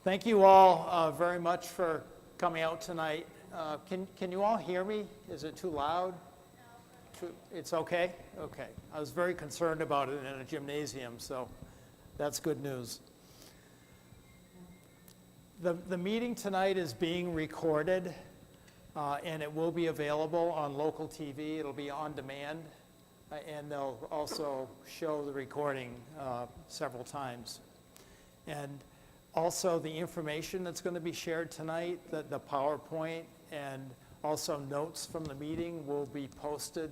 Thank you all very much for coming out tonight. Can you all hear me? Is it too loud? It's okay? Okay. I was very concerned about it in a gymnasium, so that's good news. The meeting tonight is being recorded, and it will be available on local TV. It'll be on demand, and they'll also show the recording several times. And also the information that's going to be shared tonight, the PowerPoint, and also notes from the meeting will be posted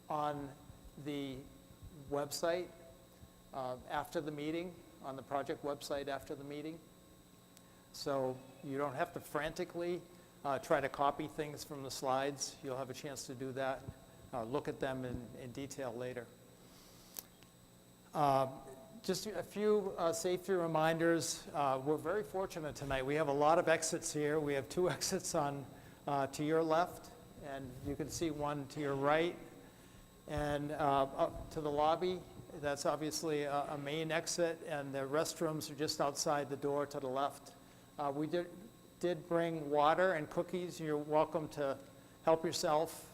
on the website after the meeting, on the project website after the meeting. So you don't have to frantically try to copy things from the slides. You'll have a chance to do that, look at them in detail later. Just a few safety reminders. We're very fortunate tonight. We have a lot of exits here. We have 2 exits on to your left, and you can see one to your right. And up to the lobby, that's obviously a main exit, and the restrooms are just outside the door to the left. We did bring water and cookies. You're welcome to help yourself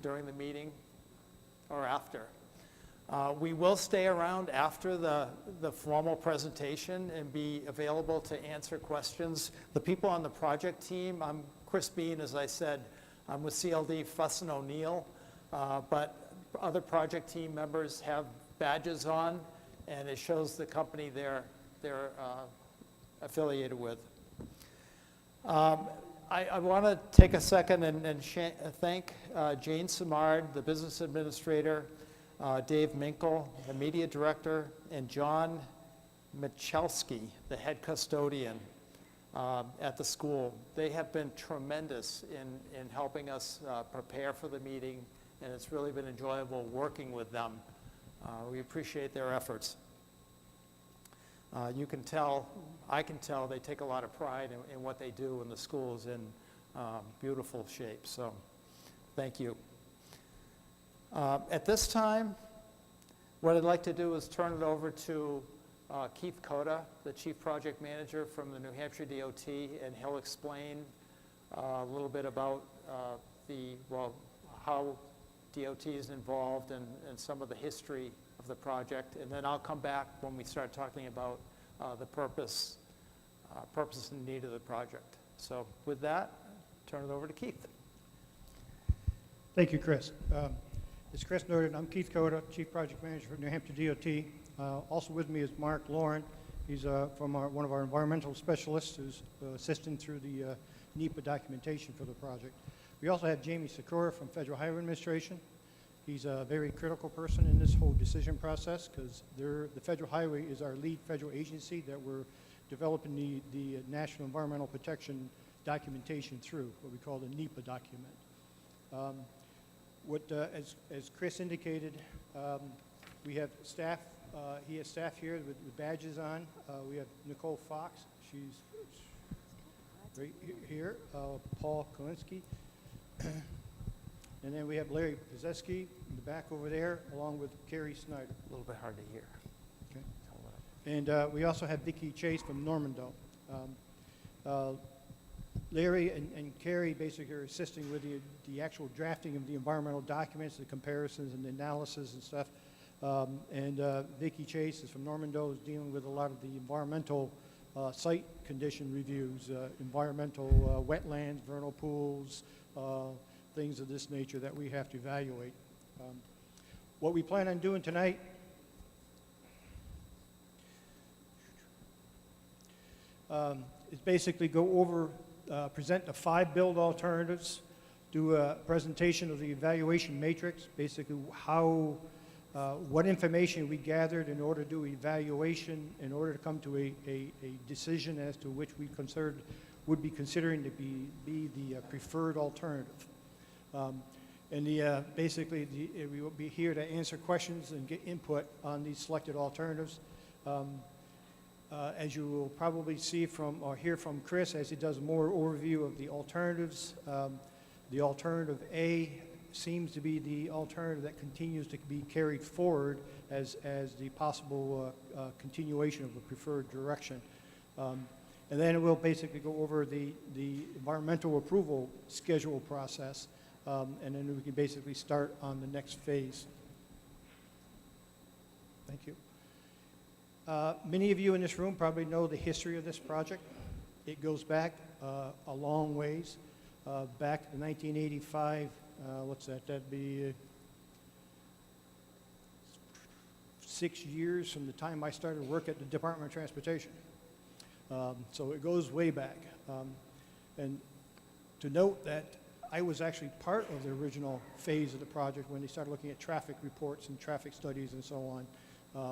during the meeting or after. We will stay around after the formal presentation and be available to answer questions. The people on the project team, I'm Chris Bean, as I said. I'm with CLD Fuss & O'Neill, but other project team members have badges on, and it shows the company they're affiliated with. I want to take a second and thank Jane Simard, the business administrator, Dave Minkle, the media director, and John Michalski, the head custodian at the school. They have been tremendous in helping us prepare for the meeting, and it's really been enjoyable working with them. We appreciate their efforts. You can tell, I can tell, they take a lot of pride in what they do, and the school is in beautiful shape, so thank you. At this time, what I'd like to do is turn it over to Keith Cota, the Chief Project Manager from the New Hampshire DOT, and he'll explain a little bit about how DOT is involved and some of the history of the project. And then I'll come back when we start talking about the purpose and need of the project. So with that, turn it over to Keith. Thank you, Chris. As Chris noted, I'm Keith Cota, Chief Project Manager for New Hampshire DOT. Also with me is Mark Lauren. He's from one of our environmental specialists who's assisting through the NEPA documentation for the project. We also have Jamie Sikora from Federal Highway Administration. He's a very critical person in this whole decision process because the Federal Highway is our lead federal agency that we're developing the National Environmental Protection documentation through, what we call the NEPA document. As Chris indicated, we have staff. He has staff here with badges on. We have Nicole Fox. She's right here. Paul Kalinsky. And then we have Larry Pazewski in the back over there, along with Carrie Snyder. A little bit hard to hear. Okay. And we also have Vicki Chase from Normando. Larry and Carrie basically are assisting with the actual drafting of the environmental documents, the comparisons and the analysis and stuff. Vicki Chase is from Normando, is dealing with a lot of the environmental site condition reviews, environmental wetlands, vernal pools, things of this nature that we have to evaluate. What we plan on doing tonight is basically go over, present the 5 build alternatives, do a presentation of the evaluation matrix, basically what information we gathered in order to do evaluation, in order to come to a decision as to which we would be considering to be the preferred alternative. Basically, we will be here to answer questions and get input on these selected alternatives. As you will probably see from or hear from Chris as he does more overview of the alternatives, the alternative A seems to be the alternative that continues to be carried forward as the possible continuation of a preferred direction. And then we'll basically go over the environmental approval schedule process, and then we can basically start on the next phase. Thank you. Many of you in this room probably know the history of this project. It goes back a long ways. Back in 1985, what's that? That'd be 6 years from the time I started work at the Department of Transportation. So it goes way back. And to note that I was actually part of the original phase of the project when they started looking at traffic reports and traffic studies and so on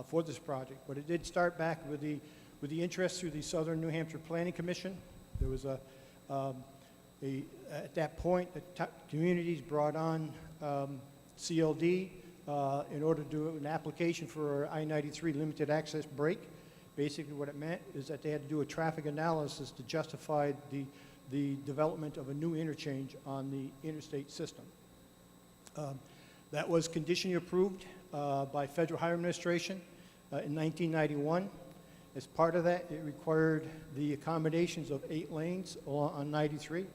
for this project. But it did start back with the interest through the Southern New Hampshire Planning Commission. There was at that point, the communities brought on CLD in order to do an application for I-93 limited access break. Basically what it meant is that they had to do a traffic analysis to justify the development of a new interchange on the interstate system. That was conditionally approved by Federal Highway Administration in 1991. As part of that, it required the accommodations of 8 lanes on 93,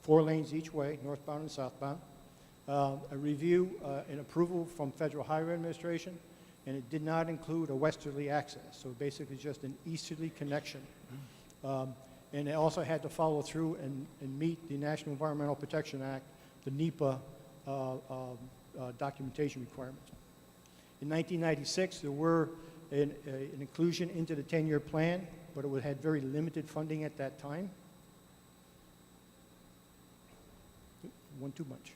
4 lanes each way, northbound and southbound, a review and approval from Federal Highway Administration, and it did not include a westerly access, so basically just an easterly connection. And it also had to follow through and meet the National Environmental Protection Act, the NEPA documentation requirements. In 1996, there were an inclusion into the 10-year plan, but it had very limited funding at that time. One too much.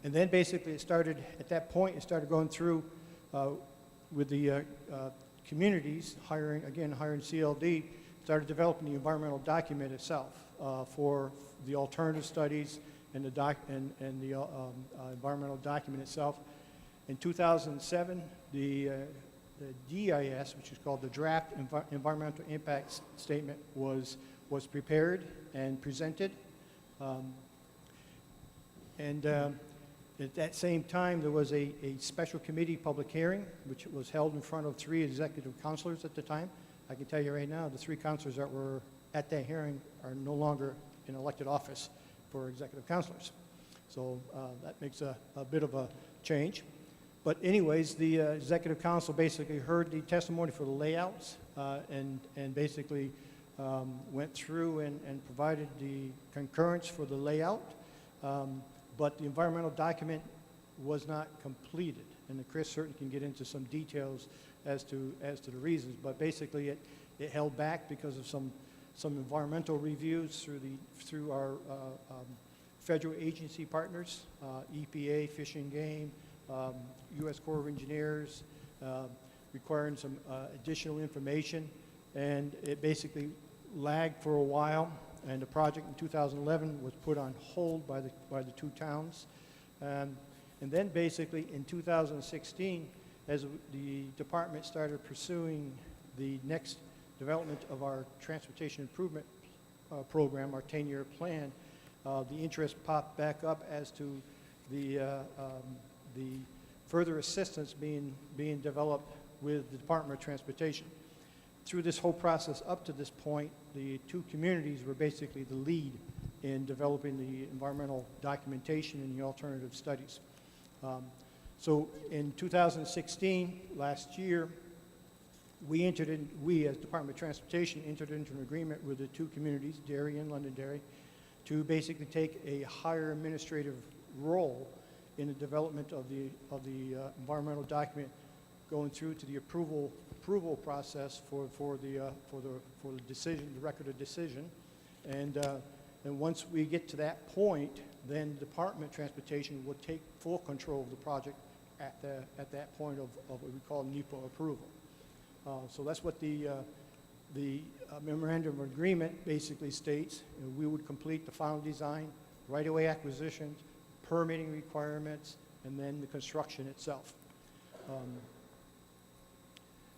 And then basically it started, at that point, it started going through with the communities, hiring CLD, started developing the environmental document itself for the alternative studies and the environmental document itself. In 2007, the DIS, which is called the Draft Environmental Impact Statement, was prepared and presented. At that same time, there was a special committee public hearing, which was held in front of 3 executive counselors at the time. I can tell you right now, the 3 counselors that were at that hearing are no longer in elected office for executive counselors. So that makes a bit of a change. But anyways, the executive council basically heard the testimony for the layouts and basically went through and provided the concurrence for the layout. But the environmental document was not completed, and Chris certainly can get into some details as to the reasons. But basically, it held back because of some environmental reviews through our federal agency partners, EPA, Fish and Game, U.S. Corps of Engineers, requiring some additional information, and it basically lagged for a while. And the project in 2011 was put on hold by the 2 towns. And then basically in 2016, as the department started pursuing the next development of our transportation improvement program, our 10-year plan, the interest popped back up as to the further assistance being developed with the Department of Transportation. Through this whole process up to this point, the 2 communities were basically the lead in developing the environmental documentation and the alternative studies. So in 2016, last year, we as Department of Transportation entered into an agreement with the 2 communities, Derry and Londonderry, to basically take a higher administrative role in the development of the environmental document, going through to the approval process for the decision, the record of decision, and once we get to that point, then the Department of Transportation will take full control of the project at that point of what we call NEPA approval. So that's what the memorandum of agreement basically states. We would complete the final design, right-of-way acquisitions, permitting requirements, and then the construction itself.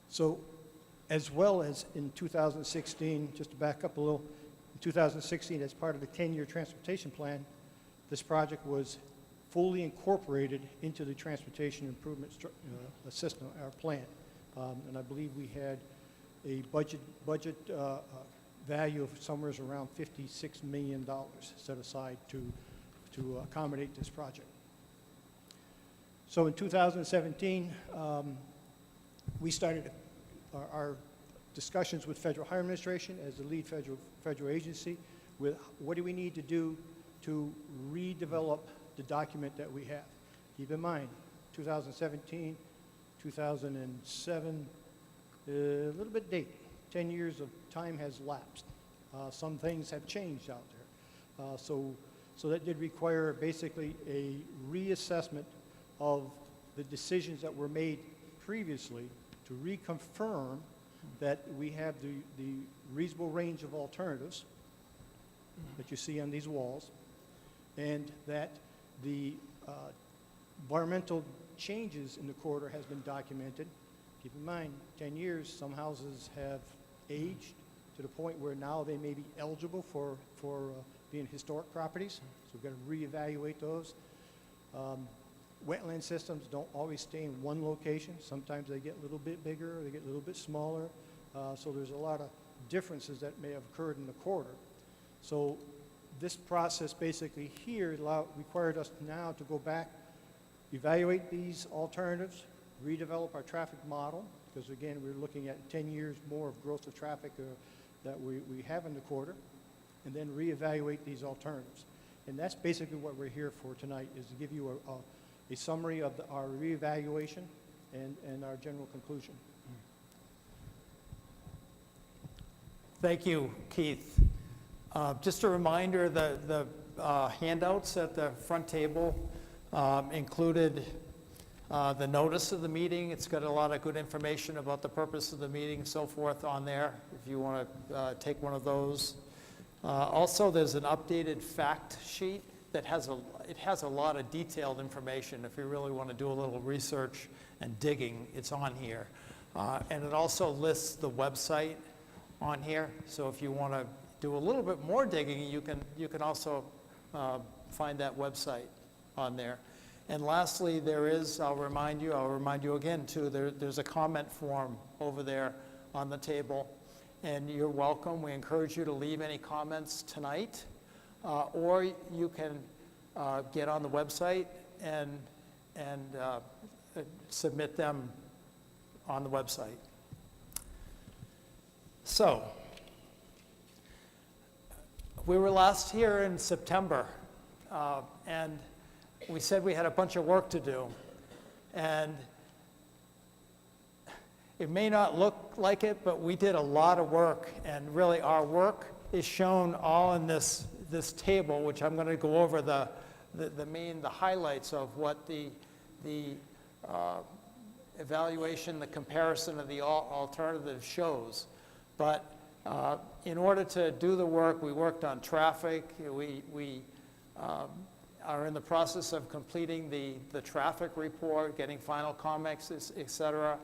So as well as in 2016, just to back up a little, in 2016, as part of the 10-year transportation plan, this project was fully incorporated into the transportation improvement system, our plan. And I believe we had a budget value of somewhere around $56 million set aside to accommodate this project. So in 2017, we started our discussions with Federal Highway Administration as the lead federal agency with what do we need to do to redevelop the document that we have. Keep in mind, 2017, 2007, a little bit dated. 10 years of time has lapsed. Some things have changed out there. So that did require basically a reassessment of the decisions that were made previously to reconfirm that we have the reasonable range of alternatives that you see on these walls, and that the environmental changes in the corridor has been documented. Keep in mind, 10 years, some houses have aged to the point where now they may be eligible for being historic properties, so we've got to reevaluate those. Wetland systems don't always stay in one location. Sometimes they get a little bit bigger, or they get a little bit smaller. So there's a lot of differences that may have occurred in the corridor. So this process basically here required us now to go back, evaluate these alternatives, redevelop our traffic model, because again, we're looking at 10 years more of growth of traffic that we have in the corridor, and then reevaluate these alternatives. And that's basically what we're here for tonight, is to give you a summary of our reevaluation and our general conclusion. Thank you, Keith. Just a reminder, the handouts at the front table included the notice of the meeting. It's got a lot of good information about the purpose of the meeting and so forth on there, if you want to take one of those. Also, there's an updated fact sheet that has a lot of detailed information. If you really want to do a little research and digging, it's on here. And it also lists the website on here. So if you want to do a little bit more digging, you can also find that website on there. And lastly, there is, I'll remind you again too, there's a comment form over there on the table. And you're welcome. We encourage you to leave any comments tonight, or you can get on the website and submit them on the website. So, we were last here in September, and we said we had a bunch of work to do. And it may not look like it, but we did a lot of work, and really our work is shown all in this table, which I'm going to go over the highlights of what the evaluation, the comparison of the alternative shows. But in order to do the work, we worked on traffic. We are in the process of completing the traffic report, getting final comments, et cetera.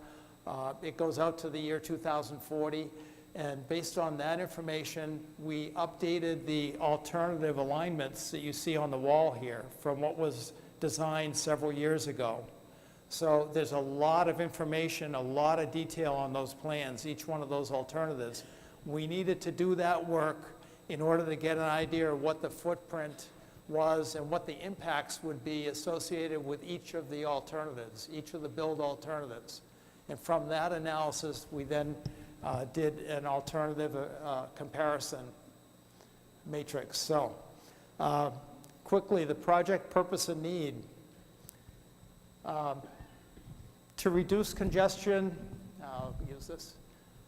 It goes out to the year 2040, and based on that information, we updated the alternative alignments that you see on the wall here from what was designed several years ago. So there's a lot of information, a lot of detail on those plans, each one of those alternatives. We needed to do that work in order to get an idea of what the footprint was and what the impacts would be associated with each of the alternatives, each of the build alternatives. And from that analysis, we then did an alternative comparison matrix. So quickly, the project purpose and need. To reduce congestion, I'll use this,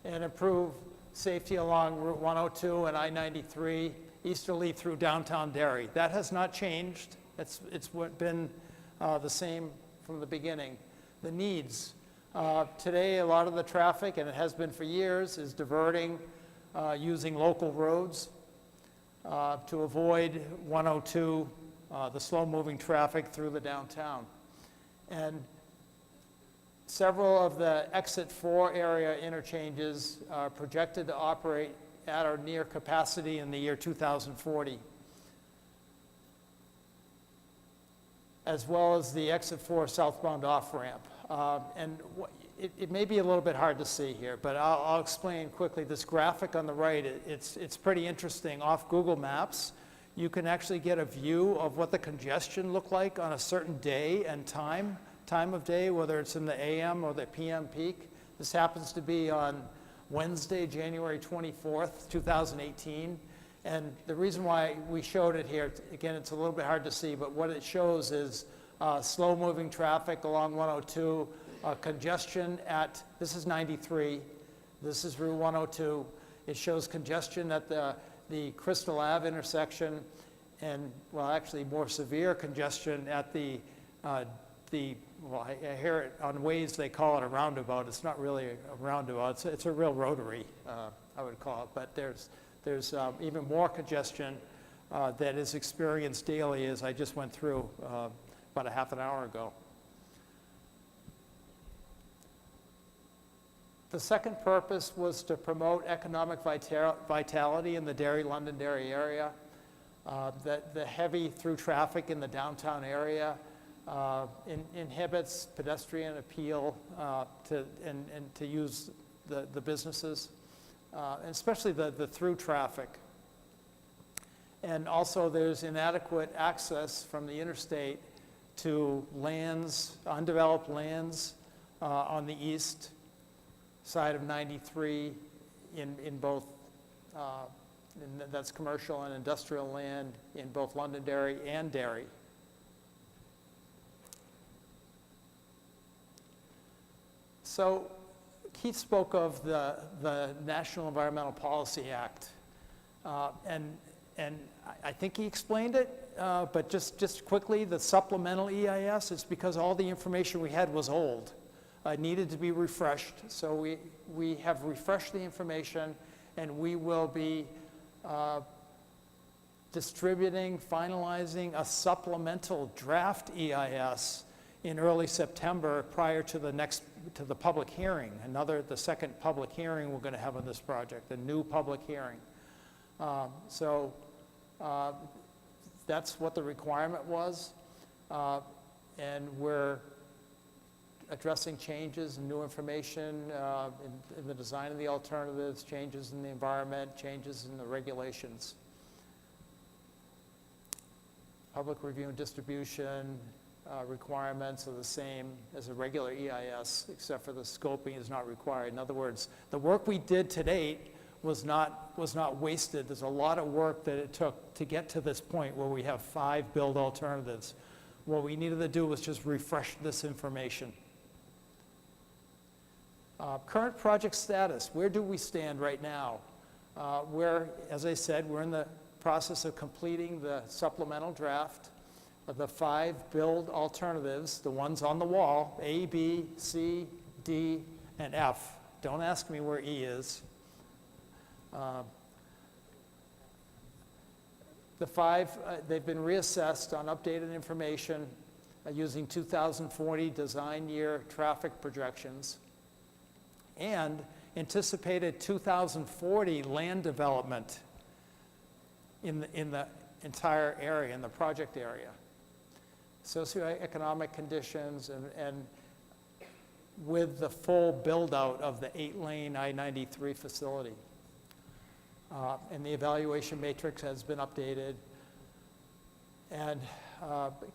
and improve safety along Route 102 and I-93 easterly through downtown Derry. That has not changed. It's been the same from the beginning. The needs. Today, a lot of the traffic, and it has been for years, is diverting using local roads to avoid 102, the slow-moving traffic through the downtown. And several of the Exit 4 area interchanges are projected to operate at or near capacity in the year 2040, as well as the Exit 4 southbound off-ramp. And it may be a little bit hard to see here, but I'll explain quickly. This graphic on the right, it's pretty interesting. Off Google Maps, you can actually get a view of what the congestion looked like on a certain day and time of day, whether it's in the AM or the PM peak. This happens to be on Wednesday, January 24th, 2018. And the reason why we showed it here, again, it's a little bit hard to see, but what it shows is slow-moving traffic along 102, congestion at, this is 93, this is Route 102. It shows congestion at the Crystal Ave intersection, and, well, actually more severe congestion at well, I hear it on Waze, they call it a roundabout. It's not really a roundabout. It's a real rotary, I would call it. But there's even more congestion that is experienced daily, as I just went through about a half an hour ago. The second purpose was to promote economic vitality in the Derry, Londonderry area. The heavy through traffic in the downtown area inhibits pedestrian appeal to use the businesses, and especially the through traffic. And also there's inadequate access from the interstate to lands, undeveloped lands on the east side of 93 in both, that's commercial and industrial land in both Londonderry and Derry. So Keith spoke of the National Environmental Policy Act, and I think he explained it, but just quickly, the supplemental EIS, it's because all the information we had was old. Needed to be refreshed, so we have refreshed the information, and we will be distributing, finalizing a supplemental draft EIS in early September prior to the public hearing, the second public hearing we're going to have on this project, a new public hearing. That's what the requirement was, and we're addressing changes and new information in the design of the alternatives, changes in the environment, changes in the regulations. Public review and distribution requirements are the same as a regular EIS, except for the scoping is not required. In other words, the work we did to date was not wasted. There's a lot of work that it took to get to this point where we have 5 build alternatives. What we needed to do was just refresh this information. Current project status, where do we stand right now? As I said, we're in the process of completing the supplemental draft of the 5 build alternatives, the ones on the wall, A, B, C, D, and F. Don't ask me where E is. The 5, they've been reassessed on updated information using 2040 design year traffic projections and anticipated 2040 land development in the entire area, in the project area. Socioeconomic conditions and with the full build-out of the 8-lane I-93 facility. And the evaluation matrix has been updated. And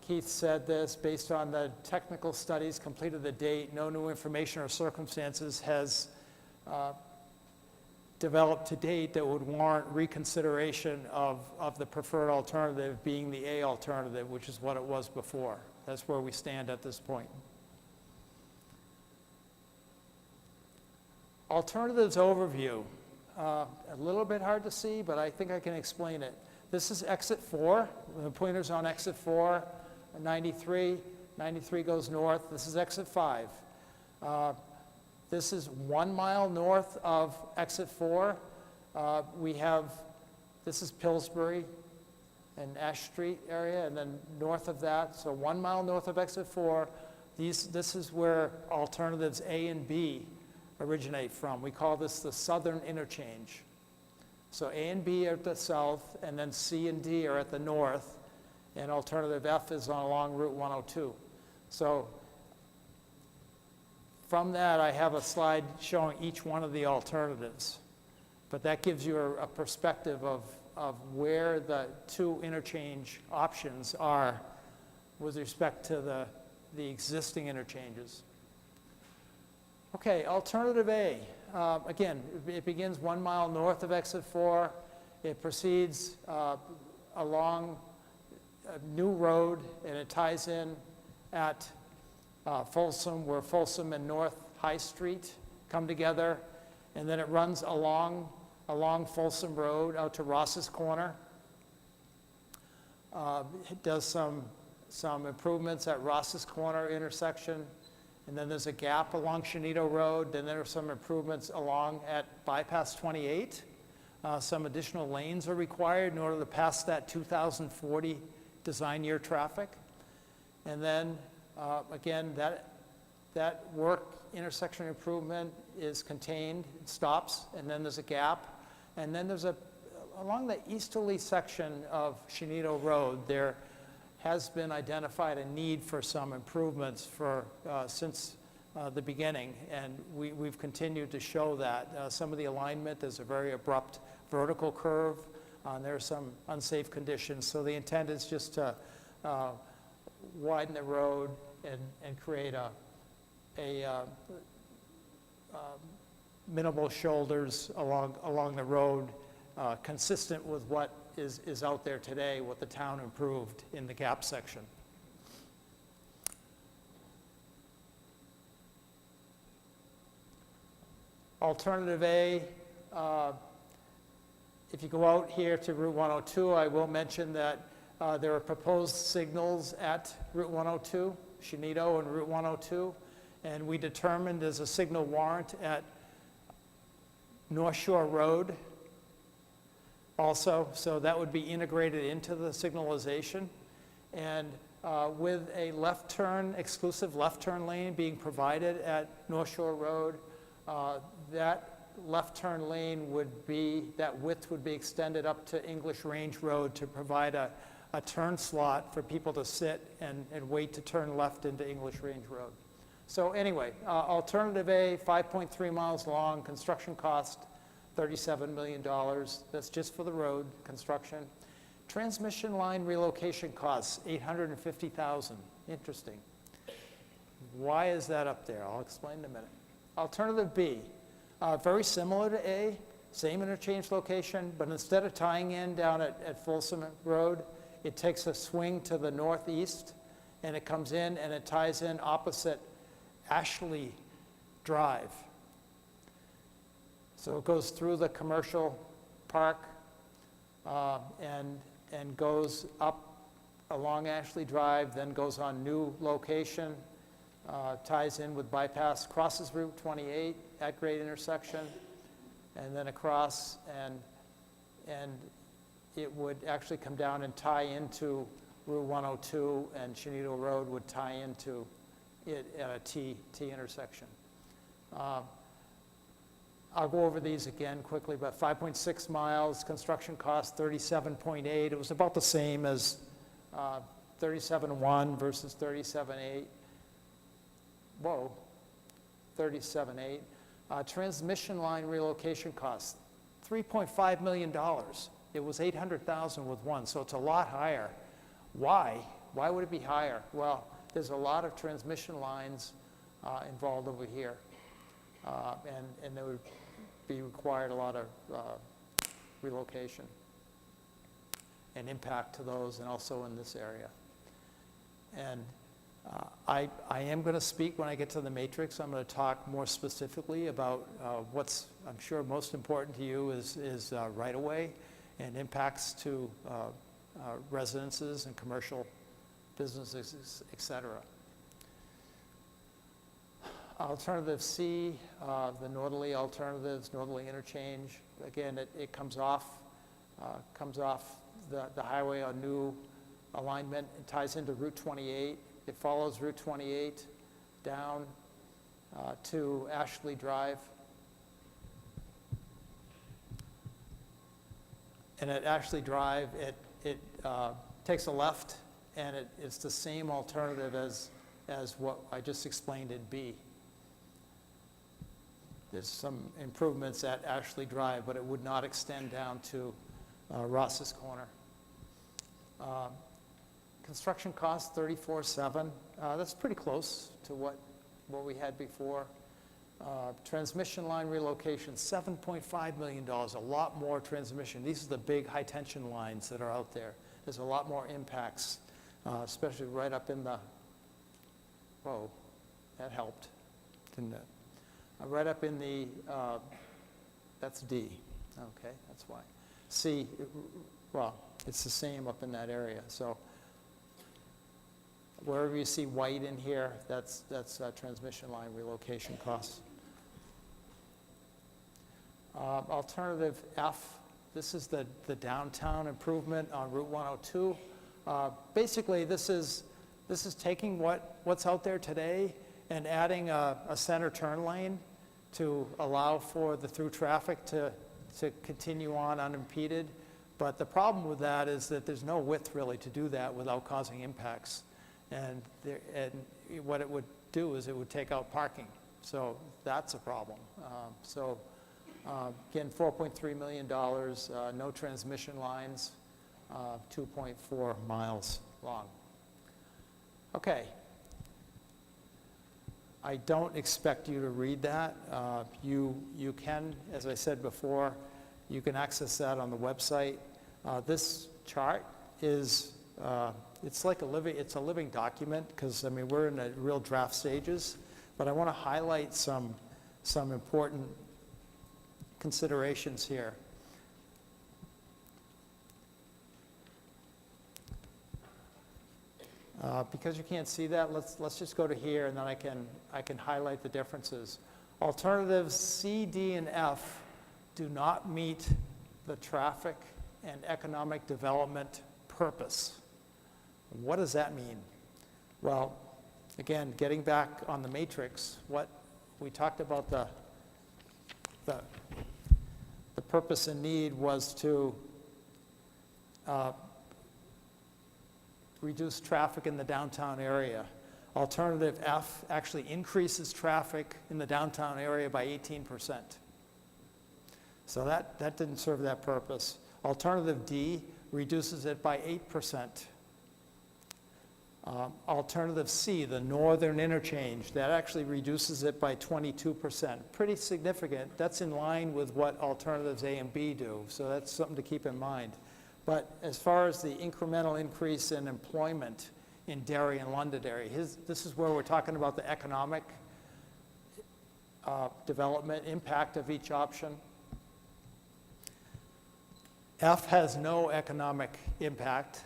Keith said this, based on the technical studies completed to date, no new information or circumstances has developed to date that would warrant reconsideration of the preferred alternative being the A alternative, which is what it was before. That's where we stand at this point. Alternatives overview. A little bit hard to see, but I think I can explain it. This is exit 4. The pointer's on exit 4, 93. 93 goes north. This is exit 5. This is 1 mile north of exit 4. This is Pillsbury and Ash Street area, and then north of that, so 1 mile north of exit 4, this is where alternatives A and B originate from. We call this the southern interchange. So A and B are at the south, and then C and D are at the north, and alternative F is along Route 102. So From that, I have a slide showing each one of the alternatives. But that gives you a perspective of where the two interchange options are with respect to the existing interchanges. Okay, alternative A. Again, it begins 1 mile north of exit 4. It proceeds along a new road, and it ties in at Folsom, where Folsom and North High Street come together, and then it runs along Folsom Road out to Ross's Corner. It does some improvements at Ross's Corner intersection, and then there's a gap along Shenito Road. Then there are some improvements along at Bypass 28. Some additional lanes are required in order to pass that 2040 design year traffic. And then, again, that work intersection improvement is contained, it stops, and then there's a gap. And then there's along the easterly section of Shenito Road, there has been identified a need for some improvements since the beginning, and we've continued to show that. Some of the alignment, there's a very abrupt vertical curve, and there are some unsafe conditions. So the intent is just to widen the road and create a minimal shoulders along the road, consistent with what is out there today, what the town improved in the gap section. Alternative A, if you go out here to Route 102, I will mention that there are proposed signals at Route 102, Shenito and Route 102, and we determined there's a signal warrant at North Shore Road also, so that would be integrated into the signalization. And with a left turn, exclusive left turn lane being provided at North Shore Road, that left turn lane that width would be extended up to English Range Road to provide a turn slot for people to sit and wait to turn left into English Range Road. So anyway, alternative A, 5.3 miles long, construction cost $37 million. That's just for the road construction. Transmission line relocation costs, $850,000. Interesting. Why is that up there? I'll explain in a minute. Alternative B, very similar to A, same interchange location, but instead of tying in down at Folsom Road, it takes a swing to the northeast, and it comes in and it ties in opposite Ashley Drive. So it goes through the commercial park and goes up along Ashley Drive, then goes on new location, ties in with bypass, crosses Route 28 at grade intersection, and then across, and it would actually come down and tie into Route 102, and Shenito Road would tie into it at a T intersection. I'll go over these again quickly, but 5.6 miles, construction cost 37.8. It was about the same as 37.1 versus 37.8. Whoa, 37.8. Transmission line relocation costs, $3.5 million. It was $800,000 with one, so it's a lot higher. Why? Why would it be higher? Well, there's a lot of transmission lines involved over here, and there would be required a lot of relocation and impact to those, and also in this area. And I am going to speak when I get to the matrix. I'm going to talk more specifically about what's, I'm sure, most important to you is right-of-way and impacts to residences and commercial businesses, et cetera. Alternative C, the northerly alternatives, northerly interchange. Again, it comes off the highway on new alignment. It ties into Route 28. It follows Route 28 down to Ashley Drive. And at Ashley Drive, it takes a left, and it's the same alternative as what I just explained in B. There's some improvements at Ashley Drive, but it would not extend down to Ross's Corner. Construction costs, $34,700. That's pretty close to what we had before. Transmission line relocation, $7.5 million, a lot more transmission. These are the big high-tension lines that are out there. There's a lot more impacts, especially right up in the, whoa, that helped, didn't it? Right up in the, that's D, okay, that's why. C, well, it's the same up in that area, so wherever you see white in here, that's transmission line relocation costs. Alternative F, this is the downtown improvement on Route 102. Basically, this is taking what's out there today and adding a center turn lane to allow for the through traffic to continue on unimpeded. But the problem with that is that there's no width really to do that without causing impacts. And what it would do is it would take out parking. So that's a problem. Again, $4.3 million, no transmission lines, 2.4 miles long. Okay. I don't expect you to read that. You can, as I said before, you can access that on the website. This chart is, it's like it's a living document because, I mean, we're in the real draft stages, but I want to highlight some important considerations here. Because you can't see that, let's just go to here and then I can highlight the differences. Alternatives C, D, and F do not meet the traffic and economic development purpose. What does that mean? Well, again, getting back on the matrix, what we talked about the purpose and need was to reduce traffic in the downtown area. Alternative F actually increases traffic in the downtown area by 18%. So that didn't serve that purpose. Alternative D reduces it by 8%. Alternative C, the northern interchange, that actually reduces it by 22%. Pretty significant. That's in line with what alternatives A and B do, so that's something to keep in mind. But as far as the incremental increase in employment in Derry and Londonderry, this is where we're talking about the economic development impact of each option. F has no economic impact.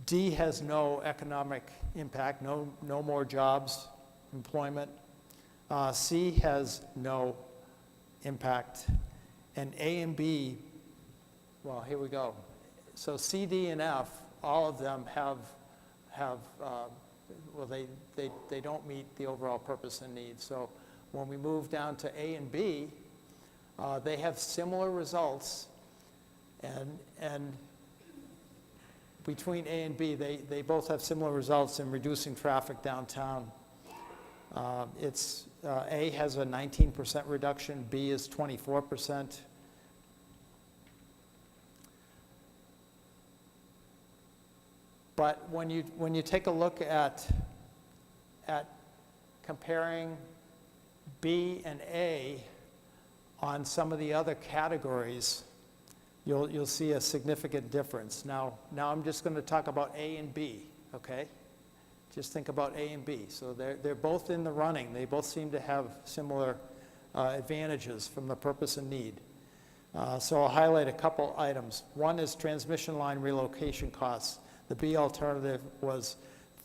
D has no economic impact, no more jobs, employment. C has no impact. And A and B, well, here we go. So C, D, and F, all of them have well, they don't meet the overall purpose and need. So when we move down to A and B, they have similar results, and between A and B, they both have similar results in reducing traffic downtown. A has a 19% reduction, B is 24%. But when you take a look at comparing B and A on some of the other categories, you'll see a significant difference. Now I'm just going to talk about A and B, okay? Just think about A and B. So they're both in the running. They both seem to have similar advantages from the purpose and need. So I'll highlight a couple items. One is transmission line relocation costs. The B alternative was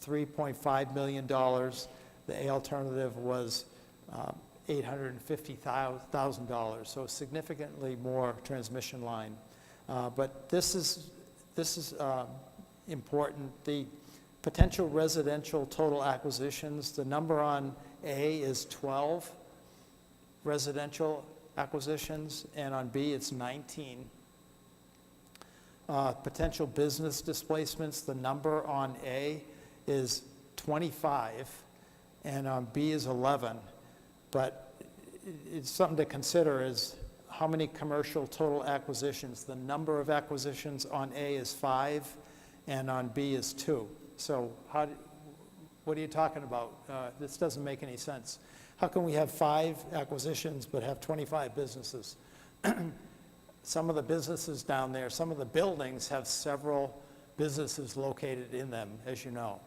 $3.5 million. The A alternative was $850,000, so significantly more transmission line. But this is important. The potential residential total acquisitions, the number on A is 12 residential acquisitions, and on B it's 19. Potential business displacements, the number on A is 25, and on B is 11. But it's something to consider is how many commercial total acquisitions. The number of acquisitions on A is 5 and on B is 2. So what are you talking about? This doesn't make any sense. How can we have 5 acquisitions but have 25 businesses? Some of the businesses down there, some of the buildings have several businesses located in them, as you know.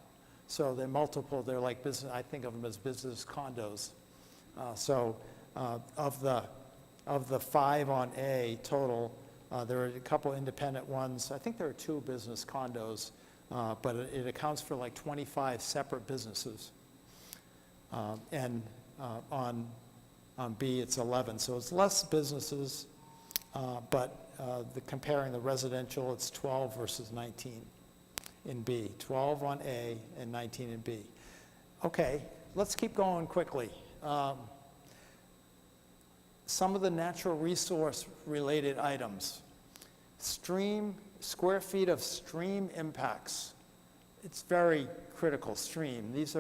So they're multiple, they're like business, I think of them as business condos. Of the 5 on A total, there are a couple independent ones. I think there are 2 business condos, but it accounts for like 25 separate businesses. And on B, it's 11. So it's less businesses, but comparing the residential, it's 12 versus 19 in B. 12 on A and 19 in B. Okay, let's keep going quickly. Some of the natural resource related items. Square feet of stream impacts. It's very critical, stream. This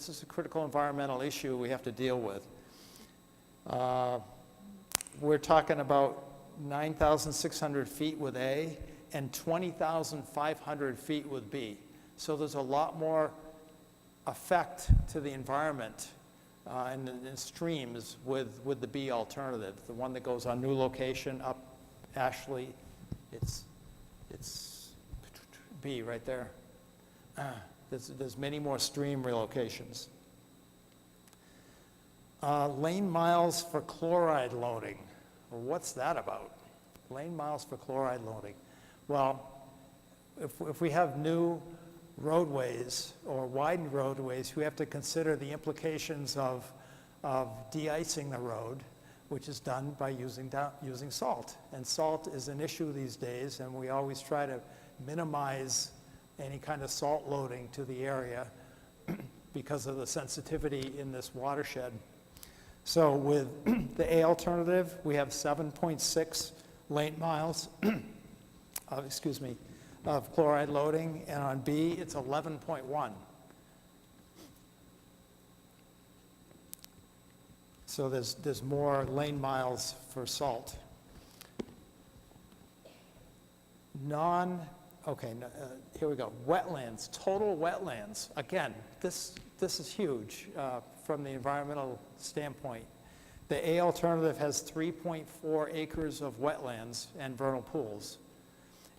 is a critical environmental issue we have to deal with. We're talking about 9,600 feet with A and 20,500 feet with B. So there's a lot more effect to the environment and streams with the B alternative. The one that goes on new location up Ashley, it's B right there. There's many more stream relocations. Lane miles for chloride loading. Well, what's that about? Lane miles for chloride loading. Well, if we have new roadways or widened roadways, we have to consider the implications of de-icing the road, which is done by using salt. And salt is an issue these days, and we always try to minimize any kind of salt loading to the area because of the sensitivity in this watershed. So with the A alternative, we have 7.6 lane miles of chloride loading, and on B, it's 11.1. So there's more lane miles for salt. Here we go. Wetlands, total wetlands. Again, this is huge from the environmental standpoint. The A alternative has 3.4 acres of wetlands and vernal pools,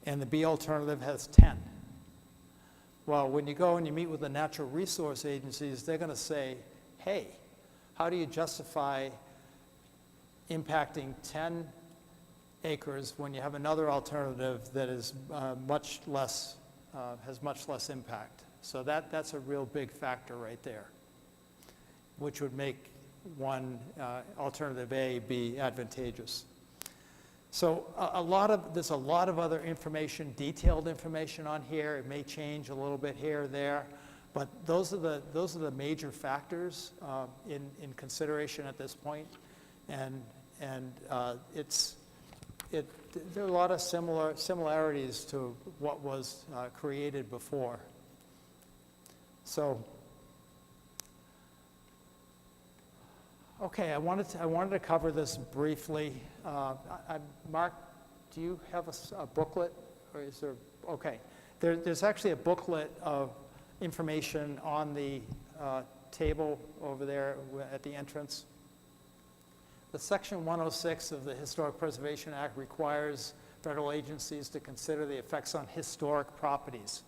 and the B alternative has 10. Well, when you go and you meet with the natural resource agencies, they're going to say, hey, how do you justify impacting 10 acres when you have another alternative that is much less, has much less impact? So that's a real big factor right there, which would make one alternative A be advantageous. So there's a lot of other information, detailed information on here. It may change a little bit here or there, but those are the major factors in consideration at this point, and there are a lot of similarities to what was created before. So, okay, I wanted to cover this briefly. Mark, do you have a booklet, or is there? Okay, there's actually a booklet of information on the table over there at the entrance. The Section 106 of the Historic Preservation Act requires federal agencies to consider the effects on historic properties.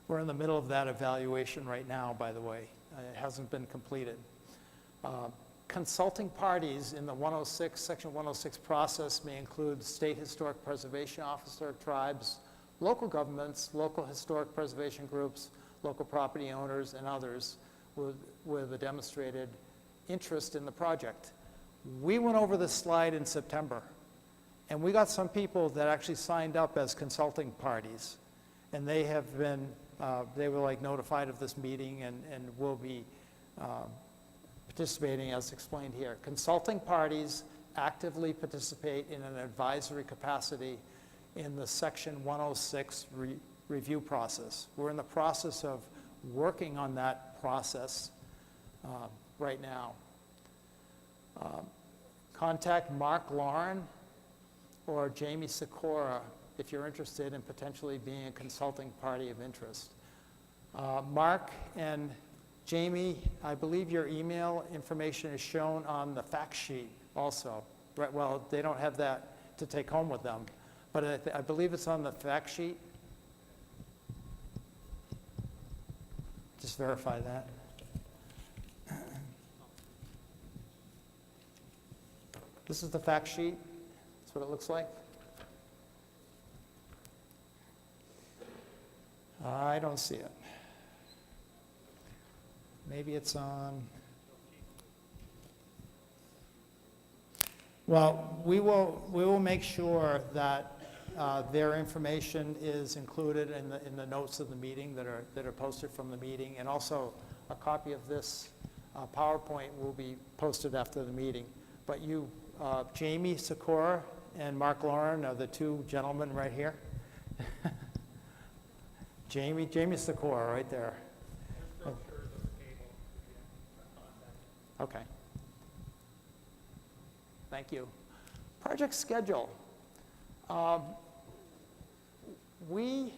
We're in the middle of that evaluation right now, by the way. It hasn't been completed. Consulting parties in the Section 106 process may include state historic preservation officer, tribes, local governments, local historic preservation groups, local property owners, and others with a demonstrated interest in the project. We went over this slide in September, and we got some people that actually signed up as consulting parties, and they have been, they were like notified of this meeting and will be participating as explained here. Consulting parties actively participate in an advisory capacity in the Section 106 review process. We're in the process of working on that process right now. Contact Mark Lauren or Jamie Sikora if you're interested in potentially being a consulting party of interest. Mark and Jamie, I believe your email information is shown on the fact sheet also. Right, well, they don't have that to take home with them, but I believe it's on the fact sheet. Just verify that. This is the fact sheet. That's what it looks like. I don't see it. Maybe it's on. Well, we will make sure that their information is included in the notes of the meeting that are posted from the meeting, and also a copy of this PowerPoint will be posted after the meeting. But you, Jamie Sikora and Mark Lauren are the two gentlemen right here. Jamie Sikora, right there. Okay. Thank you. Project schedule. We're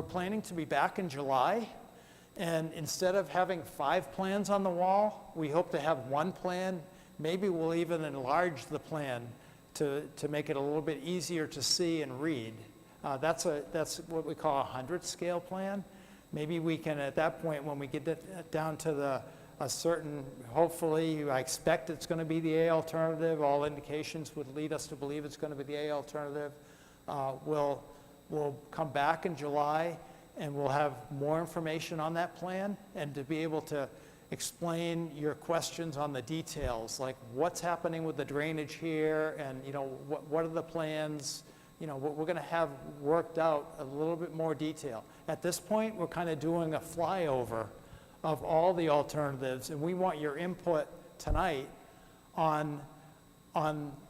planning to be back in July, and instead of having 5 plans on the wall, we hope to have 1 plan. Maybe we'll even enlarge the plan to make it a little bit easier to see and read. That's what we call a 100 scale plan. Maybe we can, at that point, when we get down to a certain, hopefully, I expect it's going to be the A alternative. All indications would lead us to believe it's going to be the A alternative. We'll come back in July, and we'll have more information on that plan, and to be able to explain your questions on the details, like what's happening with the drainage here, and what are the plans. We're going to have worked out a little bit more detail. At this point, we're kind of doing a flyover of all the alternatives, and we want your input tonight on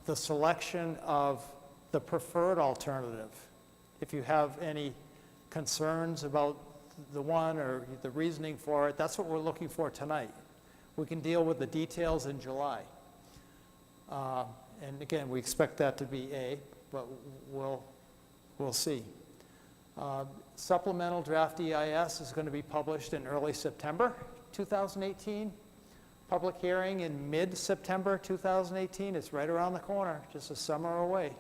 the selection of the preferred alternative. If you have any concerns about the one or the reasoning for it, that's what we're looking for tonight. We can deal with the details in July. And again, we expect that to be A, but we'll see. Supplemental draft EIS is going to be published in early September 2018. Public hearing in mid-September 2018. It's right around the corner, just a summer away.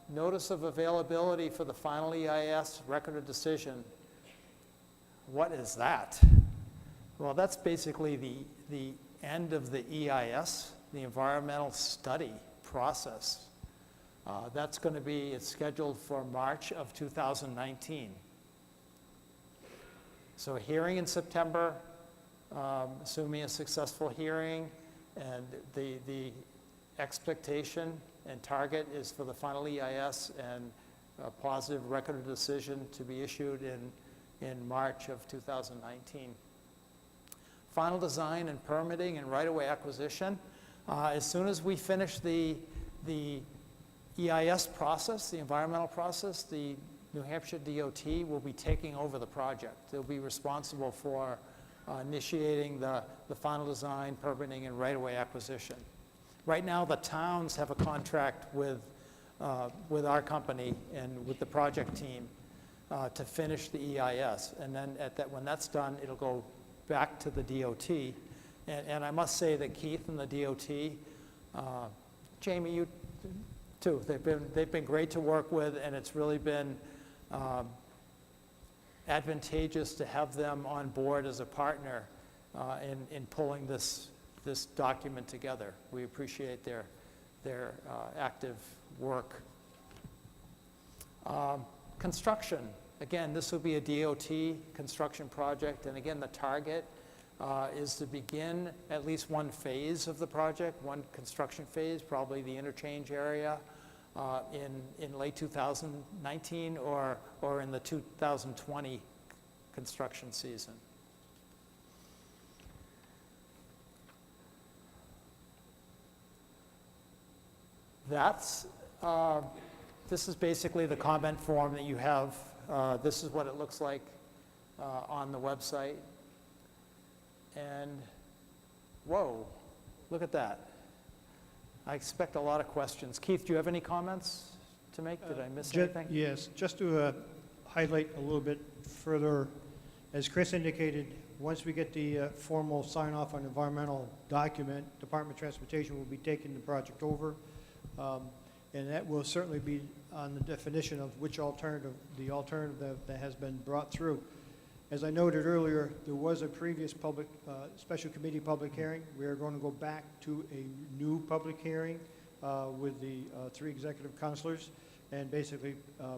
Notice of availability for the final EIS, record of decision. What is that? Well, that's basically the end of the EIS, the environmental study process. That's going to be, it's scheduled for March of 2019. So a hearing in September, assuming a successful hearing, and the expectation and target is for the final EIS and a positive record of decision to be issued in March of 2019. Final design and permitting and right-of-way acquisition. As soon as we finish the EIS process, the environmental process, the New Hampshire DOT will be taking over the project. They'll be responsible for initiating the final design, permitting, and right-of-way acquisition. Right now, the towns have a contract with our company and with the project team to finish the EIS. And then when that's done, it'll go back to the DOT. And I must say that Keith and the DOT, Jamie, you too, they've been great to work with, and it's really been advantageous to have them on board as a partner in pulling this document together. We appreciate their active work. Construction. Again, this will be a DOT construction project, and again, the target is to begin at least one phase of the project, one construction phase, probably the interchange area, in late 2019 or in the 2020 construction season. This is basically the comment form that you have. This is what it looks like on the website. And Whoa, look at that. I expect a lot of questions. Keith, do you have any comments to make? Did I miss anything? Yes, just to highlight a little bit further, as Chris indicated, once we get the formal sign-off on environmental document, Department of Transportation will be taking the project over, and that will certainly be on the definition of which alternative, the alternative that has been brought through. As I noted earlier, there was a previous public, special committee public hearing. We are going to go back to a new public hearing with the 3 executive counselors and basically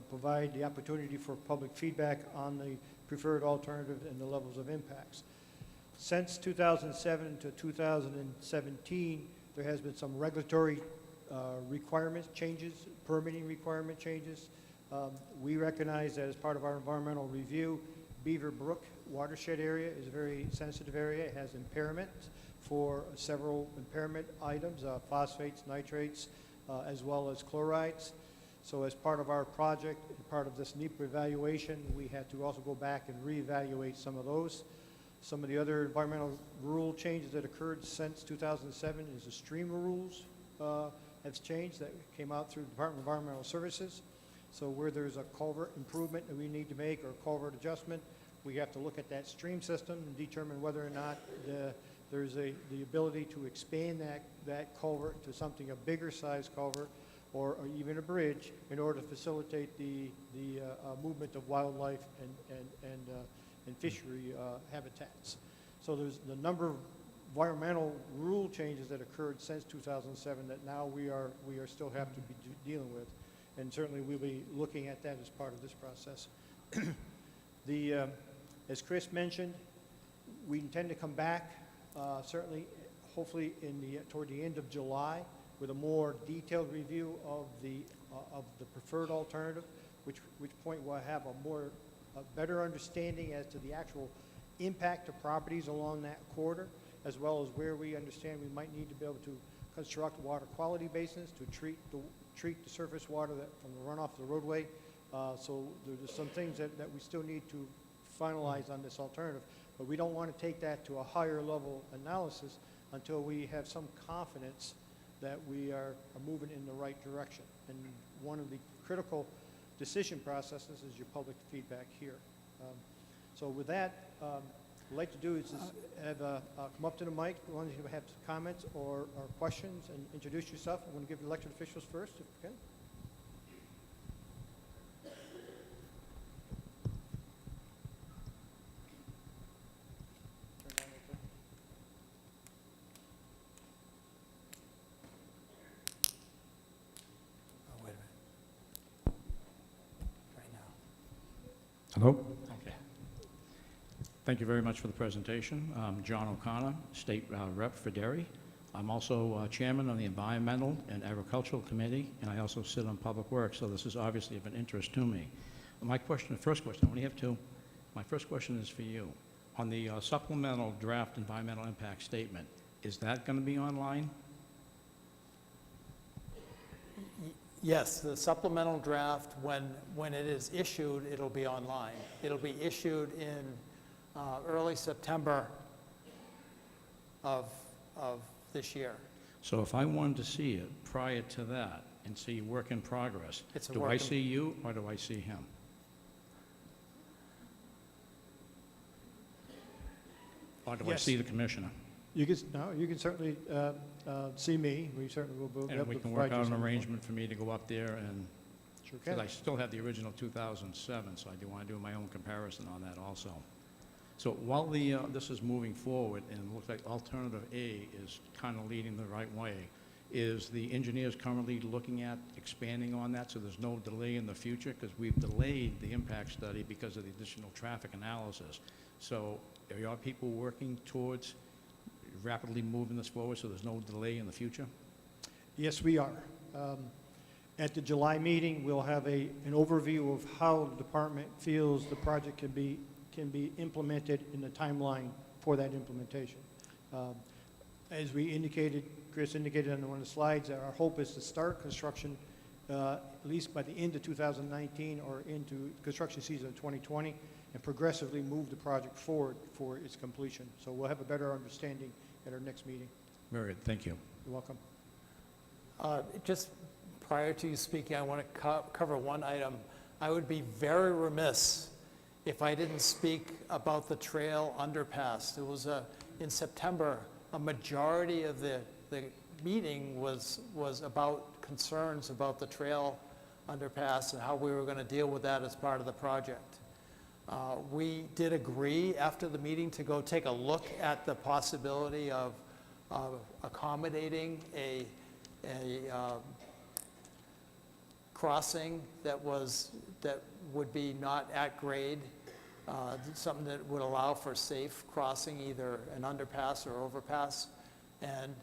provide the opportunity for public feedback on the preferred alternative and the levels of impacts. Since 2007 to 2017, there has been some regulatory requirements changes, permitting requirement changes. We recognize that as part of our environmental review, Beaver Brook watershed area is a very sensitive area. It has impairments for several impairment items, phosphates, nitrates, as well as chlorides. So as part of our project, part of this NEPA evaluation, we had to also go back and reevaluate some of those. Some of the other environmental rule changes that occurred since 2007 is the stream rules has changed that came out through the Department of Environmental Services. So where there's a culvert improvement that we need to make or a culvert adjustment, we have to look at that stream system and determine whether or not there's the ability to expand that culvert to something, a bigger size culvert or even a bridge in order to facilitate the movement of wildlife and fishery habitats. So there's the number of environmental rule changes that occurred since 2007 that now we still have to be dealing with. And certainly we'll be looking at that as part of this process. As Chris mentioned, we intend to come back certainly, hopefully toward the end of July with a more detailed review of the preferred alternative, which point we'll have a better understanding as to the actual impact of properties along that corridor, as well as where we understand we might need to be able to construct water quality basins to treat the surface water from the runoff of the roadway. So there's some things that we still need to finalize on this alternative, but we don't want to take that to a higher level analysis until we have some confidence that we are moving in the right direction. And one of the critical decision processes is your public feedback here. So with that, what I'd like to do is have come up to the mic, as long as you have comments or questions, and introduce yourself. I'm going to give the elected officials first, if you can. Oh, wait a minute. Right now. Hello? Okay. Thank you very much for the presentation. I'm John O'Connor, State Rep for Derry. I'm also Chairman of the Environmental and Agricultural Committee, and I also sit on Public Works, so this is obviously of an interest to me. My first question, I only have 2. My first question is for you. On the supplemental draft environmental impact statement, is that going to be online? Yes, the supplemental draft, when it is issued, it'll be online. It'll be issued in early September of this year. So if I wanted to see it prior to that and see work in progress, do I see you or do I see him? Or do I Yes. see the commissioner? You can certainly see me. We certainly will be able And we to can provide work you out an some- arrangement for me to go up there and, Sure because can. I still have the original 2007, so I do want to do my own comparison on that also. So while this is moving forward and it looks like alternative A is kind of leading the right way, is the engineers currently looking at expanding on that so there's no delay in the future? Because we've delayed the impact study because of the additional traffic analysis. So are your people working towards rapidly moving this forward so there's no delay in the future? Yes, we are. At the July meeting, we'll have an overview of how the department feels the project can be implemented in the timeline for that implementation. As we indicated, Chris indicated on one of the slides, that our hope is to start construction at least by the end of 2019 or into construction season of 2020 and progressively move the project forward for its completion. So we'll have a better understanding at our next meeting. Very good, thank you. You're welcome. Just prior to you speaking, I want to cover one item. I would be very remiss if I didn't speak about the trail underpass. It was in September, a majority of the meeting was about concerns about the trail underpass and how we were going to deal with that as part of the project. We did agree after the meeting to go take a look at the possibility of accommodating a crossing that would be not at grade, something that would allow for safe crossing, either an underpass or overpass. And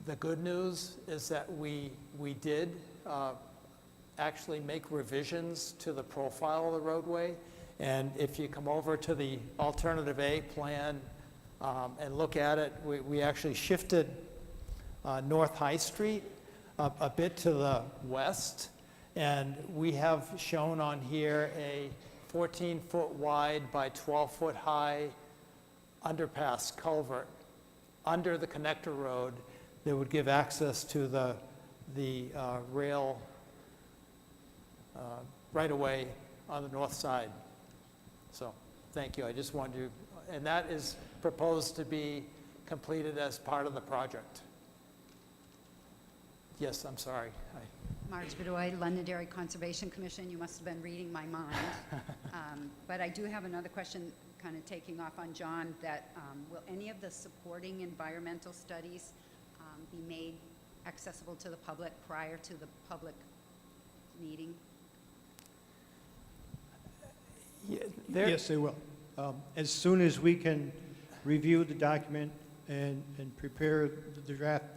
the good news is that we did actually make revisions to the profile of the roadway. And if you come over to the Alternative A plan and look at it, we actually shifted North High Street a bit to the west. And we have shown on here a 14-foot wide by 12-foot high underpass culvert under the connector road that would give access to the rail right-of-way on the north side. So, thank you. I just wanted to, and that is proposed to be completed as part of the project. Yes, I'm sorry. Marge Bedoy, Londonderry Conservation Commission. You must have been reading my mind. But I do have another question, kind of taking off on John, that will any of the supporting environmental studies be made accessible to the public prior to the public meeting? Yes, they will. As soon as we can review the document and prepare the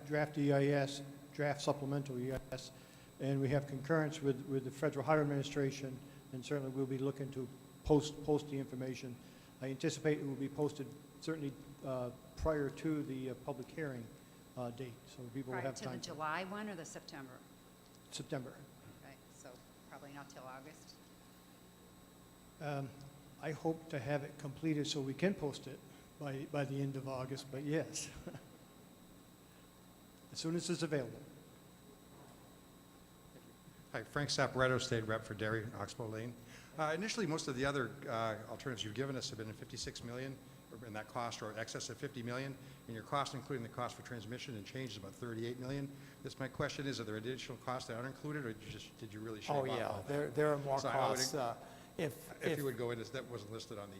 draft EIS, draft supplemental EIS, and we have concurrence with the Federal Highway Administration, and certainly we'll be looking to post the information. I anticipate it will be posted certainly prior to the public hearing date, so people will Prior have to time. the July one or the September? September. Right, so probably not till August. I hope to have it completed so we can post it by the end of August, but yes. As soon as it's available. Hi, Frank Saporetto, State Rep for Derry, Oxbow Lane. Initially, most of the other alternatives you've given us have been in 56 million, and that cost, or excess of 50 million, and your cost, including the cost for transmission and change, is about 38 million. My question is, are there additional costs that aren't included, or did you really shave Oh, off yeah, all that? there are more So I would- costs. If you would go into, that wasn't listed on the...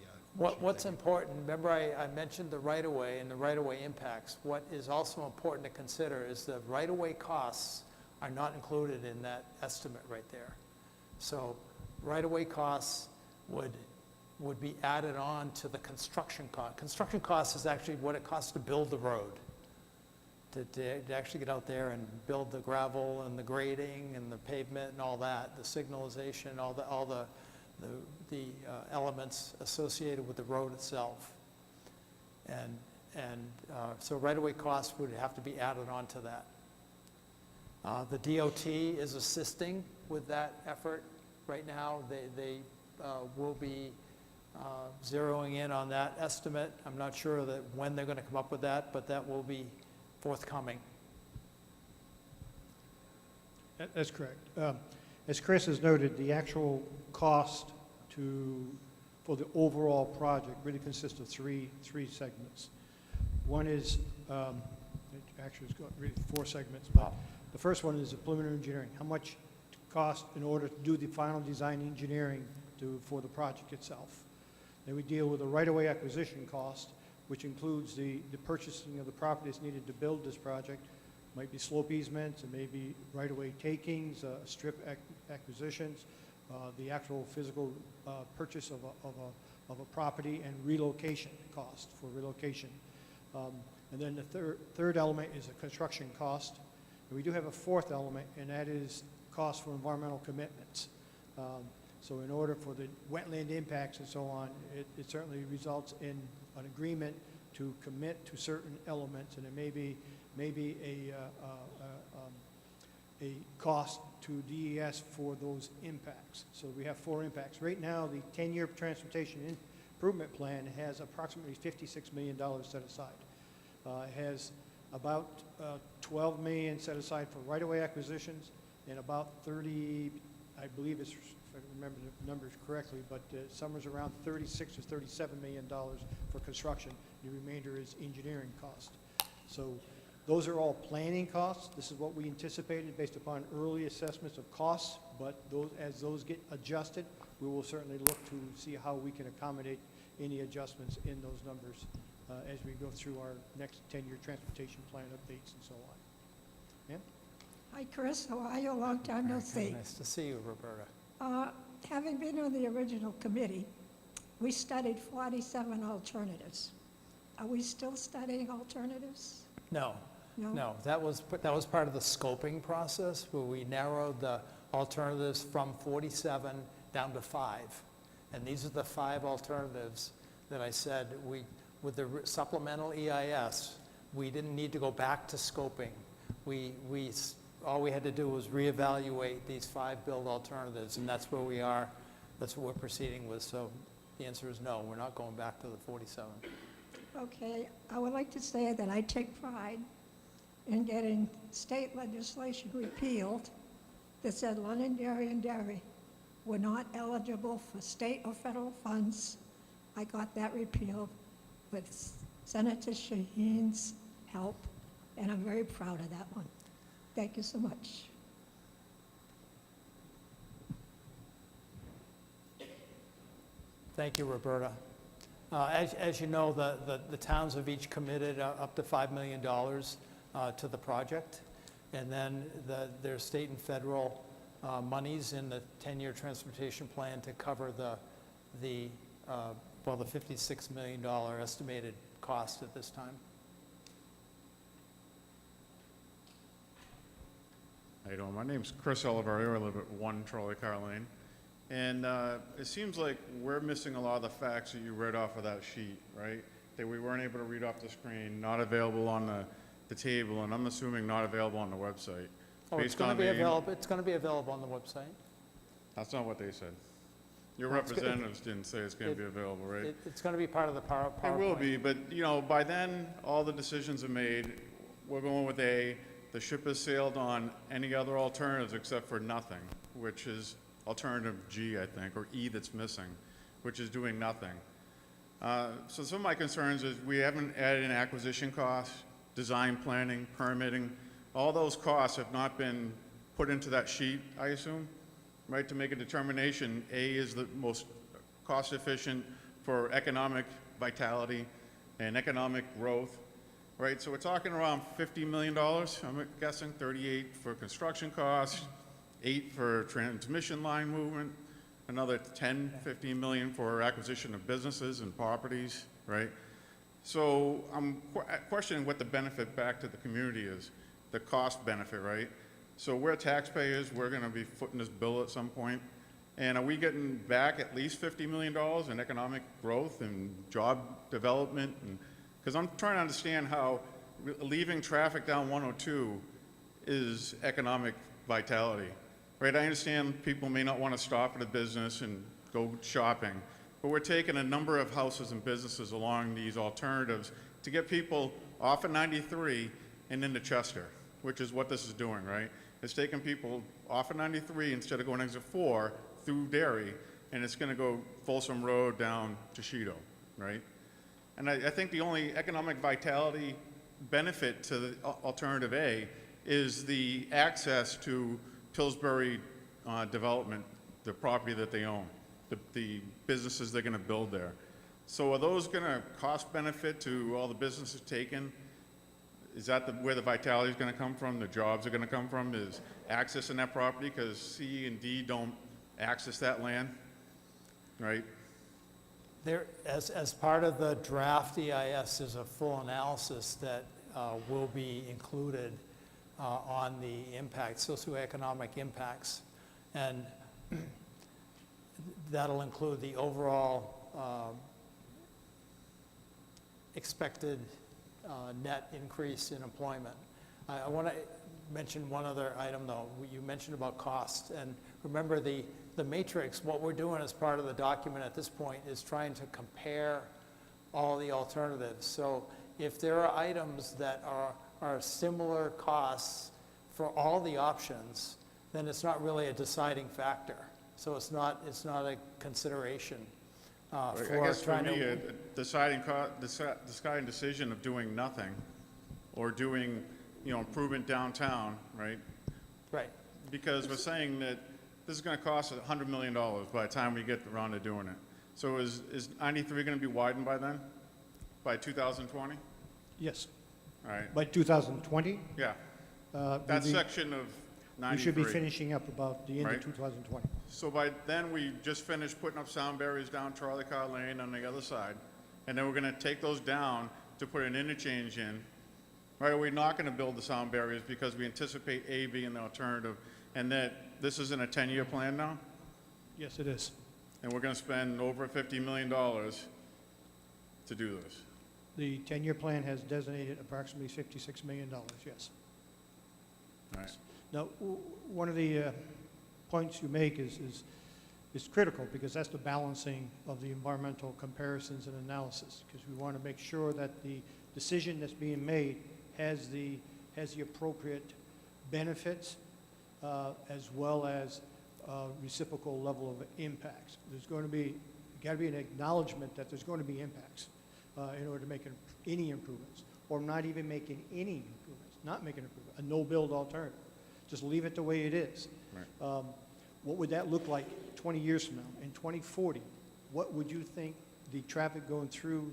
What's important, remember I mentioned the right-of-way and the right-of-way impacts. What is also important to consider is the right-of-way costs are not included in that estimate right there. So right-of-way costs would be added on to the construction cost. Construction cost is actually what it costs to build the road, to actually get out there and build the gravel and the grading and the pavement and all that, the signalization, all the elements associated with the road itself. So right-of-way costs would have to be added on to that. The DOT is assisting with that effort right now. They will be zeroing in on that estimate. I'm not sure that when they're going to come up with that, but that will be forthcoming. That's correct. As Chris has noted, the actual cost for the overall project really consists of three segments. One is, actually it's got really 4 segments, but the first one is the preliminary engineering. How much it costs in order to do the final design engineering for the project itself. Then we deal with the right-of-way acquisition cost, which includes the purchasing of the properties needed to build this project. Might be slope easements, it may be right-of-way takings, strip acquisitions, the actual physical purchase of a property, and relocation cost for relocation. And then the third element is a construction cost. And we do have a fourth element, and that is cost for environmental commitments. So in order for the wetland impacts and so on, it certainly results in an agreement to commit to certain elements, and it may be a cost to DES for those impacts. So we have 4 impacts. Right now, the 10-year transportation improvement plan has approximately $56 million set aside. has about 12 million set aside for right-of-way acquisitions and about 30, I believe it's, if I remember the numbers correctly, but somewhere's around 36 or 37 million dollars for construction. The remainder is engineering cost. So those are all planning costs. This is what we anticipated based upon early assessments of costs, but as those get adjusted, we will certainly look to see how we can accommodate any adjustments in those numbers as we go through our next 10-year transportation plan updates and so on. Ma'am? Hi, Chris. How are you? Long time no see. Nice to see you, Roberta. Having been on the original committee, we studied 47 alternatives. Are we still studying alternatives? No, No? no, that was part of the scoping process, where we narrowed the alternatives from 47 down to 5. And these are the 5 alternatives that I said, with the supplemental EIS, we didn't need to go back to scoping. All we had to do was reevaluate these 5 build alternatives, and that's where we are. That's what we're proceeding with. So the answer is no, we're not going back to the 47. Okay. I would like to say that I take pride in getting state legislation repealed that said Londonderry and Derry were not eligible for state or federal funds. I got that repealed with Senator Shaheen's help, and I'm very proud of that one. Thank you so much. Thank you, Roberta. As you know, the towns have each committed up to $5 million to the project. And then there's state and federal monies in the 10-year transportation plan to cover the $56 million estimated cost at this time. How you doing? My name's Chris Oliverio. I live at 1 Trolley Car Lane. And it seems like we're missing a lot of the facts that you read off of that sheet, right? That we weren't able to read off the screen, not available on the table, and I'm assuming not available on the website. Oh, it's going to be available. It's going to be available on the website. That's not what they said. Your Well, it's good. representatives didn't say it's going to be available, right? It's going to be part of the PowerPoint. It will be, but, you know, by then, all the decisions are made. We're going with A. The ship has sailed on any other alternatives except for nothing, which is alternative G, I think, or E that's missing, which is doing nothing. So some of my concerns is we haven't added in acquisition costs, design planning, permitting. All those costs have not been put into that sheet, I assume, right, to make a determination. A is the most cost efficient for economic vitality and economic growth, right? So we're talking around $50 million, I'm guessing, 38 for construction costs, 8 for transmission line movement, another 10, 15 million for acquisition of businesses and properties, right? So I'm questioning what the benefit back to the community is, the cost benefit, right? So we're taxpayers, we're gonna be footing this bill at some point, and are we getting back at least $50 million in economic growth and job development? Because I'm trying to understand how leaving traffic down 102 is economic vitality, right? I understand people may not want to stop at a business and go shopping, but we're taking a number of houses and businesses along these alternatives to get people off of 93 and into Chester, which is what this is doing, right? It's taking people off of 93 instead of going exit 4 through Derry, and it's going to go Folsom Road down to Cheeto, right? And I think the only economic vitality benefit to the alternative A is the access to Pillsbury development, the property that they own, the businesses they're going to build there. So are those going to cost benefit to all the businesses taken? Is that where the vitality is going to come from, the jobs are going to come from, is accessing that property? Because C and D don't access that land, right? There, as part of the draft EIS, there's a full analysis that will be included on the impact, socioeconomic impacts. And that'll include the overall expected net increase in employment. I want to mention one other item, though. You mentioned about cost. And remember, the matrix, what we're doing as part of the document at this point is trying to compare all the alternatives. So if there are items that are similar costs for all the options, then it's not really a deciding factor. So it's not a consideration I for guess for trying me, to. a deciding decision of doing nothing or doing, improvement downtown, right? Right. Because we're saying that this is gonna cost $100 million by the time we get around to doing it. So is 93 gonna be widened by then? By 2020? Yes. All right, By 2020, yeah, we'll that be- section of we should be 93. finishing up about the end of Right. 2020. So by then, we just finished putting up sound barriers down Charlie Carr Lane on the other side, and then we're gonna take those down to put an interchange in. Right, we're not gonna build the sound barriers because we anticipate A being the alternative, and that this isn't a 10-year plan now, Yes, it is. and we're gonna spend over $50 million to do this. The 10-year plan has designated approximately $56 million, yes. All right. Now, one of the points you make is critical, because that's the balancing of the environmental comparisons and analysis, because we want to make sure that the decision that's being made has the appropriate benefits as well as reciprocal level of impacts. There's going to be, got to be an acknowledgement that there's going to be impacts in order to make any improvements, or not even making any improvements, not making improvement, a no-build alternative. Just leave it the way it is. Right. What would that look like 20 years from now? In 2040, what would you think the traffic going through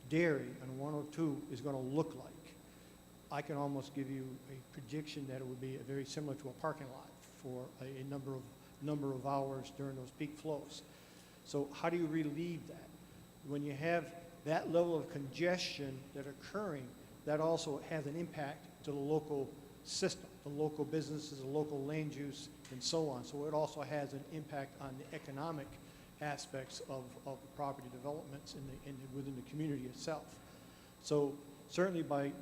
Derry on 102 is going to look like? I can almost give you a prediction that it would be very similar to a parking lot for a number of hours during those peak flows. So how do you relieve that? When you have that level of congestion that occurring, that also has an impact to the local system, the local businesses, the local land use, and so on. So it also has an impact on the economic aspects of the property developments within the community itself. So certainly by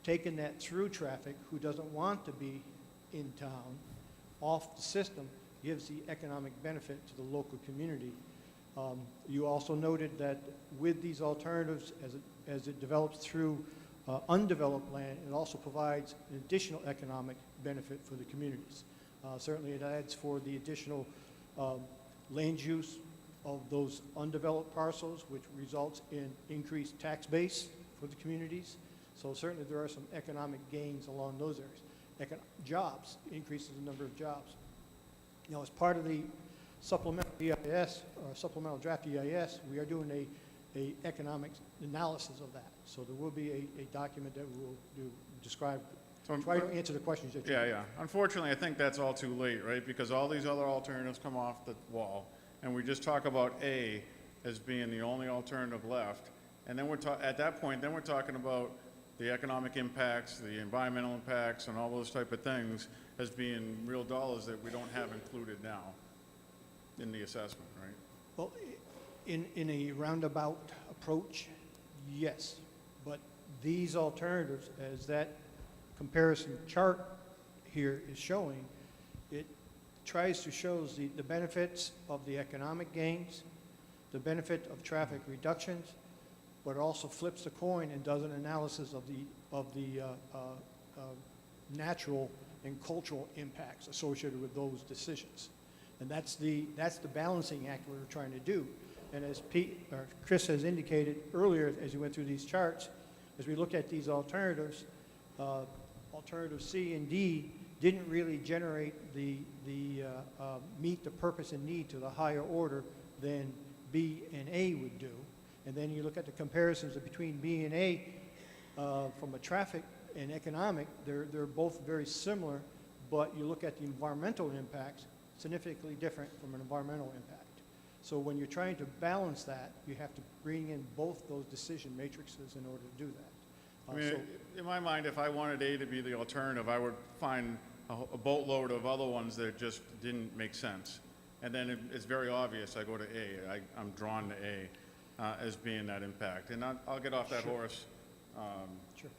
taking that through traffic who doesn't want to be in town off the system gives the economic benefit to the local community. You also noted that with these alternatives, as it develops through undeveloped land, it also provides an additional economic benefit for the communities. Certainly it adds for the additional land use of those undeveloped parcels, which results in increased tax base for the communities. So certainly there are some economic gains along those areas. Jobs, increases the number of jobs. As part of the supplemental EIS, or supplemental draft EIS, we are doing a economic analysis of that. So there will be a document that we will describe, So try to answer the questions that you Yeah. Unfortunately, I think that's all too late, right? Because all these other alternatives come off the wall, and we just talk about A as being the only alternative left. And then at that point, then we're talking about the economic impacts, the environmental impacts, and all those type of things as being real dollars that we don't have included now in the assessment, right? Well, in a roundabout approach, yes. But these alternatives, as that comparison chart here is showing, it tries to show the benefits of the economic gains, the benefit of traffic reductions, but it also flips the coin and does an analysis of the natural and cultural impacts associated with those decisions. And that's the balancing act we're trying to do. And as Chris has indicated earlier, as he went through these charts, as we look at these alternatives, alternative C and D didn't really generate meet the purpose and need to the higher order than B and A would do. And then you look at the comparisons between B and A from a traffic and economic, they're both very similar, but you look at the environmental impacts, significantly different from an environmental impact. So when you're trying to balance that, you have to bring in both those decision matrices in order to do that. I mean, in my mind, if I wanted A to be the alternative, I would find a boatload of other ones that just didn't make sense. And then it's very obvious I go to A. I'm drawn to A as being that impact. And I'll get off that horse. Sure.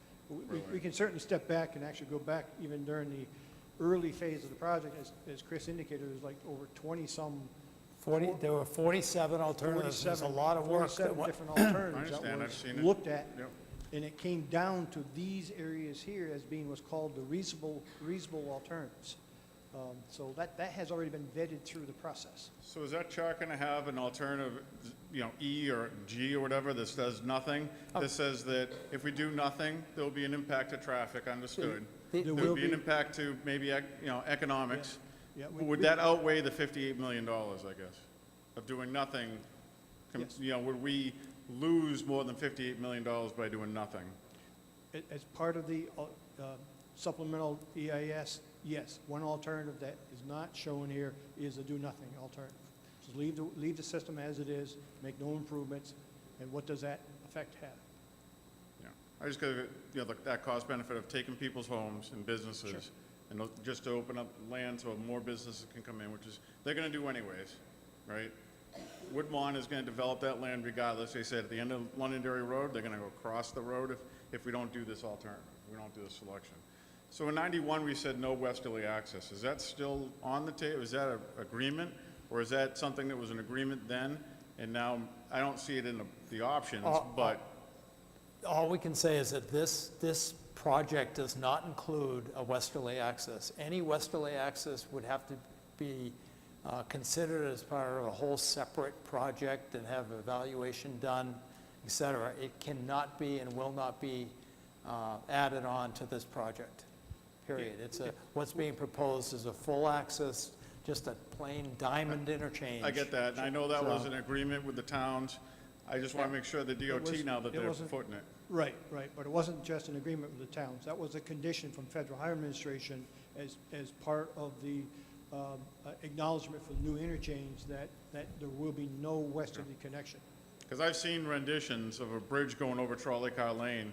We can certainly step back and actually go back even during the early phase of the project. As Chris indicated, there's like over 20-some, There were 47 alternatives. There's a 47 lot of work. 47 different alternatives I understand. I've that seen was it. looked at. Yep. And it came down to these areas here as being what's called the reasonable alternatives. So that has already been vetted through the process. So is that chart gonna have an alternative, E or G or whatever, that says nothing? This says that if we do nothing, there'll be an impact to traffic, understood. There There'll will be an be- impact to maybe, economics. Yeah, Would that outweigh the $58 million, I guess, of doing nothing? Yes. Would we lose more than $58 million by doing nothing? As part of the supplemental EIS, yes, one alternative that is not shown here is a do-nothing alternative. Just leave the system as it is, make no improvements, and what does that effect have? Yeah, I just got, that cost benefit of taking people's homes and businesses, and just to open up land so more businesses can come in, which is, they're gonna do anyways, right? Woodmont is gonna develop that land regardless. They said at the end of Londonderry Road, they're gonna go across the road if we don't do this alternative, we don't do this selection. So in 91, we said no westerly access. Is that still on the table? Is that an agreement? Or is that something that was an agreement then, and now, I don't see it in the options, but, All we can say is that this project does not include a westerly access. Any westerly access would have to be considered as part of a whole separate project and have evaluation done, et cetera. It cannot be and will not be added on to this project, period. What's being proposed is a full access, just a plain diamond interchange. I get that, and I know that was an agreement with the towns. I just want to make sure the DOT now that they're footing it. Right, but it wasn't just an agreement with the towns. That was a condition from Federal Highway Administration as part of the acknowledgement for the new interchange that there will be no westerly connection. Because I've seen renditions of a bridge going over Trolley Car Lane,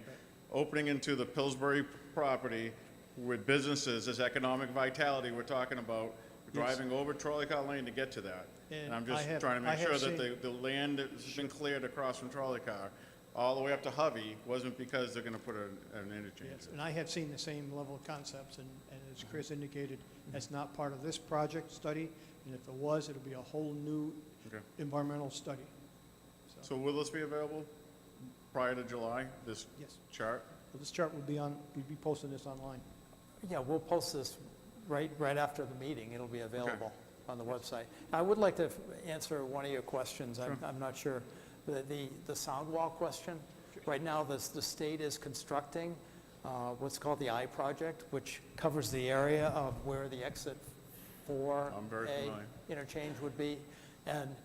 opening into the Pillsbury property with businesses, this economic vitality we're talking about, driving over Trolley Car Lane to get to that. And I'm just trying to make sure that the land that's been cleared across from Trolley Car, all the way up to Hovey, wasn't because they're gonna put an interchange. Yes, and I have seen the same level of concepts, and as Chris indicated, that's not part of this project study, and if it was, it'll be a whole new Okay. environmental study. So will this be available prior to July, this Yes. chart? So this chart will be we'll be posting this online. Yeah, we'll post this right after the meeting. It'll be available on the website. I would like to answer one of your questions. I'm not sure. The sound wall question. Right now, the state is constructing what's called the I project, which covers the area of where the exit I'm very 4A familiar. interchange would be. And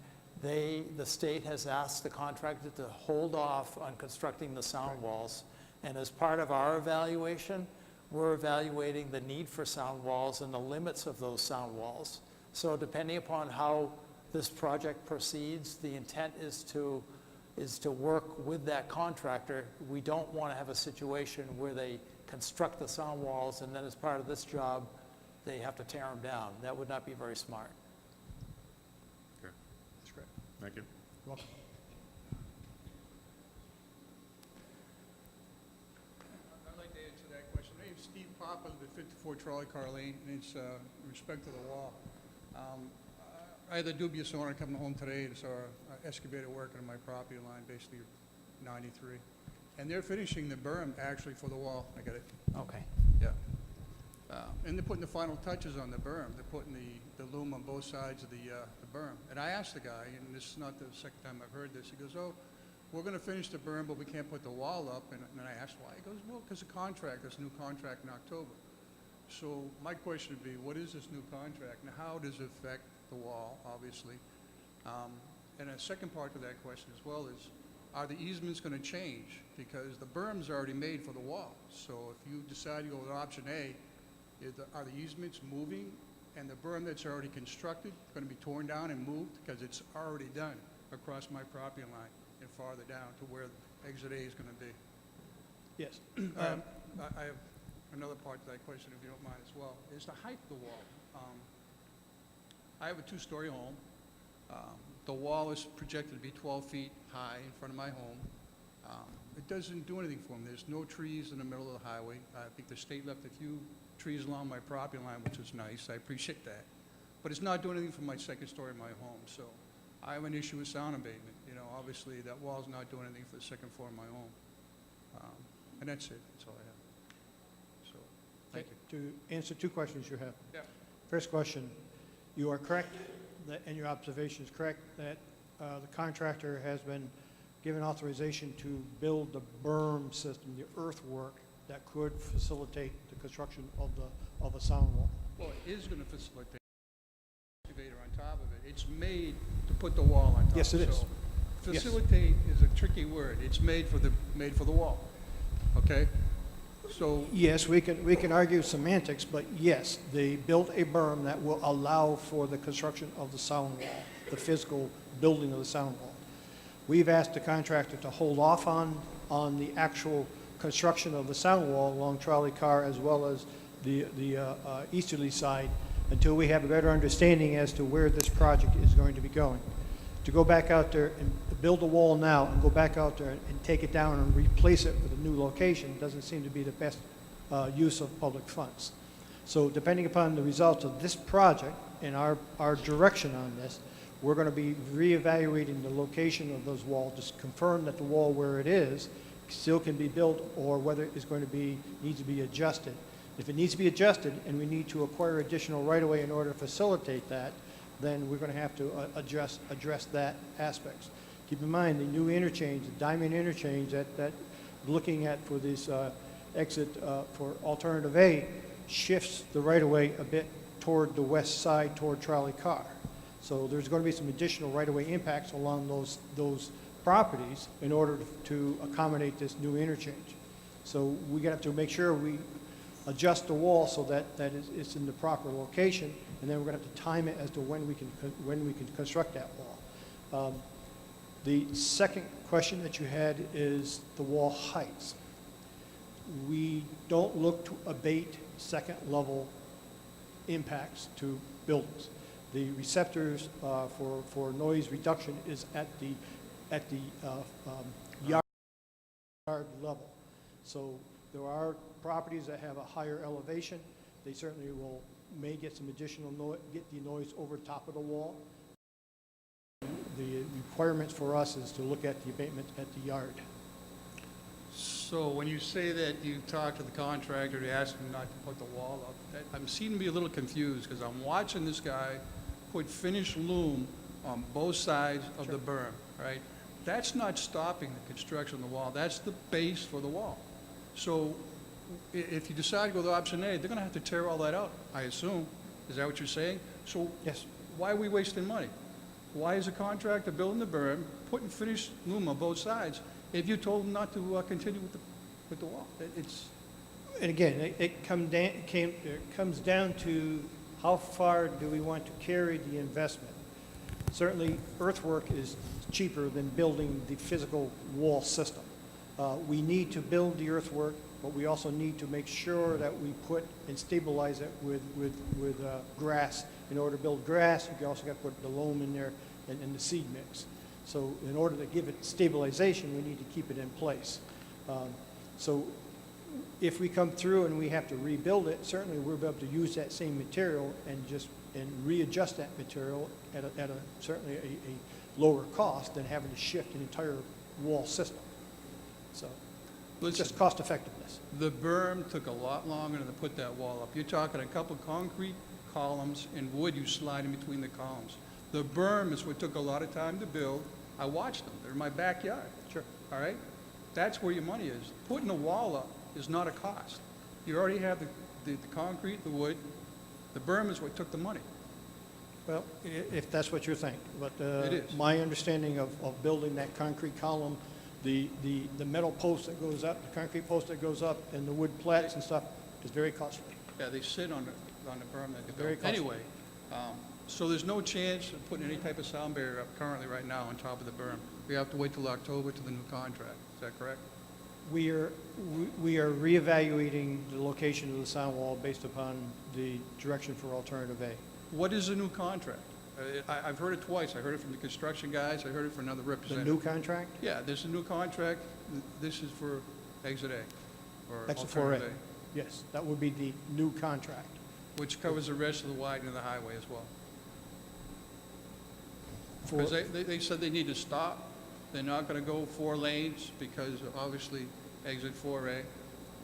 the state has asked the contractor to hold off on constructing the sound walls. And as part of our evaluation, we're evaluating the need for sound walls and the limits of those sound walls. So depending upon how this project proceeds, the intent is to work with that contractor. We don't want to have a situation where they construct the sound walls and then as part of this job, they have to tear them down. That would not be very smart. Okay, That's correct. thank you. You're welcome. I'd like to answer that question. My name's Steve Papa, live at 54 Trolley Car Lane, and it's in respect to the wall. I had a dubious owner coming home today and saw an excavator working on my property line, basically 93. And they're finishing the berm actually for the wall. I got it. Okay. Yeah. And they're putting the final touches on the berm. They're putting the loom on both sides of the berm. And I asked the guy, and this is not the second time I've heard this, he goes, oh, we're going to finish the berm, but we can't put the wall up. And I asked why. He goes, well, because the contract, there's a new contract in October. So my question would be, what is this new contract, and how does it affect the wall, obviously? And a second part to that question as well is, are the easements going to change? Because the berm's already made for the wall. So if you decide to go with option A, are the easements moving, and the berm that's already constructed going to be torn down and moved? Because it's already done across my property line and farther down to where exit A is going to be. Yes. I have another part to that question, if you don't mind as well, is the height of the wall. I have a two-story home. The wall is projected to be 12 feet high in front of my home. It doesn't do anything for me. There's no trees in the middle of the highway. I think the state left a few trees along my property line, which is nice. I appreciate that. But it's not doing anything for my second story of my home. So I have an issue with sound abatement. You know, obviously that wall's not doing anything for the second floor of my home. And that's it, that's all I have. So, thank you. To answer two questions you have. Yeah. First question, you are correct, and your observation is correct, that the contractor has been given authorization to build the berm system, the earthwork that could facilitate the construction of a sound wall. Well, it is going to facilitate excavator on top of it. It's made to put the wall on top. Yes, it is. So Yes. facilitate is a tricky word. It's made for the wall, okay? So, Yes, we can argue semantics, but yes, they built a berm that will allow for the construction of the sound wall, the physical building of the sound wall. We've asked the contractor to hold off on the actual construction of the sound wall along Trolley Car as well as the easterly side until we have a better understanding as to where this project is going to be going. To go back out there and build a wall now and go back out there and take it down and replace it with a new location doesn't seem to be the best use of public funds. So depending upon the results of this project and our direction on this, we're going to be reevaluating the location of those walls, just confirm that the wall where it is still can be built or whether it's going to needs to be adjusted. If it needs to be adjusted and we need to acquire additional right-of-way in order to facilitate that, then we're going to have to address that aspects. Keep in mind, the new interchange, the Diamond interchange that looking at for this exit for alternative A shifts the right-of-way a bit toward the west side, toward Trolley Car. So there's going to be some additional right-of-way impacts along those properties in order to accommodate this new interchange. So we have to make sure we adjust the wall so that it's in the proper location, and then we're going to have to time it as to when we can construct that wall. The second question that you had is the wall heights. We don't look to abate second-level impacts to buildings. The receptors for noise reduction is at the yard level. So there are properties that have a higher elevation. They certainly may get some additional get the noise over top of the wall. The requirements for us is to look at the abatement at the yard. so when you say that you talked to the contractor to ask him not to put the wall up, I'm seeming to be a little confused because I'm watching this guy put finished loom on both sides of the berm, right? That's not stopping the construction of the wall. That's the base for the wall. So if you decide to go to option A, they're going to have to tear all that out, I assume. Is that what you're saying? So Yes. why are we wasting money? Why is a contractor building the berm, putting finished loom on both sides, if you told them not to continue with the wall? And again, it comes down to how far do we want to carry the investment. Certainly, earthwork is cheaper than building the physical wall system. We need to build the earthwork, but we also need to make sure that we put and stabilize it with grass. In order to build grass, you also got to put the loam in there and the seed mix. So in order to give it stabilization, we need to keep it in place. So if we come through and we have to rebuild it, certainly we'll be able to use that same material and readjust that material at certainly a lower cost than having to shift an entire wall system. So it's just cost effectiveness. The berm took a lot longer to put that wall up. You're talking a couple concrete columns and wood you slide in between the columns. The berm is what took a lot of time to build. I watched them. They're in my backyard. Sure. All right? That's where your money is. Putting a wall up is not a cost. You already have the concrete, the wood. The berm is what took the money. Well, if that's what you're thinking. But It is. my understanding of building that concrete column, the metal post that goes up, the concrete post that goes up, and the wood plats and stuff is very costly. Yeah, they sit on the berm that they Very built. costly. Anyway, so there's no chance of putting any type of sound barrier up currently right now on top of the berm. We have to wait till October to the new contract. Is that correct? We are reevaluating the location of the sound wall based upon the direction for alternative A. What is the new contract? I've heard it twice. I heard it from the construction guys. I heard it from another The representative. new contract? Yeah, there's a new contract. This is for Exit A, or Exit 4A. Alternative Yes, that would be the new contract. A, which covers the rest of the widening of the highway as well. For- Because they said they need to stop. They're not going to go 4 lanes because obviously exit 4A? It's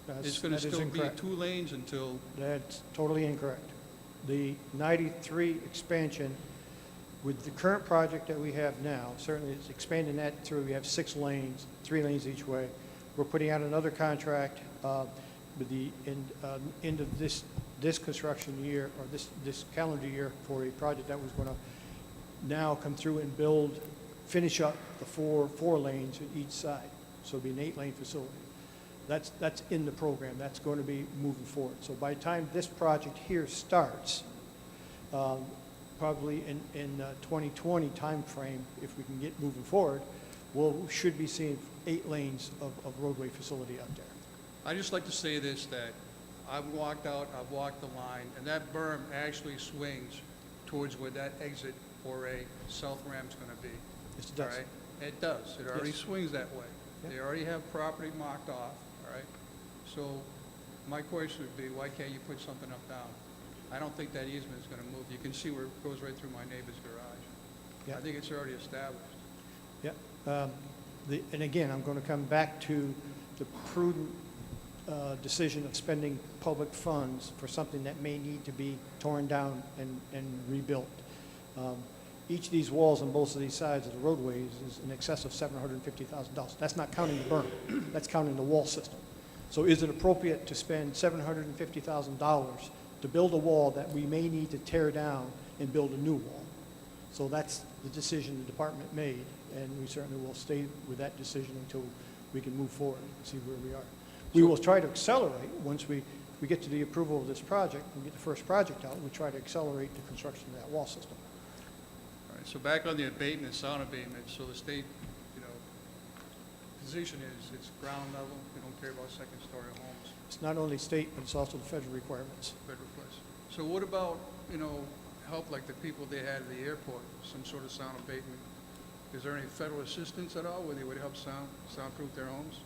That's- going to that is still be incorrect. 2 lanes until, That's totally incorrect. The 93 expansion, with the current project that we have now, certainly it's expanding that through, we have 6 lanes, 3 lanes each way. We're putting out another contract with the end of this construction year, or this calendar year, for a project that was going to now come through and finish up the four lanes at each side. So it'll be an 8-lane facility. That's in the program. That's going to be moving forward. So by the time this project here starts, probably in 2020 timeframe, if we can get moving forward, should be seeing 8 lanes of roadway facility out there. I just like to say this, that I've walked out, I've walked the line, and that berm actually swings towards where that exit 4A south ramp's going to be. Yes, it does. All right? It does. It already Yes. swings that way. Yeah. They already have property marked off, all right? So my question would be, why can't you put something up down? I don't think that easement is going to move. You can see where it goes right through my neighbor's garage. Yeah. I think it's already established. Yeah. And again, I'm going to come back to the prudent decision of spending public funds for something that may need to be torn down and rebuilt. Each of these walls on both of these sides of the roadways is in excess of $750,000. That's not counting the berm. That's counting the wall system. So is it appropriate to spend $750,000 to build a wall that we may need to tear down and build a new wall? So that's the decision the department made, and we certainly will stay with that decision until we can move forward and see where we are. We will try to accelerate once we get to the approval of this project and get the first project out. We try to accelerate the construction of that wall system. All right, so back on the abatement, sound abatement, so the state, position is it's ground level, we don't care about second-story homes, It's not only state, but it's also the federal requirements. federal place. So what about, help like the people they had at the airport, some sort of sound abatement? Is there any federal assistance at all where they would help soundproof their homes?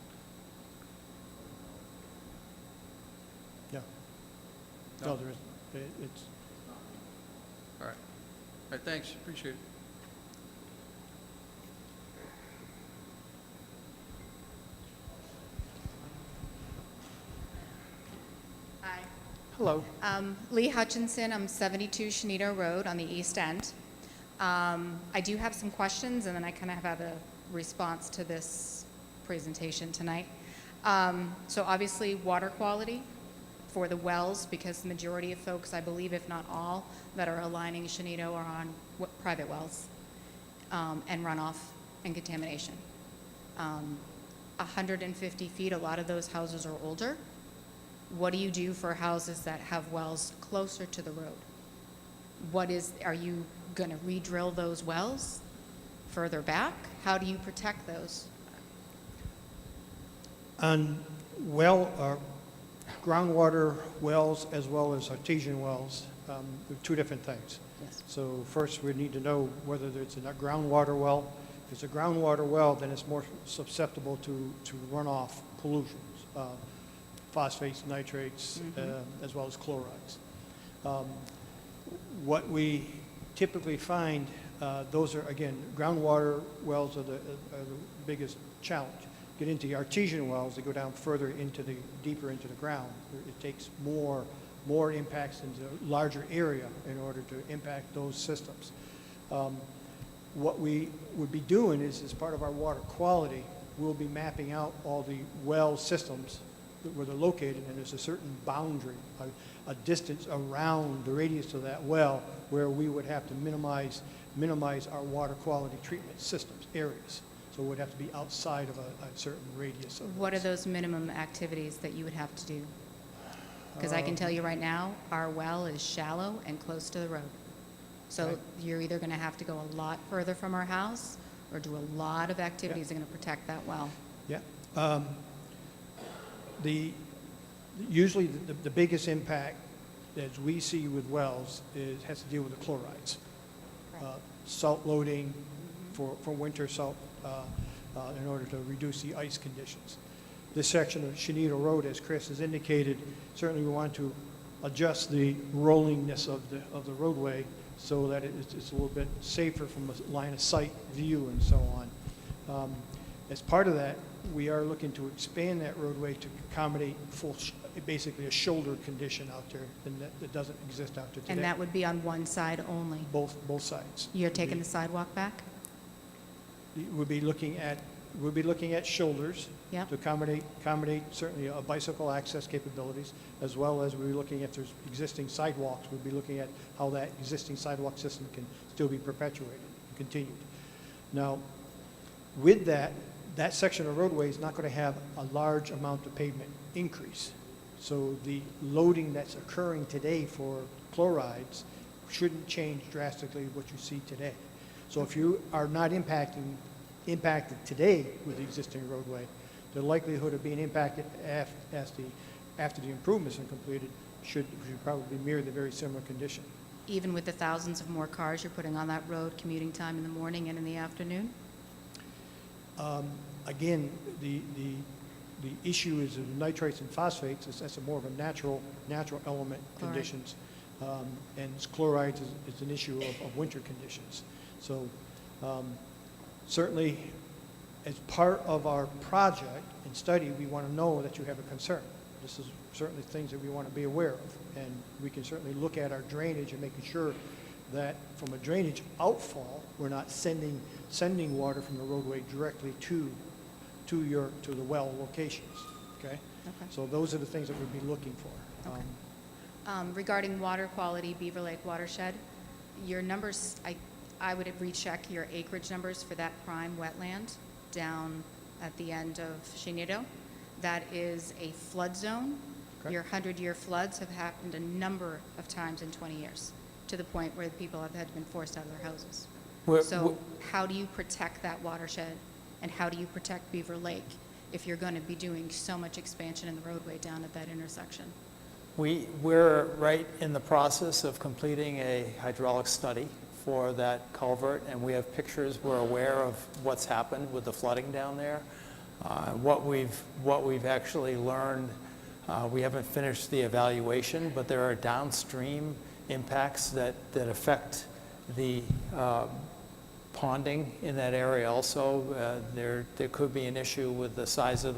Yeah. No. No, there isn't. It's, All right, thanks, appreciate it. Hi. hello. Lee Hutchinson, I'm 72 Shenito Road on the east end. I do have some questions, and then I kind of have a response to this presentation tonight. So obviously, water quality for the wells, because the majority of folks, I believe, if not all, that are aligning Shenito are on private wells, and runoff and contamination. 150 feet, a lot of those houses are older. What do you do for houses that have wells closer to the road? Are you going to re-drill those wells further back? How do you protect those? On groundwater wells as well as artesian wells, they're 2 different things. Yes. So first, we need to know whether it's a groundwater well. If it's a groundwater well, then it's more susceptible to runoff pollutions, phosphates, nitrates, as well as chlorides. What we typically find, those are, again, groundwater wells are the biggest challenge. Get into the artesian wells, they go down further deeper into the ground. It takes more impacts into a larger area in order to impact those systems. What we would be doing is, as part of our water quality, we'll be mapping out all the well systems where they're located, and there's a certain boundary, a distance around the radius of that well where we would have to minimize our water quality treatment systems, areas. So it would have to be outside of a certain radius. What are those minimum activities that you would have to do? Because I can tell you right now, our well is shallow and close to the road. So Right. you're either going to have to go a lot further from our house or do a lot of activities that are going to protect that well. Yeah. Usually the biggest impact as we see with wells has to deal with the chlorides. Salt loading for winter salt in order to reduce the ice conditions. This section of Shenito Road, as Chris has indicated, certainly we want to adjust the rollingness of the roadway so that it's a little bit safer from a line of sight view and so on. As part of that, we are looking to expand that roadway to accommodate basically a shoulder condition out there, and that doesn't exist out there today. And that would be on one side only? Both sides. You're taking the sidewalk back? We'll be looking at shoulders Yep. to accommodate certainly bicycle access capabilities, as well as we're looking at there's existing sidewalks. We'll be looking at how that existing sidewalk system can still be perpetuated, continued. Now, with that section of roadway is not going to have a large amount of pavement increase. So the loading that's occurring today for chlorides shouldn't change drastically what you see today. So if you are not impacted today with the existing roadway, the likelihood of being impacted after the improvements are completed should probably mirror the very similar condition. Even with the thousands of more cars you're putting on that road, commuting time in the morning and in the afternoon? Again, the issue is the nitrates and phosphates. That's more of a natural element Chloride. conditions, and chlorides is an issue of winter conditions. So certainly, as part of our project and study, we want to know that you have a concern. This is certainly things that we want to be aware of, and we can certainly look at our drainage and making sure that from a drainage outfall, we're not sending water from the roadway directly to the well locations. Okay. Okay. So those are the things that we'd be looking for. Okay. Regarding water quality, Beaver Lake watershed, your numbers, I would recheck your acreage numbers for that prime wetland down at the end of Chenito. That is a flood zone. Okay. Your 100-year floods have happened a number of times in 20 years, to the point where people have been forced out of their houses. So how do you protect that watershed, and how do you protect Beaver Lake if you're going to be doing so much expansion in the roadway down at that intersection? We're right in the process of completing a hydraulic study for that culvert, and we have pictures. We're aware of what's happened with the flooding down there. What we've actually learned, we haven't finished the evaluation, but there are downstream impacts that affect the ponding in that area also. There could be an issue with the size of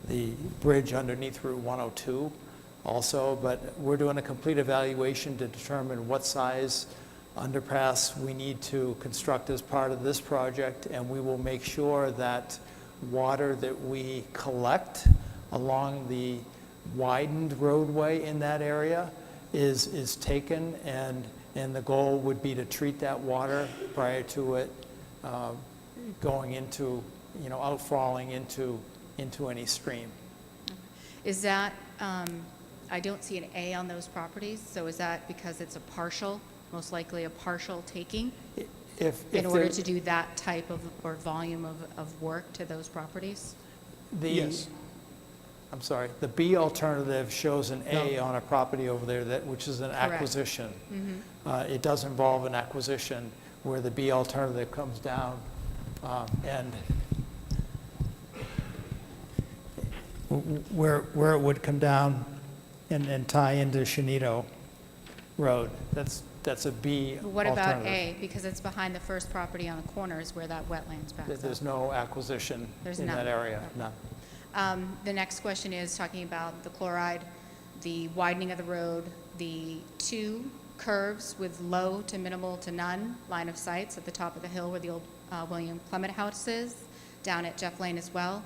the bridge underneath Route 102 also, but we're doing a complete evaluation to determine what size underpass we need to construct as part of this project, and we will make sure that water that we collect along the widened roadway in that area is taken, and the goal would be to treat that water prior to it going into, outfalling into any stream. Is that, I don't see an A on those properties, so is that because it's a partial, most likely a partial taking? In order to do that type of, or volume of work to those properties? Yes. I'm sorry, the B alternative shows an A No. on a property over there, which is an Correct. acquisition. Mm-hmm. It does involve an acquisition where the B alternative comes down and where it would come down and tie into Chenito Road. That's a B But what alternative. about A? Because it's behind the first property on the corner is where that wetlands backs up. There's no acquisition There's in none. that area, Okay. none. The next question is talking about the chloride, the widening of the road, the two curves with low to minimal to none line of sights at the top of the hill where the old William Clement house is, down at Jeff Lane as well.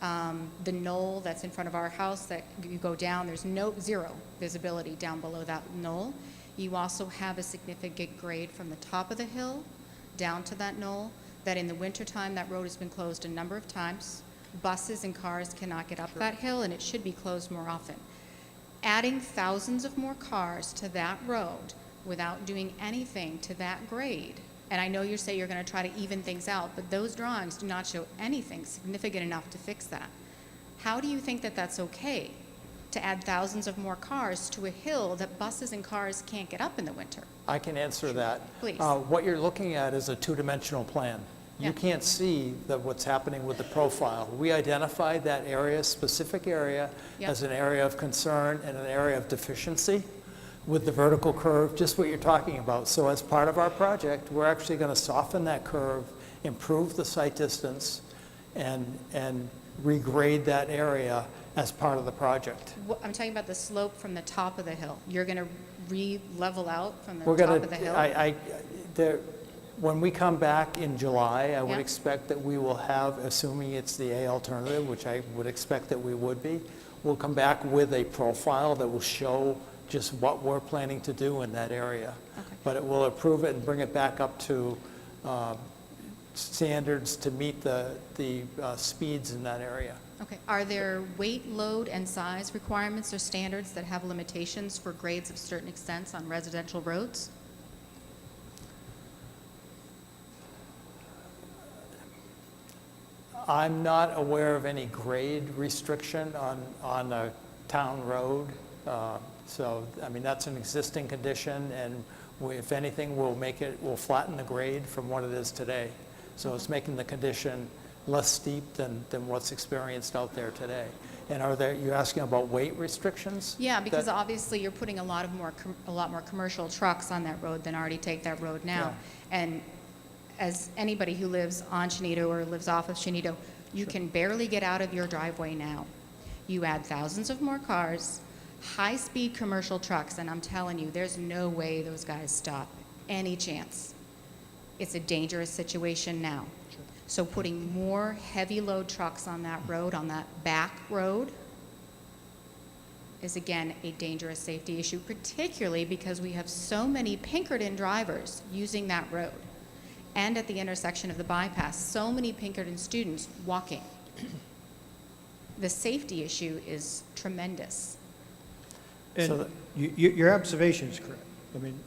The knoll that's in front of our house that you go down, there's zero visibility down below that knoll. You also have a significant grade from the top of the hill down to that knoll, that in the wintertime, that road has been closed a number of times. Buses and cars cannot get up that hill, and it should be closed more often. Adding thousands of more cars to that road without doing anything to that grade, and I know you say you're going to try to even things out, but those drawings do not show anything significant enough to fix that. How do you think that that's okay, to add thousands of more cars to a hill that buses and cars can't get up in the winter? I can answer that. Please. What you're looking at is a two-dimensional plan. Yeah. You can't see what's happening with the profile. We identified that area, specific area, Yep. as an area of concern and an area of deficiency with the vertical curve, just what you're talking about. So as part of our project, we're actually going to soften that curve, improve the sight distance, and regrade that area as part of the project. I'm talking about the slope from the top of the hill. You're going to re-level out from the We're top gonna, of the hill? when we come back in July, I would Yeah. expect that we will have, assuming it's the A alternative, which I would expect that we would be, we'll come back with a profile that will show just what we're planning to do in that area. Okay. But it will approve it and bring it back up to standards to meet the speeds in that area. Okay. Are there weight, load, and size requirements or standards that have limitations for grades of certain extents on residential roads? I'm not aware of any grade restriction on a town road. So, I mean, that's an existing condition, and if anything, we'll flatten the grade from what it is today. So it's making the condition less steep than what's experienced out there today. And you're asking about weight restrictions? Yeah, because That- obviously you're putting a lot more commercial trucks on that road than already take that road now. And as anybody who lives on Chenito or lives off of Chenito, you can barely get out of your driveway now. You add thousands of more cars, high-speed commercial trucks, and I'm telling you, there's no way those guys stop any chance. It's a dangerous situation now. So putting more heavy load trucks on that road, on that back road, is again a dangerous safety issue, particularly because we have so many Pinkerton drivers using that road. And at the intersection of the bypass, so many Pinkerton students walking. The safety issue is tremendous. And So your observation is correct. I mean,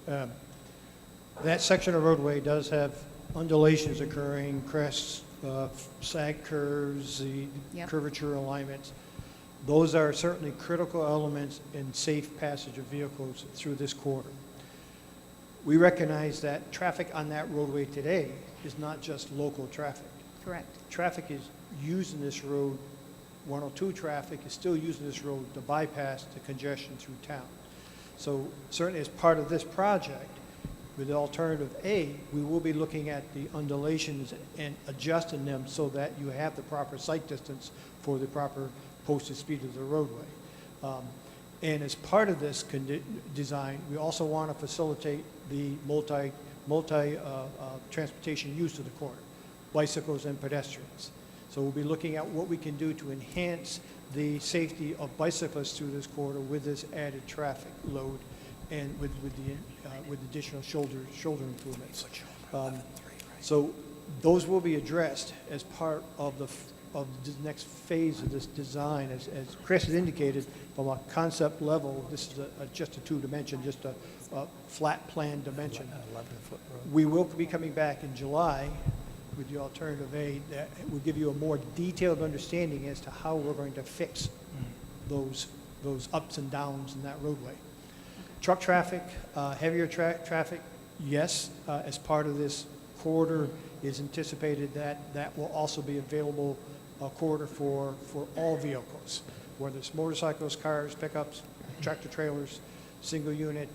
that section of roadway does have undulations occurring, crests, sag curves, the Yep. curvature alignments. Those are certainly critical elements in safe passage of vehicles through this corridor. We recognize that traffic on that roadway today is not just local traffic. Correct. Traffic is using this road, 102 traffic is still using this road to bypass the congestion through town. So certainly as part of this project, with alternative A, we will be looking at the undulations and adjusting them so that you have the proper sight distance for the proper posted speed of the roadway. And as part of this design, we also want to facilitate the transportation use of the corridor, bicycles and pedestrians. So we'll be looking at what we can do to enhance the safety of bicyclists through this corridor with this added traffic load and with additional shoulder improvements. So those will be addressed as part of the next phase of this design. As Chris has indicated, from a concept level, this is just a two-dimension, just a flat plan dimension. We will be coming back in July with the alternative A that will give you a more detailed understanding as to how we're going to fix those ups and downs in that roadway. Truck traffic, heavier traffic, yes, as part of this corridor is anticipated that will also be available corridor for all vehicles, whether it's motorcycles, cars, pickups, tractor trailers, single unit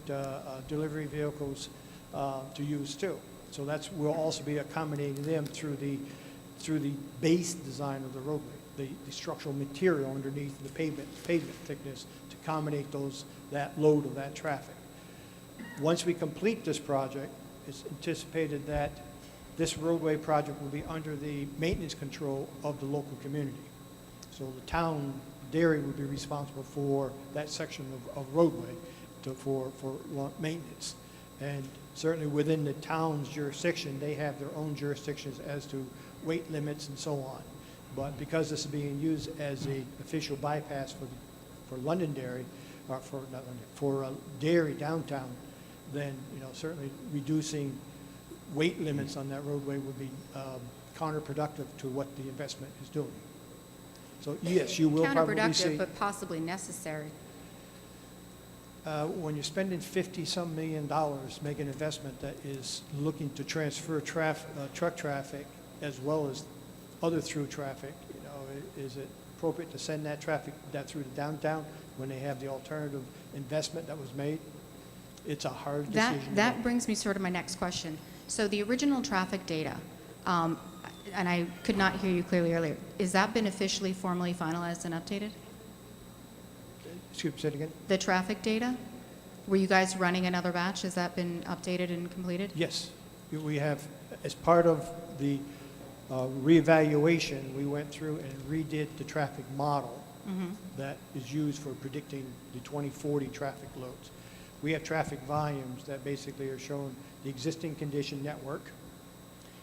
delivery vehicles to use too. So we'll also be accommodating them through the base design of the roadway, the structural material underneath the pavement thickness to accommodate that load of that traffic. Once we complete this project, it's anticipated that this roadway project will be under the maintenance control of the local community. So the town, Derry, would be responsible for that section of roadway for maintenance. And certainly within the town's jurisdiction, they have their own jurisdictions as to weight limits and so on. But because this is being used as an official bypass for Londonderry, or for Derry downtown, then certainly reducing weight limits on that roadway would be counterproductive to what the investment is doing. So yes, you will probably see. Counterproductive, but possibly necessary. When you're spending $50-some million making an investment that is looking to transfer truck traffic as well as other through traffic, is it appropriate to send that traffic through to downtown when they have the alternative investment that was made? It's a hard decision. That brings me sort of my next question. So the original traffic data, and I could not hear you clearly earlier, has that been officially formally finalized and updated? Excuse me, say it again? The traffic data? Were you guys running another batch? Has that been updated and completed? Yes. We have, as part of the reevaluation, we went through and redid the traffic model that is used for predicting the 2040 traffic loads. We have traffic volumes that basically are showing the existing condition network,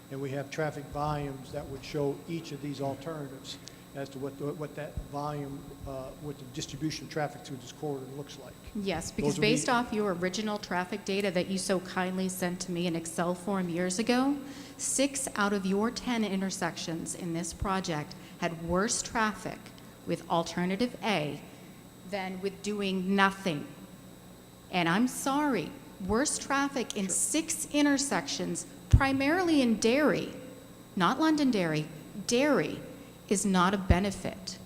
and we have traffic volumes that would show each of these alternatives as to what that volume, what the distribution of traffic through this corridor looks like. Yes, because Those would be- based off your original traffic data that you so kindly sent to me in Excel form years ago, 6 out of your 10 intersections in this project had worse traffic with alternative A than with doing nothing. And I'm sorry, worse traffic in 6 intersections, primarily in Derry, not Londonderry, Derry, is not a benefit.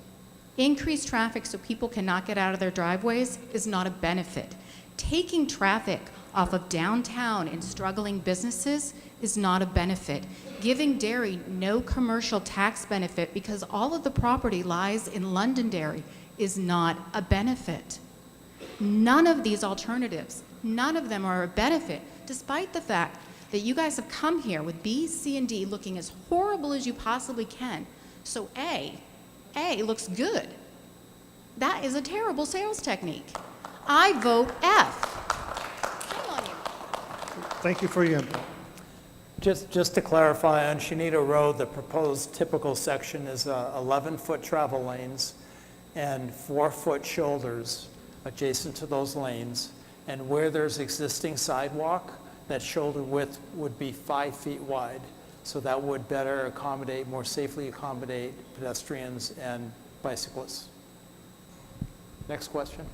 Increased traffic so people cannot get out of their driveways is not a benefit. Taking traffic off of downtown and struggling businesses is not a benefit. Giving Derry no commercial tax benefit because all of the property lies in Londonderry is not a benefit. None of these alternatives, none of them are a benefit, despite the fact that you guys have come here with B, C, and D looking as horrible as you possibly can. So A looks good. That is a terrible sales technique. I vote F. Shame on you. Thank you for your input. Just to clarify, on Shanita Road, the proposed typical section is 11-foot travel lanes and 4-foot shoulders adjacent to those lanes. And where there's existing sidewalk, that shoulder width would be 5 feet wide. So that would better accommodate, more safely accommodate pedestrians and bicyclists. Next question.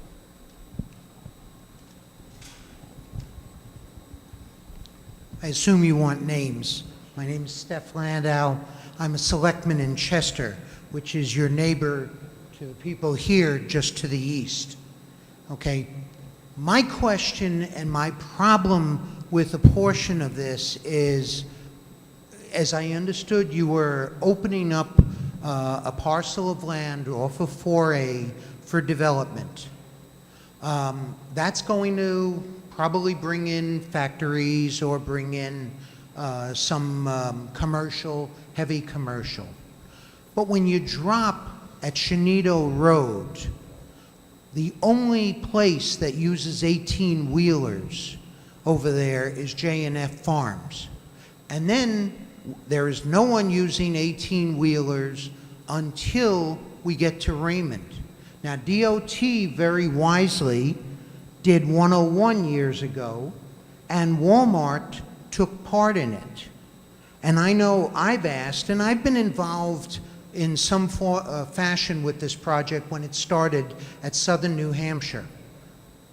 I assume you want names. My name is Steph Landau. I'm a selectman in Chester, which is your neighbor to the people here just to the east. Okay? My question and my problem with a portion of this is, as I understood, you were opening up a parcel of land off of 4A for development. That's going to probably bring in factories or bring in some commercial, heavy commercial. But when you drop at Shenito Road, the only place that uses 18-wheelers over there is J&F Farms. And then there is no one using 18-wheelers until we get to Raymond. Now, DOT very wisely did 101 years ago, and Walmart took part in it. And I know I've asked, and I've been involved in some fashion with this project when it started at Southern New Hampshire,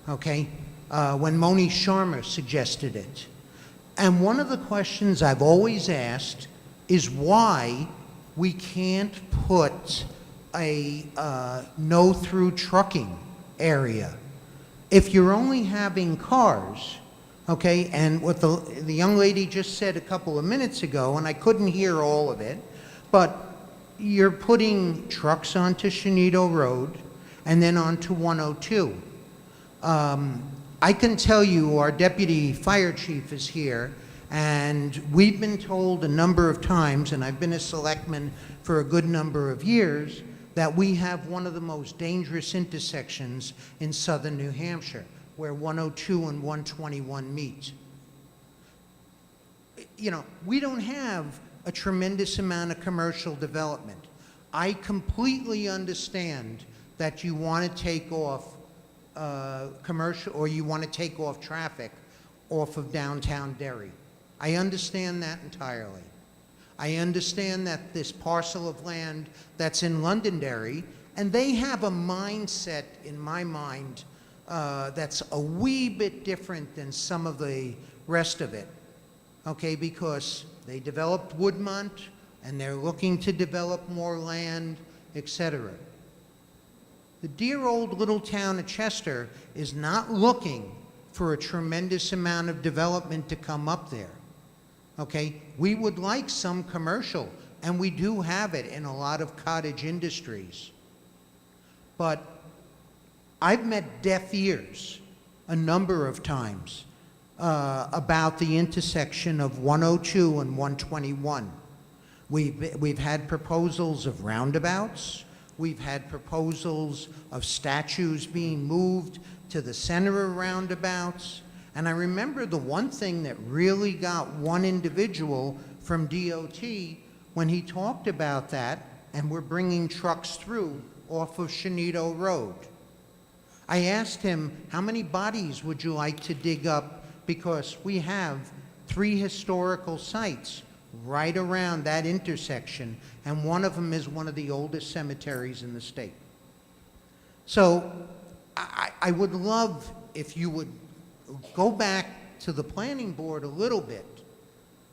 okay, when Moni Sharma suggested it. And one of the questions I've always asked is why we can't put a no-through trucking area. If you're only having cars, okay, and what the young lady just said a couple of minutes ago, and I couldn't hear all of it, but you're putting trucks onto Shenito Road and then onto 102. I can tell you our deputy fire chief is here, and we've been told a number of times, and I've been a selectman for a good number of years, that we have one of the most dangerous intersections in southern New Hampshire, where 102 and 121 meet. You know, we don't have a tremendous amount of commercial development. I completely understand that you want to take off commercial, or you want to take off traffic off of downtown Derry. I understand that entirely. I understand that this parcel of land that's in Londonderry, and they have a mindset, in my mind, that's a wee bit different than some of the rest of it, okay, because they developed Woodmont, and they're looking to develop more land, etc. The dear old little town of Chester is not looking for a tremendous amount of development to come up there, okay? We would like some commercial, and we do have it in a lot of cottage industries. But I've met deaf ears a number of times about the intersection of 102 and 121. We've had proposals of roundabouts. We've had proposals of statues being moved to the center of roundabouts. And I remember the one thing that really got one individual from DOT when he talked about that, and we're bringing trucks through off of Shenito Road. I asked him, how many bodies would you like to dig up? Because we have 3 historical sites right around that intersection, and one of them is one of the oldest cemeteries in the state. So I would love if you would go back to the planning board a little bit,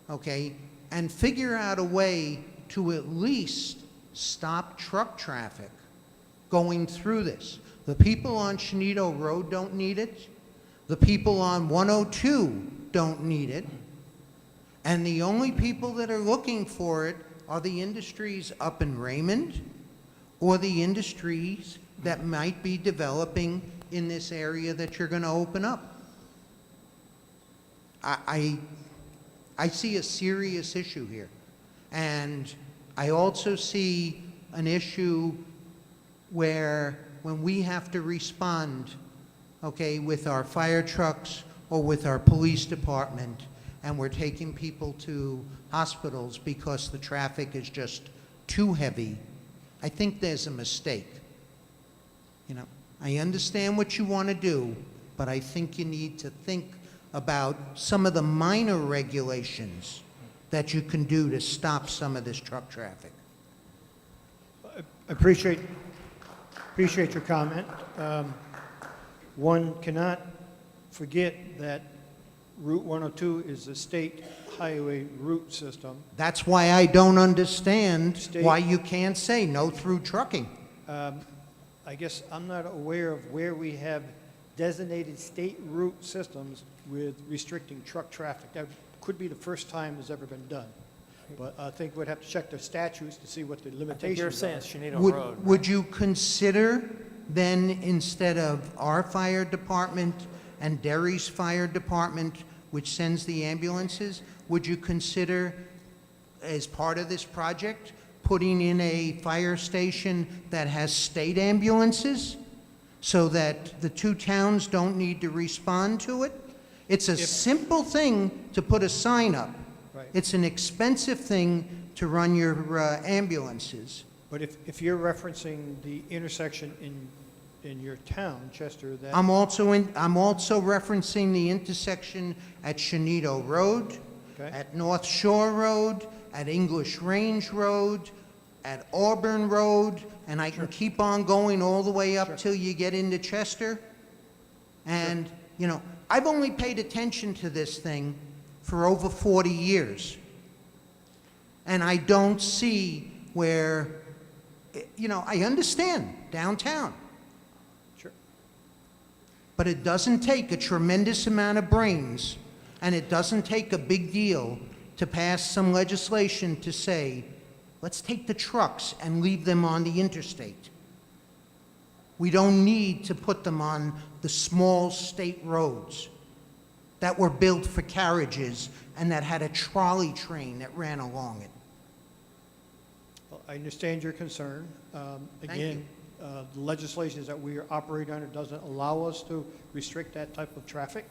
okay, and figure out a way to at least stop truck traffic going through this. The people on Shenito Road don't need it. The people on 102 don't need it. And the only people that are looking for it are the industries up in Raymond or the industries that might be developing in this area that you're going to open up. I see a serious issue here. And I also see an issue where when we have to respond, okay, with our fire trucks or with our police department, and we're taking people to hospitals because the traffic is just too heavy, I think there's a mistake. You know, I understand what you want to do, but I think you need to think about some of the minor regulations that you can do to stop some of this truck traffic. I appreciate your comment. One cannot forget that Route 102 is a state highway route system. That's why I don't understand State- why you can't say no through trucking. I guess I'm not aware of where we have designated state route systems with restricting truck traffic. That could be the first time it's ever been done. But I think we'd have to check the statutes to see what the I limitations think you're are. saying Shenito Road. Would you consider then, instead of our fire department and Derry's fire department, which sends the ambulances, would you consider, as part of this project, putting in a fire station that has state ambulances so that the 2 towns don't need to respond to it? It's a simple thing to put a sign up. Right. It's an expensive thing to run your ambulances. But if you're referencing the intersection in your town, Chester, that... I'm also referencing the intersection at Shenito Road, Okay. at North Shore Road, at English Range Road, at Auburn Road, and I can keep on going all the way up till you get into Chester. And, you know, I've only paid attention to this thing for over 40 years. And I don't see where, you know, I understand downtown. Sure. But it doesn't take a tremendous amount of brains, and it doesn't take a big deal to pass some legislation to say, let's take the trucks and leave them on the interstate. We don't need to put them on the small state roads that were built for carriages and that had a trolley train that ran along it. Well, I understand your concern. Again, the legislation that we are operating under doesn't allow us to restrict that type of traffic.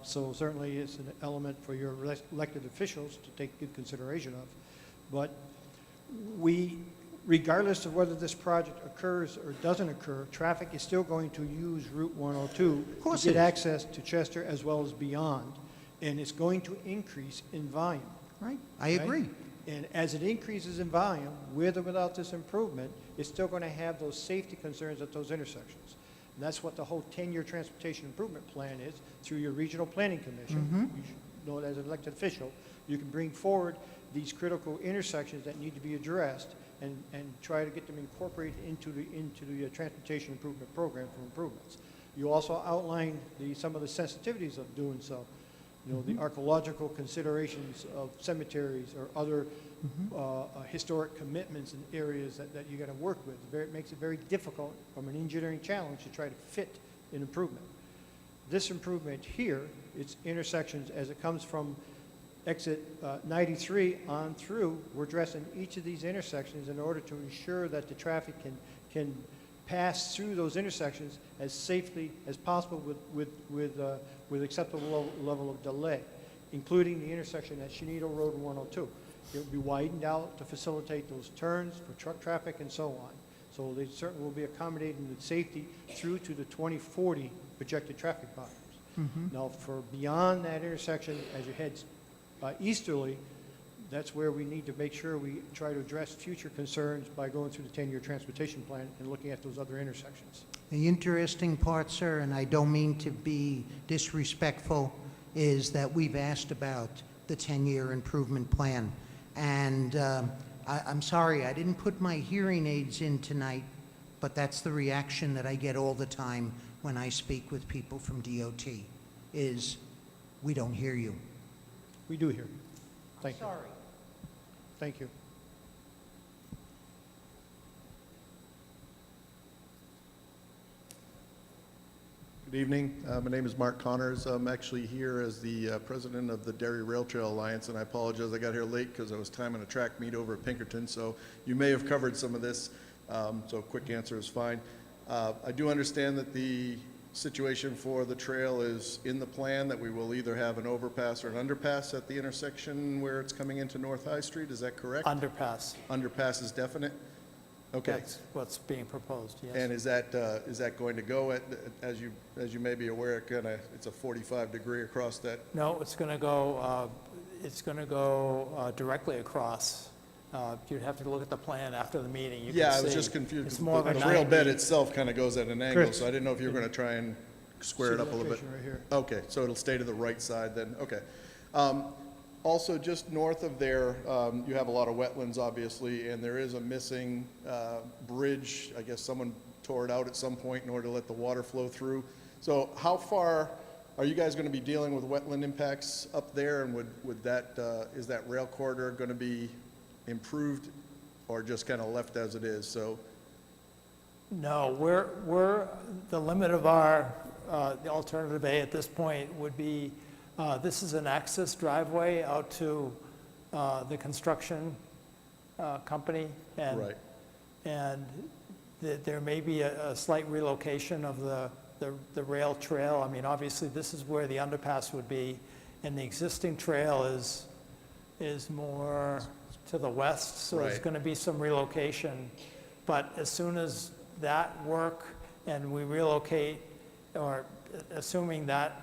So certainly it's an element for your elected officials to take good consideration of. But regardless of whether this project occurs or doesn't occur, traffic is still going to use Route 102 course to it get is. access to Chester as well as beyond. And it's going to increase in volume. Right? I agree. And as it increases in volume, with or without this improvement, it's still going to have those safety concerns at those intersections. And that's what the whole 10-year transportation improvement plan is, through your regional planning commission. You should know it as an elected official. You can bring forward these critical intersections that need to be addressed and try to get them incorporated into the transportation improvement program for improvements. You also outline some of the sensitivities of doing so. You know, the archaeological considerations of cemeteries or other historic commitments in areas that you got to work with. It makes it very difficult from an engineering challenge to try to fit an improvement. This improvement here, its intersections as it comes from exit 93 on through, we're addressing each of these intersections in order to ensure that the traffic can pass through those intersections as safely as possible with acceptable level of delay, including the intersection at Shenito Road and 102. It will be widened out to facilitate those turns for truck traffic and so on. So they certainly will be accommodating the safety through to the 2040 projected traffic volumes. Now, for beyond that intersection, as you head easterly, that's where we need to make sure we try to address future concerns by going through the 10-year transportation plan and looking at those other intersections. The interesting part, sir, and I don't mean to be disrespectful, is that we've asked about the 10-year improvement plan. And I'm sorry, I didn't put my hearing aids in tonight, but that's the reaction that I get all the time when I speak with people from DOT, is we don't hear you. We do hear you. Thank you. Sorry. Thank you. Good evening. My name is Mark Connors. I'm actually here as the president of the Derry Rail Trail Alliance, and I apologize I got here late because I was timing a track meet over at Pinkerton, so you may have covered some of this, so a quick answer is fine. I do understand that the situation for the trail is in the plan, that we will either have an overpass or an underpass at the intersection where it's coming into North High Street. Is that correct? Underpass. Underpass is definite? Okay. That's what's being proposed, yes. And is that going to go at, as you may be aware, it's a 45-degree across that? No, it's going to go directly across. You'd have to look at the plan after the meeting. You can Yeah, I was see just confused. It's more of a The rail bed 90 itself kind of goes at an angle, Chris. so I didn't know if you were going to try and square See it the up a little bit. location right here. Okay, so it'll stay to the right side then, okay. Also, just north of there, you have a lot of wetlands, obviously, and there is a missing bridge. I guess someone tore it out at some point in order to let the water flow through. So how far are you guys going to be dealing with wetland impacts up there, and is that rail corridor going to be improved or just kind of left as it is? So No, the limit of our, the alternative A at this point would be, this is an access driveway out to the construction company. right. And there may be a slight relocation of the rail trail. I mean, obviously, this is where the underpass would be, and the existing trail is more to the west, so there's Right. going to be some relocation. But as soon as that work and we relocate, or assuming that,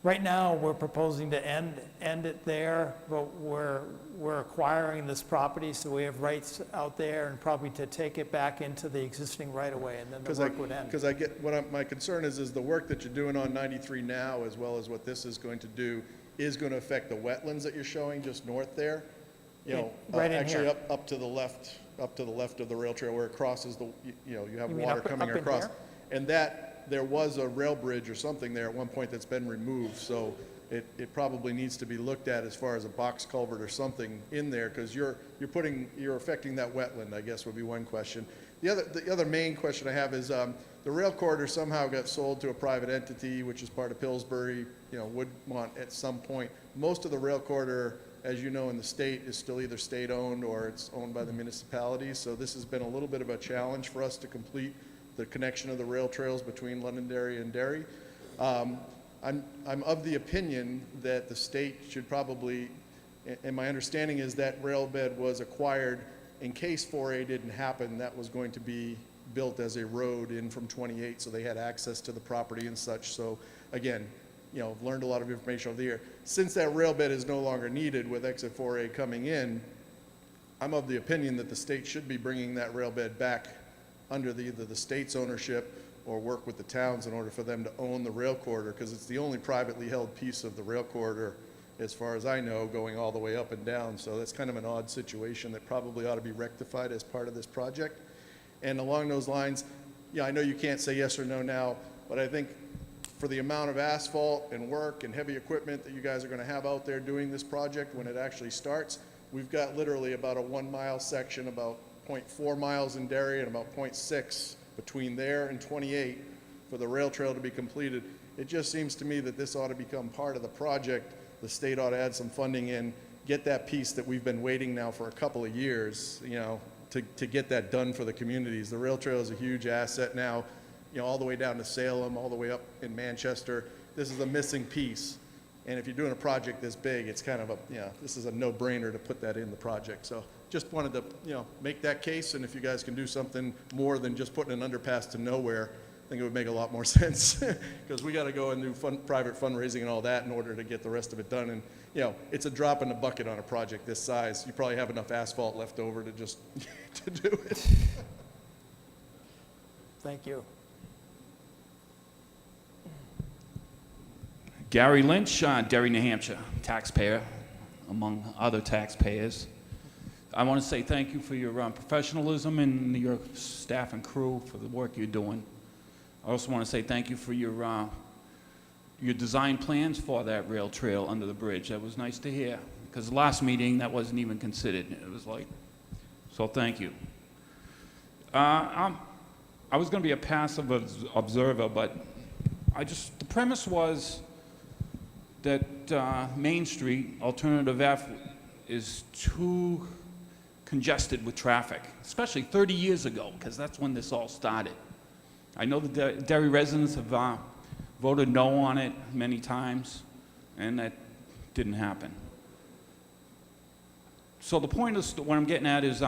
right now, we're proposing to end it there, but we're acquiring this property, so we have rights out there, and probably to take it back into the existing right-of-way, and then the work would end. Because I get, my concern is the work that you're doing on 93 now, as well as what this is going to do, is going to affect the wetlands that you're showing just north there. You know, Right in actually here. up to the left of the rail trail where it crosses you have You mean water up coming in across. here? And there was a rail bridge or something there at one point that's been removed, so it probably needs to be looked at as far as a box culvert or something in there, because you're affecting that wetland, I guess would be one question. The other main question I have is, the rail corridor somehow got sold to a private entity, which is part of Pillsbury, Woodmont at some point. Most of the rail corridor, as you know, in the state is still either state-owned or it's owned by the municipalities, so this has been a little bit of a challenge for us to complete the connection of the rail trails between Londonderry and Derry. I'm of the opinion that the state should probably, and my understanding is that rail bed was acquired in case 4A didn't happen, that was going to be built as a road in from 28, so they had access to the property and such. So again, I've learned a lot of information over the year. Since that rail bed is no longer needed with exit 4A coming in, I'm of the opinion that the state should be bringing that rail bed back under either the state's ownership or work with the towns in order for them to own the rail corridor, because it's the only privately held piece of the rail corridor, as far as I know, going all the way up and down. So that's kind of an odd situation that probably ought to be rectified as part of this project. And along those lines, I know you can't say yes or no now, but I think for the amount of asphalt and work and heavy equipment that you guys are going to have out there doing this project when it actually starts, We've got literally about a 1 mile section, about 0.4 miles in Derry and about 0.6 between there and 28 for the rail trail to be completed. It just seems to me that this ought to become part of the project. The state ought to add some funding in, get that piece that we've been waiting now for a couple of years, you know, to get that done for the communities. The rail trail is a huge asset now, you know, all the way down to Salem, all the way up in Manchester. This is a missing piece. And if you're doing a project this big, it's kind of a, you know, this is a no-brainer to put that in the project. So just wanted to, you know, make that case, and if you guys can do something more than just putting an underpass to nowhere, I think it would make a lot more sense, because we got to go and do private fundraising and all that in order to get the rest of it done. And, you know, it's a drop in the bucket on a project this size. You probably have enough asphalt left over to just, to do it. Thank you. Gary Lynch, Derry, New Hampshire, taxpayer, among other taxpayers. I want to say thank you for your professionalism and your staff and crew for the work you're doing. I also want to say thank you for your design plans for that rail trail under the bridge. That was nice to hear, because the last meeting, that wasn't even considered. It was like, so thank you. I was going to be a passive observer, but the premise was that Main Street, Alternative F, is too congested with traffic, especially 30 years ago, because that's when this all started. I know the Derry residents have voted no on it many times, and that didn't happen. So the point is, what I'm getting at is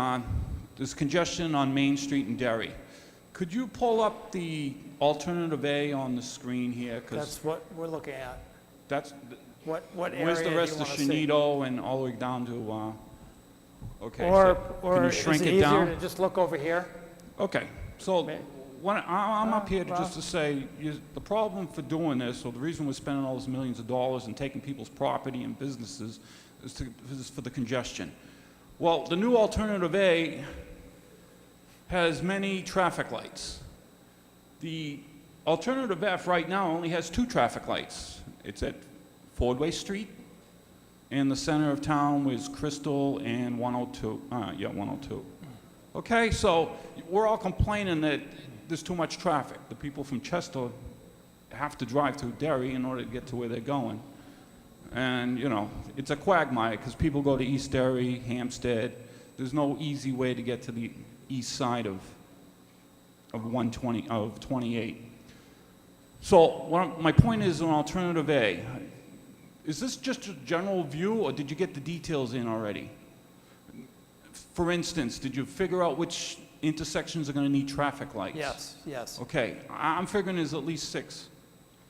there's congestion on Main Street in Derry. Could you pull up the Alternative A on the screen here? 'Cause That's what we're looking at. that's, What area where's do the you rest of want to see? Shenito and all the way down to, okay. Or can you is shrink it it easier down? to just look over here? Okay, so May- I'm up here well- just to say, the problem for doing this, or the reason we're spending all those millions of dollars and taking people's property and businesses, is for the congestion. Well, the new Alternative A has many traffic lights. The Alternative F right now only has 2 traffic lights. It's at Fordway Street in the center of town with Crystal and 102. 102. Okay, so we're all complaining that there's too much traffic. The people from Chester have to drive through Derry in order to get to where they're going. And, you know, it's a quagmire because people go to East Derry, Hampstead. There's no easy way to get to the east side of 28. So my point is on Alternative A. Is this just a general view, or did you get the details in already? For instance, did you figure out which intersections are going to need traffic lights? Yes. Okay, I'm figuring there's at least 6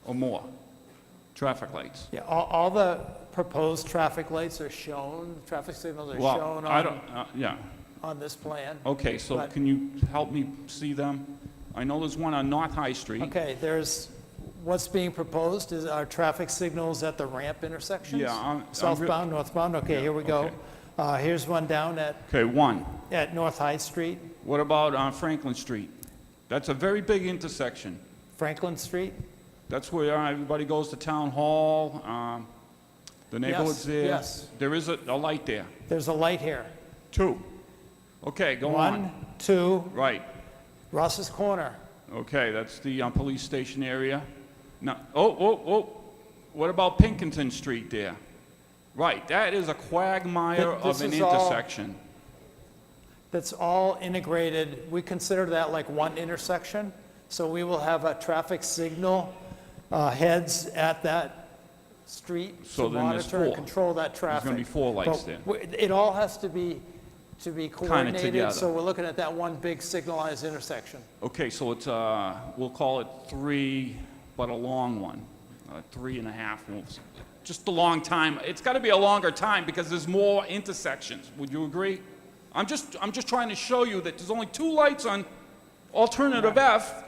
or more traffic lights. Yeah, all the proposed traffic lights are shown, traffic signals are shown I don't, yeah. on this plan. Okay, so But- can you help me see them? I know there's one on North High Street. Okay, what's being proposed is our traffic signals at the ramp intersections? Yeah, I'm Southbound, northbound, okay, Yeah, here we go. Here's one down Okay, one. at North High Street, What about on Franklin Street? That's a very big intersection. Franklin Street. That's where everybody goes to Town Hall, the neighborhood's there. yes. There is a light there. There's a light here. 2. Okay, go on. 1, 2, Right. Ross's Corner. Okay, that's the police station area. Now, what about Pinkerton Street there? Right, that is a quagmire This of an is all- intersection. That's all integrated. We consider that like one intersection. So we will have a traffic signal heads at that street So to then there's monitor and 4. control that traffic. gonna be 4 lights But there. It all has to be coordinated, together. so we're looking at that one big signalized intersection. Okay, so it's, we'll call it 3, but a long one, 3.5. Just a long time. It's got to be a longer time because there's more intersections. Would you agree? I'm just trying to show you that there's only 2 lights on Alternative F,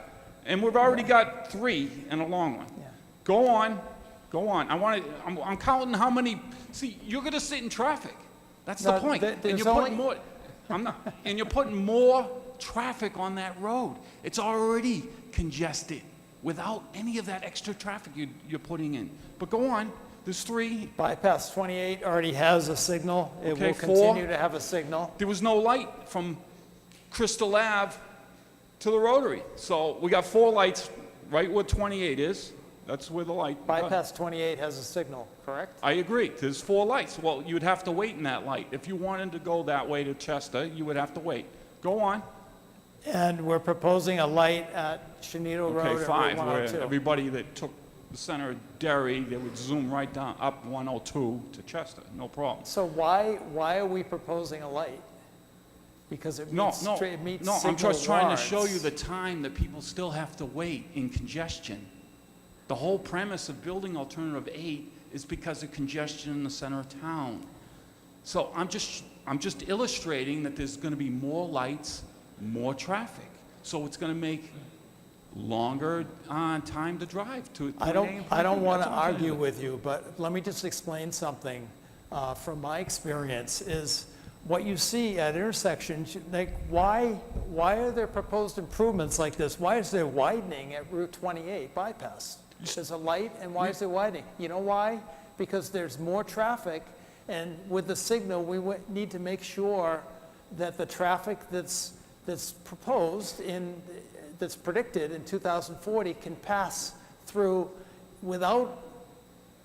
and we've already got 3 and a long one. Yeah. Go on. I'm counting how many. See, you're going to sit in traffic. That's the No, point. there's And you're putting more. I'm not. And you're putting more traffic on that road. It's already congested without any of that extra traffic you're putting in. But go on. There's 3. Bypass 28 already has a signal. It Okay, will 4. continue to have a signal. There was no light from Crystal Ave to the Rotary. So we got 4 lights right where 28 is. That's where the light. Bypass 28 has a signal, correct? I agree. There's 4 lights. Well, you'd have to wait in that light. If you wanted to go that way to Chester, you would have to wait. Go on. And we're proposing a light at Shenito Road Okay, at 5, Route where 102. everybody that took the center of Derry, they would zoom right down, up 102 to Chester, no problem. So why are we proposing a light? Because it No, meets, no, it meets no, I'm signal just trying to show warrants. you the time that people still have to wait in congestion. The whole premise of building alternative 8 is because of congestion in the center of town. So I'm just illustrating that there's gonna be more lights, more traffic. So it's gonna make longer time to drive to. I point A and don't point B. want to That's all I'm argue saying. with you, but let me just explain something from my experience is what you see at intersections, like why are there proposed improvements like this? Why is there widening at Route 28 bypass? There's a light, and why is there widening? You know why? Because there's more traffic, and with the signal, we need to make sure that the traffic that's proposed that's predicted in 2040 can pass through without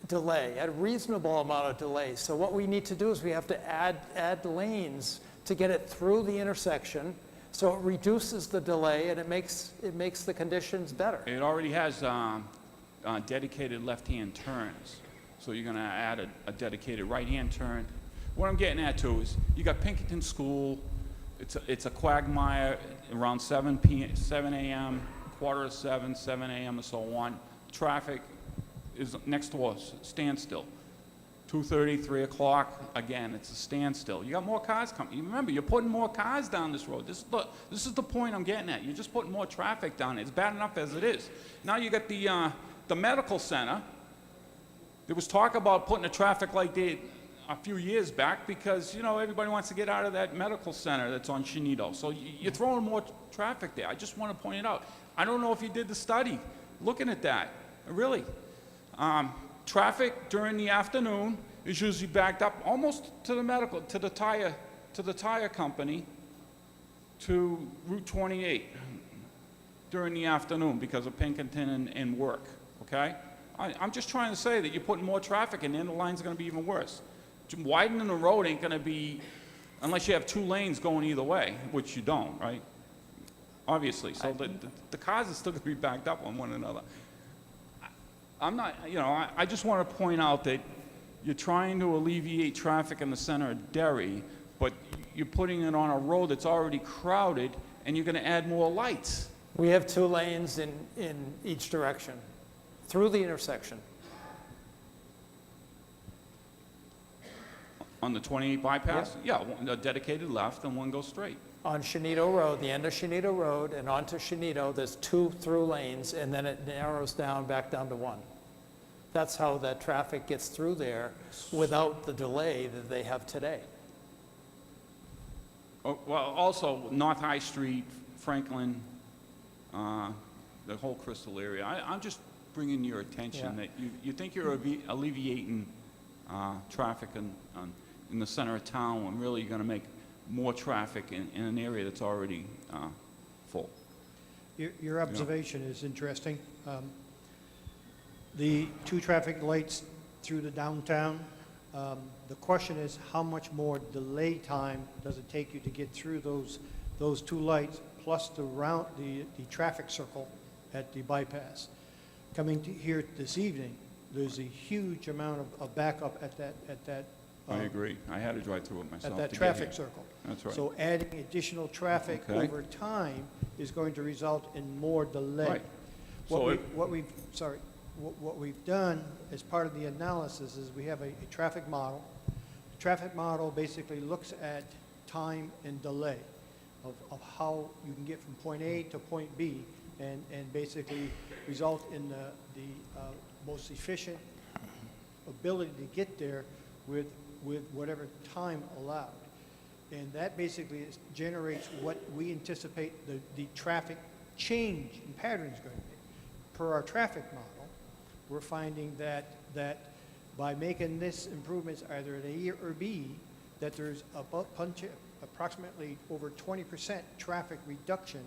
delay, at a reasonable amount of delay. So what we need to do is we have to add lanes to get it through the intersection, so it reduces the delay and it makes the conditions better. It already has dedicated left-hand turns, so you're gonna add a dedicated right-hand turn. What I'm getting at too is, you got Pinkerton School, it's a quagmire around 7 a.m., quarter to 7, 7 a.m. or so on. Traffic is next to us, standstill. 2:30, 3 o'clock, again, it's a standstill. You got more cars coming. Remember, you're putting more cars down this road. This is the point I'm getting at. You're just putting more traffic down. It's bad enough as it is. Now you got the medical center. There was talk about putting a traffic light there a few years back because, you know, everybody wants to get out of that medical center that's on Shenito. So you're throwing more traffic there. I just want to point it out. I don't know if you did the study looking at that, really. Traffic during the afternoon is usually backed up almost to the tire company, to Route 28 during the afternoon because of Pinkerton and work, okay? I'm just trying to say that you're putting more traffic in there and the line's gonna be even worse. Widening the road ain't gonna be, unless you have 2 lanes going either way, which you don't, right? Obviously, so the cars are still gonna be backed up on one another. I'm not, you know, I just want to point out that you're trying to alleviate traffic in the center of Derry, but you're putting it on a road that's already crowded, and you're going to add more lights. We have 2 lanes in each direction through the intersection. On the 28 bypass? Yeah, a dedicated left and one goes straight. On Shenito Road, the end of Shenito Road and onto Shenito, there's 2 through lanes, and then it narrows down, back down to 1. That's how that traffic gets through there without the delay that they have today. Oh, well, also, North High Street, Franklin, the whole Crystal area. I'm just bringing your attention that you think you're alleviating traffic in the center of town, when really you're going to make more traffic in an area that's already full. Your observation is interesting. The 2 traffic lights through the downtown, the question is how much more delay time does it take you to get through those 2 lights plus the traffic circle at the bypass. Coming to here this evening, there's a huge amount of backup at that I agree. I had to drive through it myself. at that to get traffic here. circle. That's right. So adding additional traffic Okay. over time is going to result in more delay. Right. So What we've done as part of the analysis is we have a traffic model. The traffic model basically looks at time and delay of how you can get from point A to point B and basically result in the most efficient ability to get there with whatever time allowed. And that basically generates what we anticipate the traffic change in pattern is going to be. Per our traffic model, we're finding that by making this improvements either an A or B, that there's approximately over 20% traffic reduction,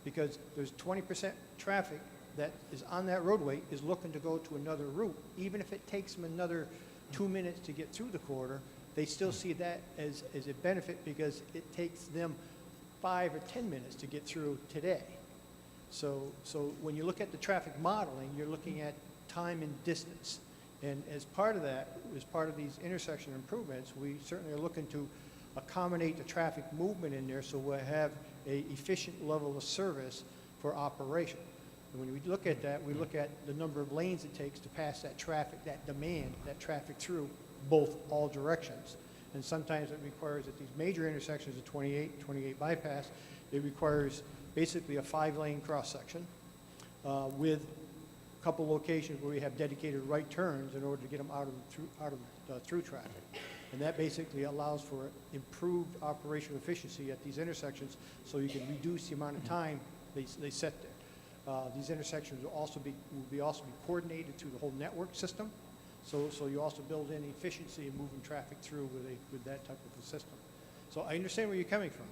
because there's 20% traffic that is on that roadway is looking to go to another route. Even if it takes them another 2 minutes to get through the corridor, they still see that as a benefit because it takes them 5 or 10 minutes to get through today. So when you look at the traffic modeling, you're looking at time and distance. And as part of that, as part of these intersection improvements, we certainly are looking to accommodate the traffic movement in there so we'll have a efficient level of service for operation. And when we look at that, we look at the number of lanes it takes to pass that traffic, that demand, that traffic through all directions. And sometimes it requires at these major intersections of 28 bypass, it requires basically a 5-lane cross-section with a couple locations where we have dedicated right turns in order to get them out of the through traffic. And that basically allows for improved operational efficiency at these intersections so you can reduce the amount of time they set there. These intersections will also be coordinated through the whole network system. So you also build in efficiency in moving traffic through with that type of a system. So I understand where you're coming from.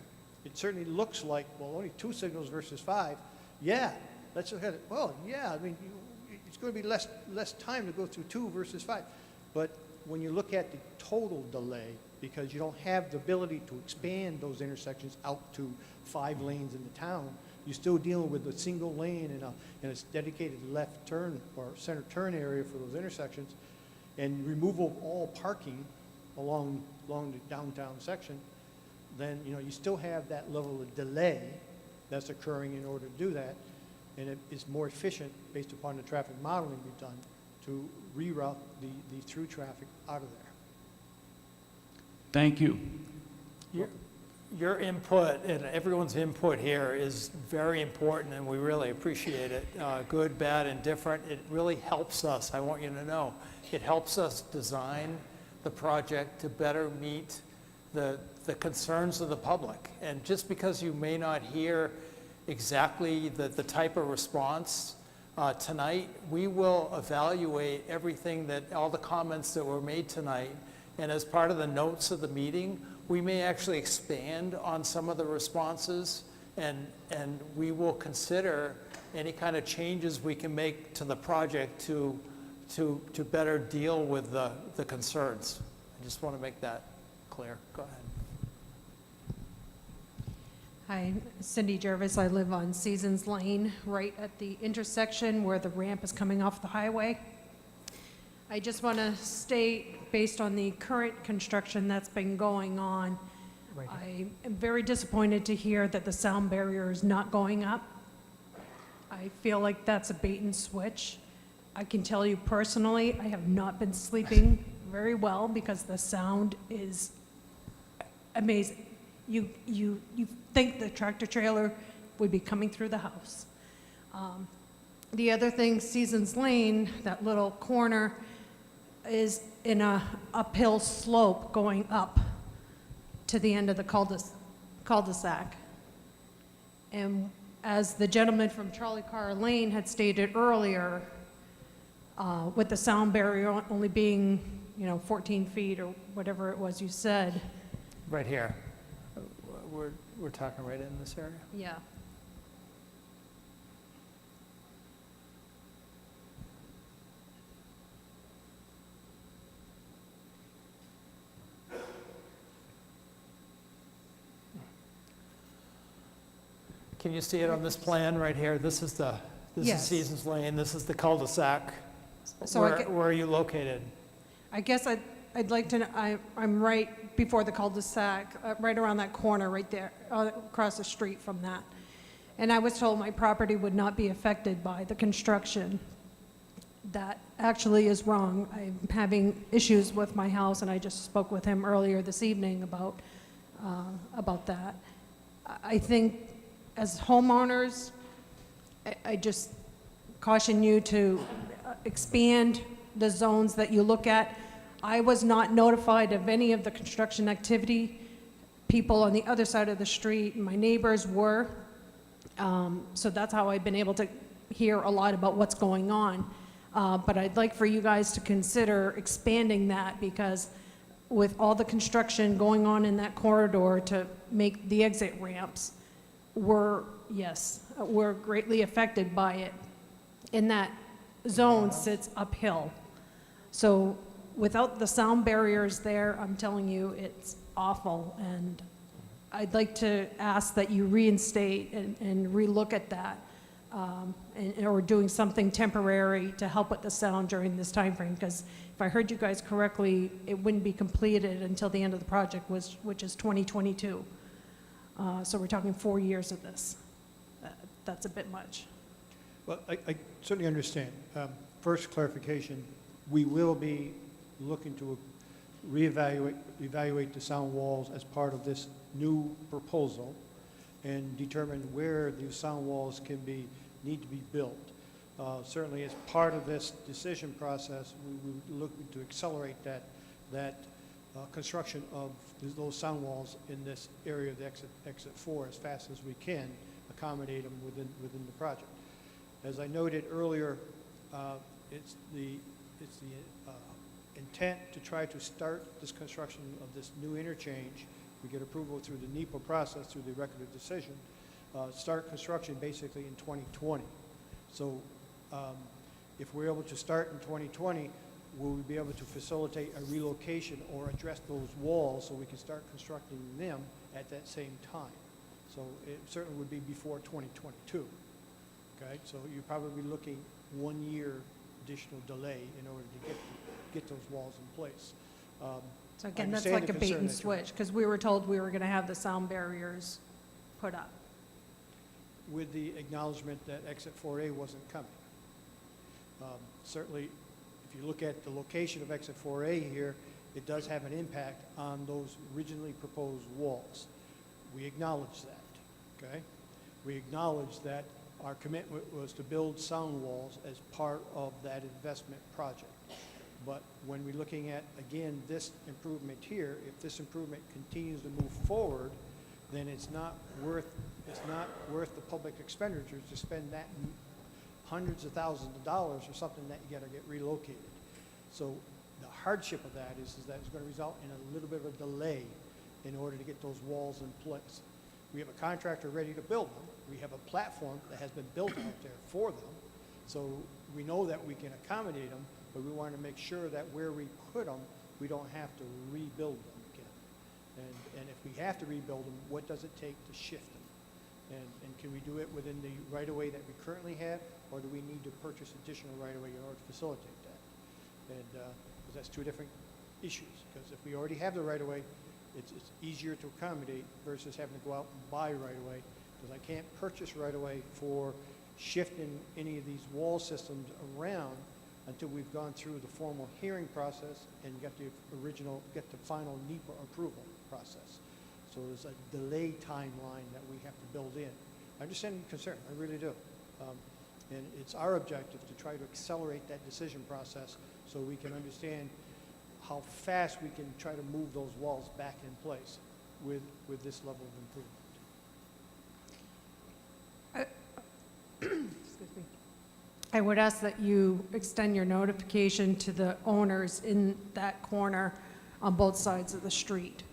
It certainly looks like, well, only 2 signals versus 5. Yeah, let's look at it. Well, yeah, I mean, it's going to be less time to go through 2 versus 5. But when you look at the total delay, because you don't have the ability to expand those intersections out to 5 lanes in the town, you're still dealing with a single lane and a dedicated left turn or center turn area for those intersections, and removal of all parking along the downtown section, then you still have that level of delay that's occurring in order to do that, and it is more efficient based upon the traffic modeling we've done to reroute the through traffic out of there. Thank you. Your input and everyone's input here is very important, and we really appreciate it. Good, bad, and different. It really helps us. I want you to know. It helps us design the project to better meet the concerns of the public. And just because you may not hear exactly the type of response tonight, we will evaluate everything all the comments that were made tonight. And as part of the notes of the meeting, we may actually expand on some of the responses, and we will consider any kind of changes we can make to the project to better deal with the concerns. I just want to make that clear. Go ahead. Hi, Cindy Jervis. I live on Seasons Lane, right at the intersection where the ramp is coming off the highway. I just want to state, based on the current construction that's been going on, I am very disappointed to hear that the sound barrier is not going up. I feel like that's a bait and switch. I can tell you personally, I have not been sleeping very well because the sound is amazing. You think the tractor trailer would be coming through the house. The other thing, Seasons Lane, that little corner, is in a uphill slope going up to the end of the cul-de-sac. And as the gentleman from Charlie Carr Lane had stated earlier, with the sound barrier only being, 14 feet or whatever it was you said. Right here. We're talking right in this area? Yeah. Can you see it on this plan right here? This is Yes. Seasons Lane, this is the cul-de-sac. So Where are you located? I guess I'd like to know, I'm right before the cul-de-sac, right around that corner right there, across the street from that. And I was told my property would not be affected by the construction. That actually is wrong. I'm having issues with my house, and I just spoke with him earlier this evening about that. I think as homeowners, I just caution you to expand the zones that you look at. I was not notified of any of the construction activity. People on the other side of the street, my neighbors were. So that's how I've been able to hear a lot about what's going on. But I'd like for you guys to consider expanding that, because with all the construction going on in that corridor to make the exit ramps, we're greatly affected by it. And that zone sits uphill. So without the sound barriers there, I'm telling you, it's awful. And I'd like to ask that you reinstate and relook at that, or doing something temporary to help with the sound during this time frame. Because if I heard you guys correctly, it wouldn't be completed until the end of the project, which is 2022. So we're talking 4 years of this. That's a bit much. Well, I certainly understand. First clarification, we will be looking to evaluate the sound walls as part of this new proposal and determine where these sound walls need to be built. Certainly as part of this decision process, we will look to accelerate that construction of those sound walls in this area of the exit 4 as fast as we can, accommodate them within the project. As I noted earlier, it's the intent to try to start this construction of this new interchange. We get approval through the NEPA process, through the record of decision, start construction basically in 2020. So if we're able to start in 2020, will we be able to facilitate a relocation or address those walls so we can start constructing them at that same time? So it certainly would be before 2022. Okay, so you're probably looking 1 year additional delay in order to get those walls in place. So again, that's like a bait and switch, because we were told we were going to have the sound barriers put up. With the acknowledgement that exit 4A wasn't coming. Certainly, if you look at the location of exit 4A here, it does have an impact on those originally proposed walls. We acknowledge that, okay? We acknowledge that our commitment was to build sound walls as part of that investment project. But when we're looking at, again, this improvement here, if this improvement continues to move forward, then it's not worth the public expenditures to spend that hundreds of thousands of dollars or something that you gotta get relocated. So the hardship of that is that it's gonna result in a little bit of a delay in order to get those walls in place. We have a contractor ready to build them. We have a platform that has been built out there for them. So we know that we can accommodate them, but we want to make sure that where we put them, we don't have to rebuild them again. And if we have to rebuild them, what does it take to shift them? And can we do it within the right-of-way that we currently have, or do we need to purchase additional right-of-way in order to facilitate that? And because that's two different issues. Because if we already have the right-of-way, it's easier to accommodate versus having to go out and buy right-of-way, because I can't purchase right-of-way for shifting any of these wall systems around until we've gone through the formal hearing process and get the final NEPA approval process. So there's a delay timeline that we have to build in. I understand your concern, I really do. And it's our objective to try to accelerate that decision process so we can understand how fast we can try to move those walls back in place with this level of improvement. Excuse me. I would ask that you extend your notification to the owners in that corner on both sides of the street.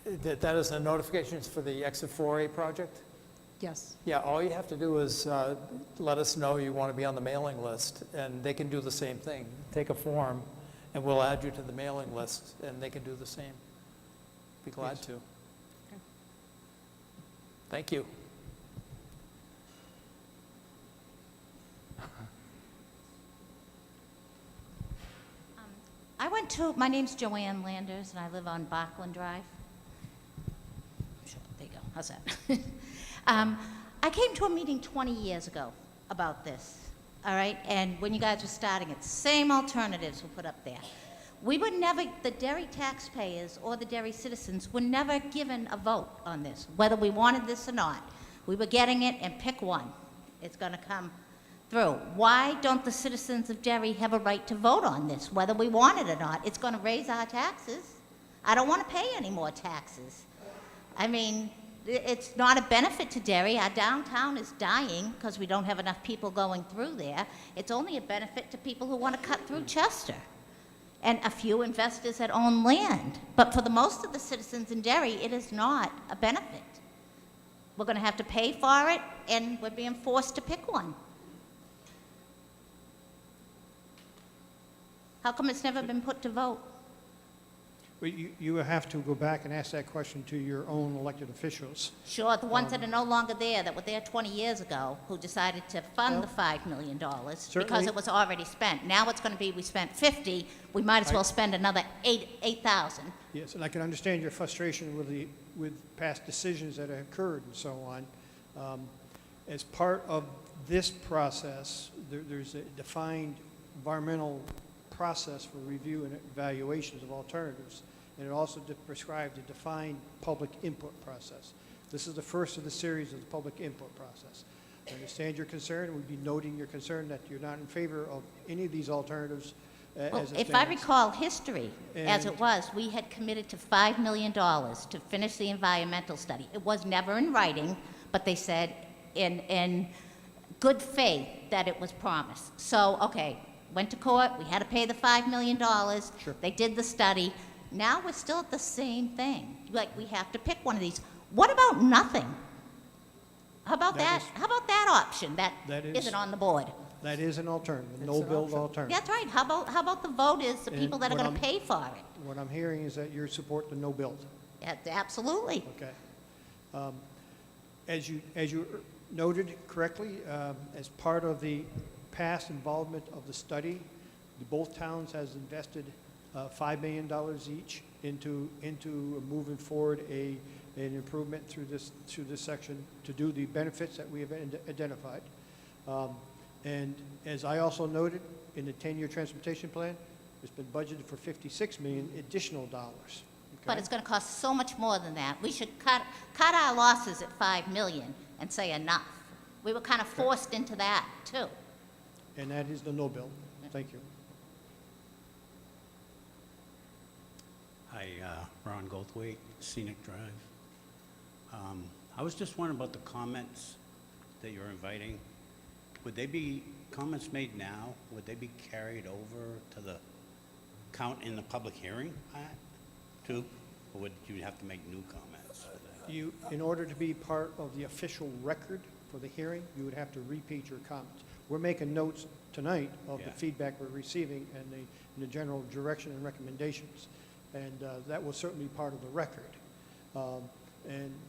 That is a notification for the exit 4A project? Yes. Yeah, all you have to do is let us know you want to be on the mailing list, and they can do the same thing. Take a form, and we'll add you to the mailing list, and they can do the same. Be glad to. Okay. Thank you. My name's Joanne Landers, and I live on Bachland Drive. Sure, there you go, how's that? I came to a meeting 20 years ago about this, all right? And when you guys were starting it, same alternatives were put up there. We were never, the Derry taxpayers or the Derry citizens were never given a vote on this, whether we wanted this or not. We were getting it and pick one. It's gonna come through. Why don't the citizens of Derry have a right to vote on this, whether we want it or not? It's gonna raise our taxes. I don't wanna pay any more taxes. I mean, it's not a benefit to Derry. Our downtown is dying because we don't have enough people going through there. It's only a benefit to people who want to cut through Chester and a few investors that own land. But for the most of the citizens in Derry, it is not a benefit. We're going to have to pay for it, and we're being forced to pick one. How come it's never been put to vote? Well, you have to go back and ask that question to your own elected officials. Sure, the ones that are no longer there, that were there 20 years ago, who decided to fund the $5 million because certainly- it was already spent. Now it's going to be, we spent 50, we might as well spend another 8,000. Yes, and I can understand your frustration with past decisions that have occurred and so on. As part of this process, there's a defined environmental process for review and evaluations of alternatives, and it also prescribed a defined public input process. This is the first of the series of the public input process. I understand your concern, and we'd be noting your concern that you're not in favor of any of these alternatives Well, as it if I stands. recall history, as it And- was, we had committed to $5 million to finish the environmental study. It was never in writing, but they said in good faith that it was promised. So, okay, went to court, we had to pay the $5 million. Sure. They did the study. Now we're still at the same thing. Like, we have to pick one of these. What about nothing? How about That that? is- How about that option that That is- isn't on the board? That is an alternative, a It's an no-build option. alternative. That's right. How about the voters, the And people that are what going to I'm- pay for it? What I'm hearing is that you support the no-build. Yeah, absolutely. Okay. As you noted correctly, as part of the past involvement of the study, both towns has invested $5 million each into moving forward an improvement through this section to do the benefits that we have identified. And as I also noted, in the 10-year transportation plan, it's been budgeted for $56 million additional dollars. But Okay? it's going to cost so much more than that. We should cut our losses at $5 million and say enough. We were kind of forced into that, too. And that is the no bill. Thank you. Hi, Ron Goldthwait, Scenic Drive. I was just wondering about the comments that you're inviting. Would they be comments made now? Would they be carried over to the count in the public hearing part too? Or would you have to make new comments for that? In order to be part of the official record for the hearing, you would have to repeat your comments. We're making notes tonight of the Yeah. feedback we're receiving and the general direction and recommendations. And that will certainly be part of the record.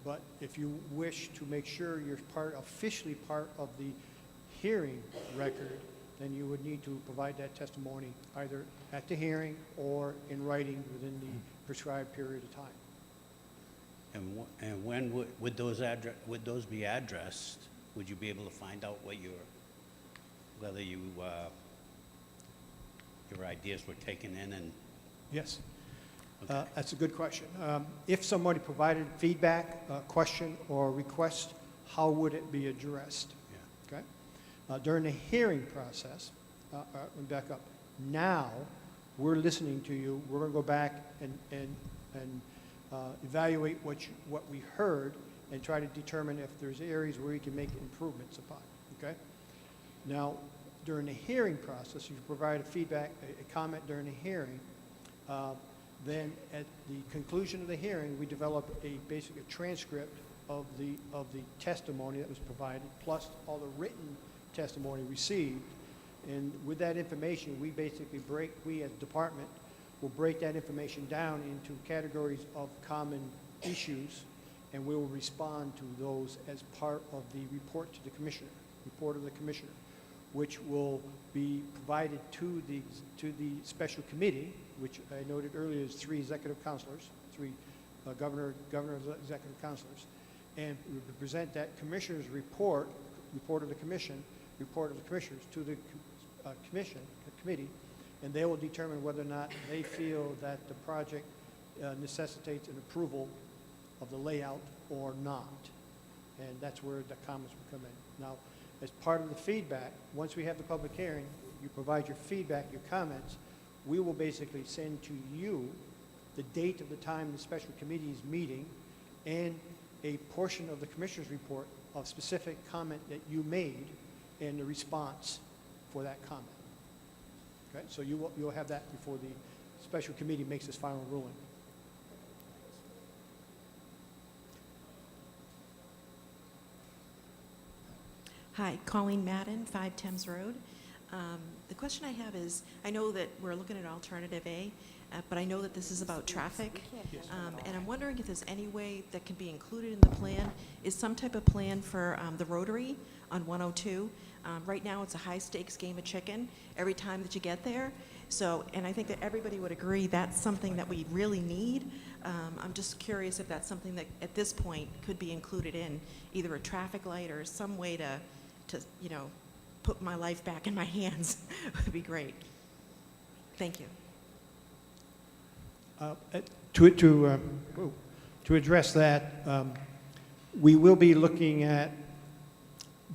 But if you wish to make sure you're officially part of the hearing record, then you would need to provide that testimony either at the hearing or in writing within the prescribed period of time. And when would those be addressed? Would you be able to find out whether your ideas were taken in and? Yes. Okay. That's a good question. If somebody provided feedback, question, or request, how would it be addressed? Yeah. Okay? During the hearing process, let me back up. Now, we're listening to you. We're going to go back and evaluate what we heard and try to determine if there's areas where we can make improvements upon. Okay? Now, during the hearing process, you provide a feedback, a comment during the hearing. Then at the conclusion of the hearing, we develop basically a transcript of the testimony that was provided, plus all the written testimony received. And with that information, we as department will break that information down into categories of common issues, and we will respond to those as part of the report of the commissioner, which will be provided to the special committee, which I noted earlier is 3 executive counselors, 3 governor's executive counselors, and we will present that commissioner's report of the commissioners to the committee, and they will determine whether or not they feel that the project necessitates an approval of the layout or not. And that's where the comments will come in. Now, as part of the feedback, once we have the public hearing, you provide your feedback, your comments, we will basically send to you the date of the time the special committee is meeting and a portion of the commissioner's report of specific comment that you made and the response for that comment. Okay, so you'll have that before the special committee makes its final ruling. Hi, Colleen Madden, 5 Thames Road. The question I have is, I know that we're looking at alternative A, but I know that this is about traffic. And I'm wondering if there's any way that can be included in the plan, is some type of plan for the Rotary on 102. Right now, it's a high-stakes game of chicken every time that you get there. So, and I think that everybody would agree that's something that we really need. I'm just curious if that's something that, at this point, could be included in either a traffic light or some way to you know, put my life back in my hands would be great. Thank you. To address that, we will be looking at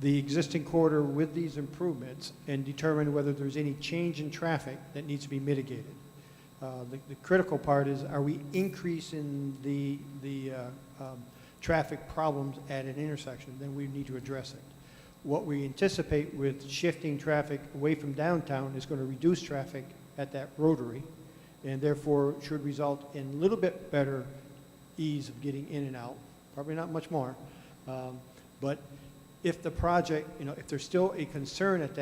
the existing corridor with these improvements and determine whether there's any change in traffic that needs to be mitigated. The critical part is, are we increasing the traffic problems at an intersection? Then we need to address it. What we anticipate with shifting traffic away from downtown is going to reduce traffic at that rotary, and therefore should result in a little bit better ease of getting in and out, probably not much more. But if the project, you know, if there's still a concern at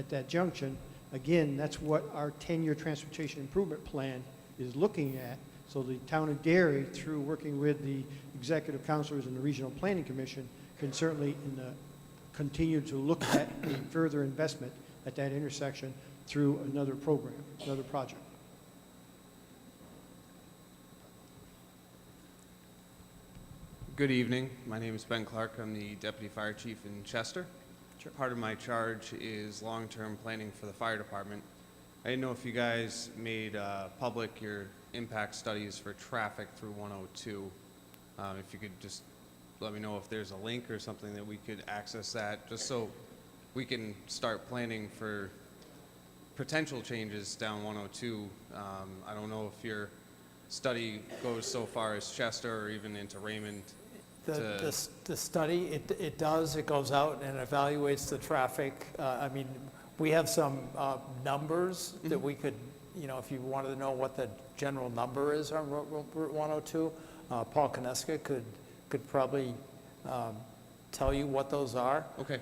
that junction, again, that's what our 10-year transportation improvement plan is looking at. So the town of Derry, through working with the executive councilors and the regional planning commission, can certainly continue to look at a further investment at that intersection through another program, another project. Good evening. My name is Ben Clark. I'm the Deputy Fire Chief in Chester. Sure. Part of my charge is long-term planning for the fire department. I didn't know if you guys made public your impact studies for traffic through 102. If you could just let me know if there's a link or something that we could access that, just so we can start planning for potential changes down 102. I don't know if your study goes so far as Chester or even into Raymond. The study, it does, it goes out and evaluates the traffic. I mean, we have some numbers that we could, you know, if you wanted to know what the general number is on Route 102, Paul Koneska could probably tell you what those are. Okay.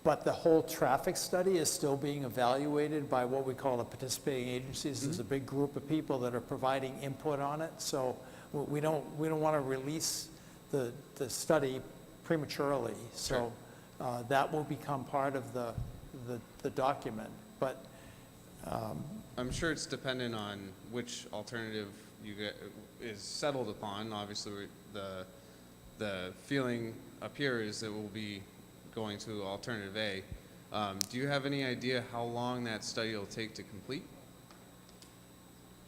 But the whole traffic study is still being evaluated by what we call the participating agencies. There's a big group of people that are providing input on it. So we don't want to release the study prematurely. So that will become part of the document. But I'm sure it's dependent on which alternative you get is settled upon. Obviously, the feeling up here is that we'll be going to alternative A. Do you have any idea how long that study will take to complete?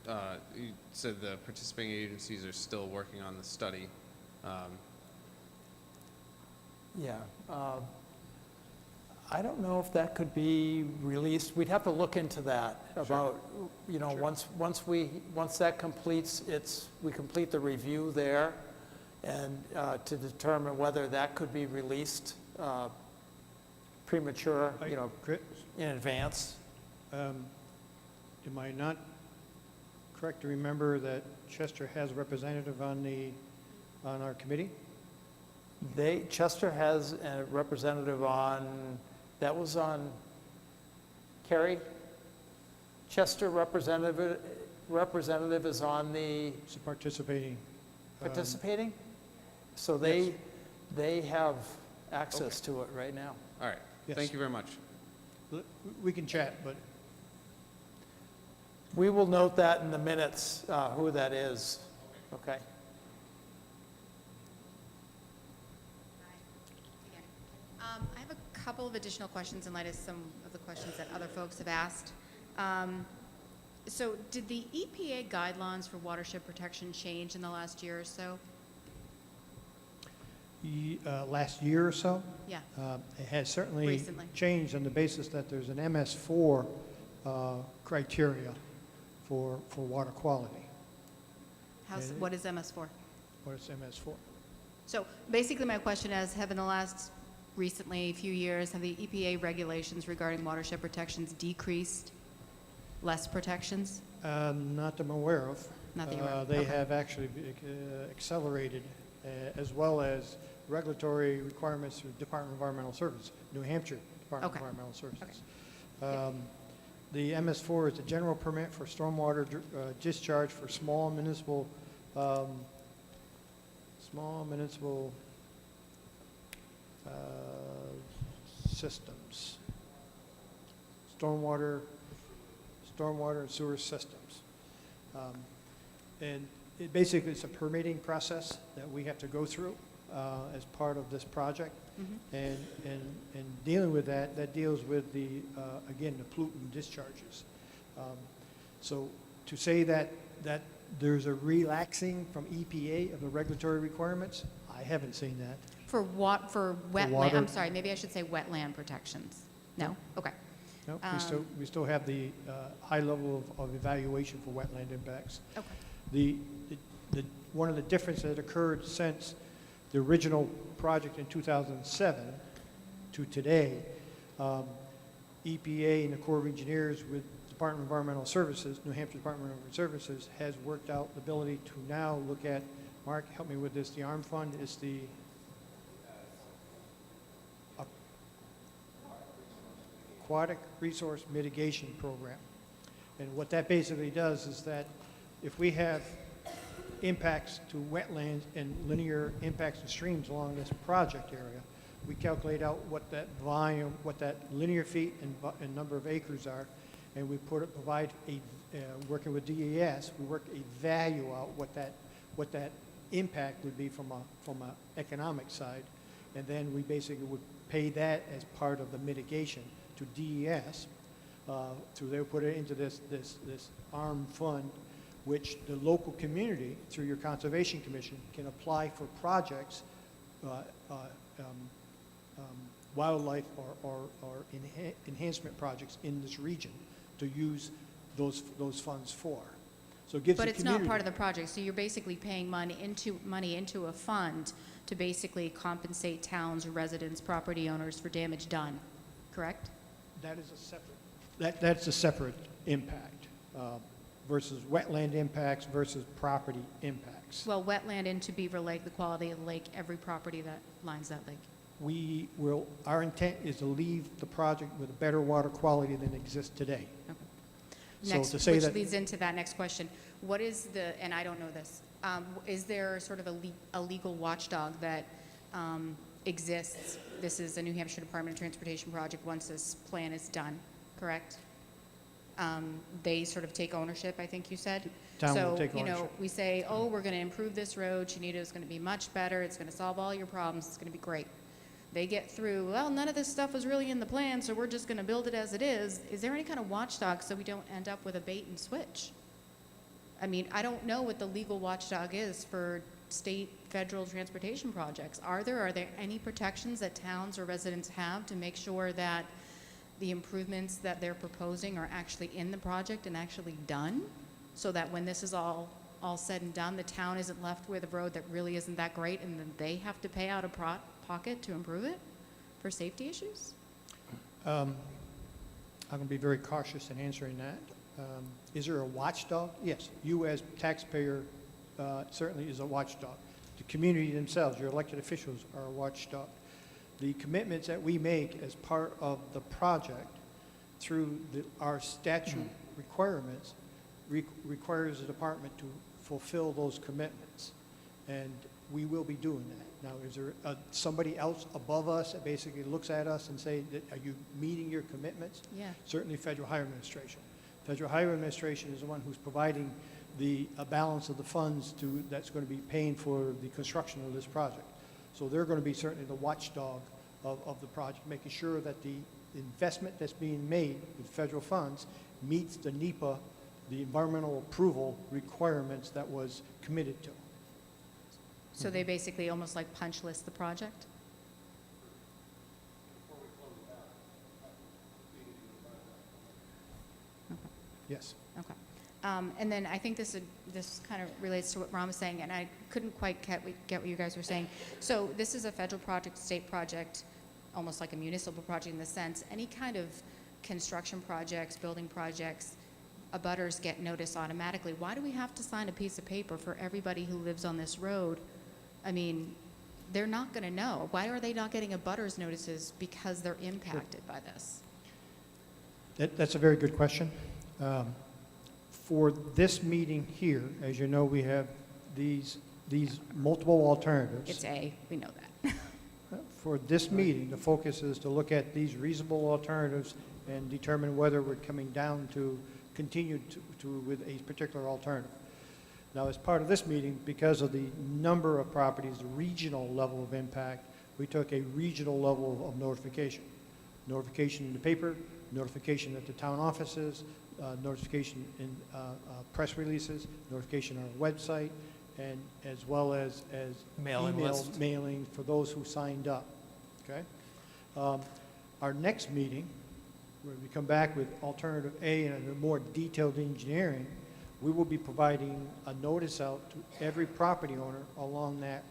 You said the participating agencies are still working on the study. I don't know if that could be released. We'd have to look into that about, you know, once that completes we complete the review there, and to determine whether that could be released premature, you know, in advance. Am I not correct to remember that Chester has a representative on our committee? Chester has a representative on, that was on, Kerry? Chester representative is on the... It's participating. Participating? So they have access to it right now. All right. Yes. Thank you very much. We can chat, but... We will note that in the minutes, who that is. Okay. I have a couple of additional questions in light of some of the questions that other folks have asked. So did the EPA guidelines for watershed protection change in the last year or so? Last year or so? Yeah. It has certainly Recently. changed on the basis that there's an MS4 criteria for water quality. What is MS4? What is MS for? So basically, my question is, have in the last recently few years, have the EPA regulations regarding watershed protections decreased? Less protections? Not that I'm aware of. Not that you're aware of. They Okay. have actually accelerated, as well as regulatory requirements through Department of Environmental Services, New Hampshire Department Okay. of Environmental Services. Okay. The MS4 is a general permit for stormwater discharge for small municipal systems, stormwater and sewer systems. And it basically, it's a permitting process that we have to go through as part of this project. And dealing with that, that deals with the, again, the pollutant discharges. So to say that there's a relaxing from EPA of the regulatory requirements, I haven't seen that. For wetland, water. I'm sorry, maybe I should say wetland protections. No? Okay. No, we still have the high level of evaluation for wetland impacts. Okay. One of the differences that occurred since the original project in 2007 to today, EPA and the Corps of Engineers with Department of Environmental Services, New Hampshire Department of Environmental Services, has worked out the ability to now look at, Mark, help me with this, the ARM fund is the Aquatic Resource Mitigation Program. And what that basically does is that if we have impacts to wetlands and linear impacts to streams along this project area, we calculate out what that volume, what that linear feet and number of acres are, and we provide a, working with DES, we work a value out what that impact would be from a economic side, and then we basically would pay that as part of the mitigation to DES. So they would put it into this ARM fund, which the local community, through your Conservation Commission, can apply for projects, wildlife or enhancement projects in this region to use those funds for. So it gives But the it's community. not part of the project, so you're basically paying money into a fund to basically compensate towns, residents, property owners for damage done, correct? That is a separate, that's a separate impact versus wetland impacts versus property impacts. Well, wetland into Beaver Lake, the quality of the lake, every property that lines that lake. Our intent is to leave the project with a better water quality than exists today. So Next, to say which that, leads into that next question. What is the, and I don't know this, is there sort of a legal watchdog that exists? This is a New Hampshire Department of Transportation project once this plan is done, correct? They sort of take ownership, I think you said. Town will take So, you know, ownership. we say, oh, we're going to improve this road. Chenito is going to be much better. It's going to solve all your problems. It's going to be great. They get through, well, none of this stuff was really in the plan, so we're just going to build it as it is. Is there any kind of watchdog so we don't end up with a bait and switch? I mean, I don't know what the legal watchdog is for state, federal transportation projects. Are there any protections that towns or residents have to make sure that the improvements that they're proposing are actually in the project and actually done? So that when this is all said and done, the town isn't left with a road that really isn't that great and then they have to pay out of pocket to improve it for safety issues? I'm going to be very cautious in answering that. Is there a watchdog? Yes, you as taxpayer certainly is a watchdog. The community themselves, your elected officials, are a watchdog. The commitments that we make as part of the project through our statute requirements requires the department to fulfill those commitments, and we will be doing that. Now, is there somebody else above us that basically looks at us and say, are you meeting your commitments? Yeah. Certainly Federal Highway Administration. Federal Highway Administration is the one who's providing the balance of the funds that's going to be paying for the construction of this project. So they're going to be certainly the watchdog of the project, making sure that the investment that's being made with federal funds meets the NEPA, the environmental approval requirements that was committed to. So they basically almost like punch list the project? Yes. Okay. And then I think this kind of relates to what Ron was saying, and I couldn't quite get what you guys were saying. So this is a federal project, state project, almost like a municipal project in the sense, any kind of construction projects, building projects, abutters get notice automatically. Why do we have to sign a piece of paper for everybody who lives on this road? I mean, they're not going to know. Why are they not getting abutters notices? Because they're impacted by this. That's a very good question. For this meeting here, as you know, we have these multiple alternatives. It's A, we know that. For this meeting, the focus is to look at these reasonable alternatives and determine whether we're coming down to continue with a particular alternative. Now, as part of this meeting, because of the number of properties, the regional level of impact, we took a regional level of notification. Notification in the paper, notification at the town offices, notification in press releases, notification on our website, and as well as Mailing email list. mailing for those who signed up, okay? Our next meeting, when we come back with alternative A and a more detailed engineering, we will be providing a notice out to every property owner along that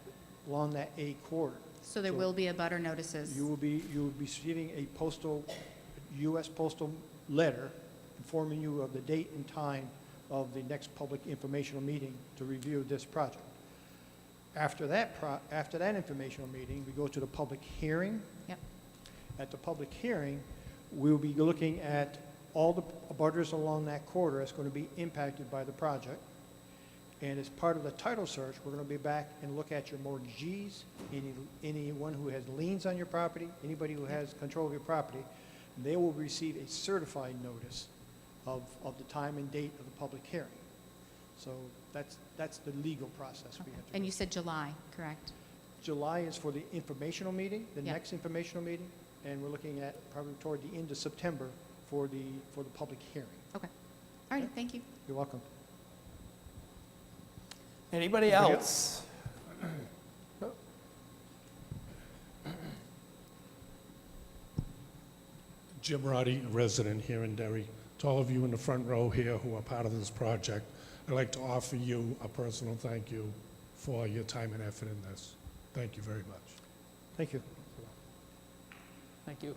A corridor. So there will be abutter notices. You will be receiving a U.S. postal letter informing you of the date and time of the next public informational meeting to review this project. After that informational meeting, we go to the public hearing. Yep. At the public hearing, we'll be looking at all the abutters along that corridor that's going to be impacted by the project. And as part of the title search, we're going to be back and look at your mortgagees, anyone who has liens on your property, anybody who has control of your property. They will receive a certified notice of the time and date of the public hearing. So that's the legal process we have to And go you said July, correct? July is for the informational meeting, the Yeah. next informational meeting, and we're looking at probably toward the end of September for the public hearing. Okay. All right, thank you. You're welcome. Anybody Anybody else? Jim Roddy, a resident here in Derry. To all of you in the front row here who are part of this project, I'd like to offer you a personal thank you for your time and effort in this. Thank you very much. Thank you. Thank you.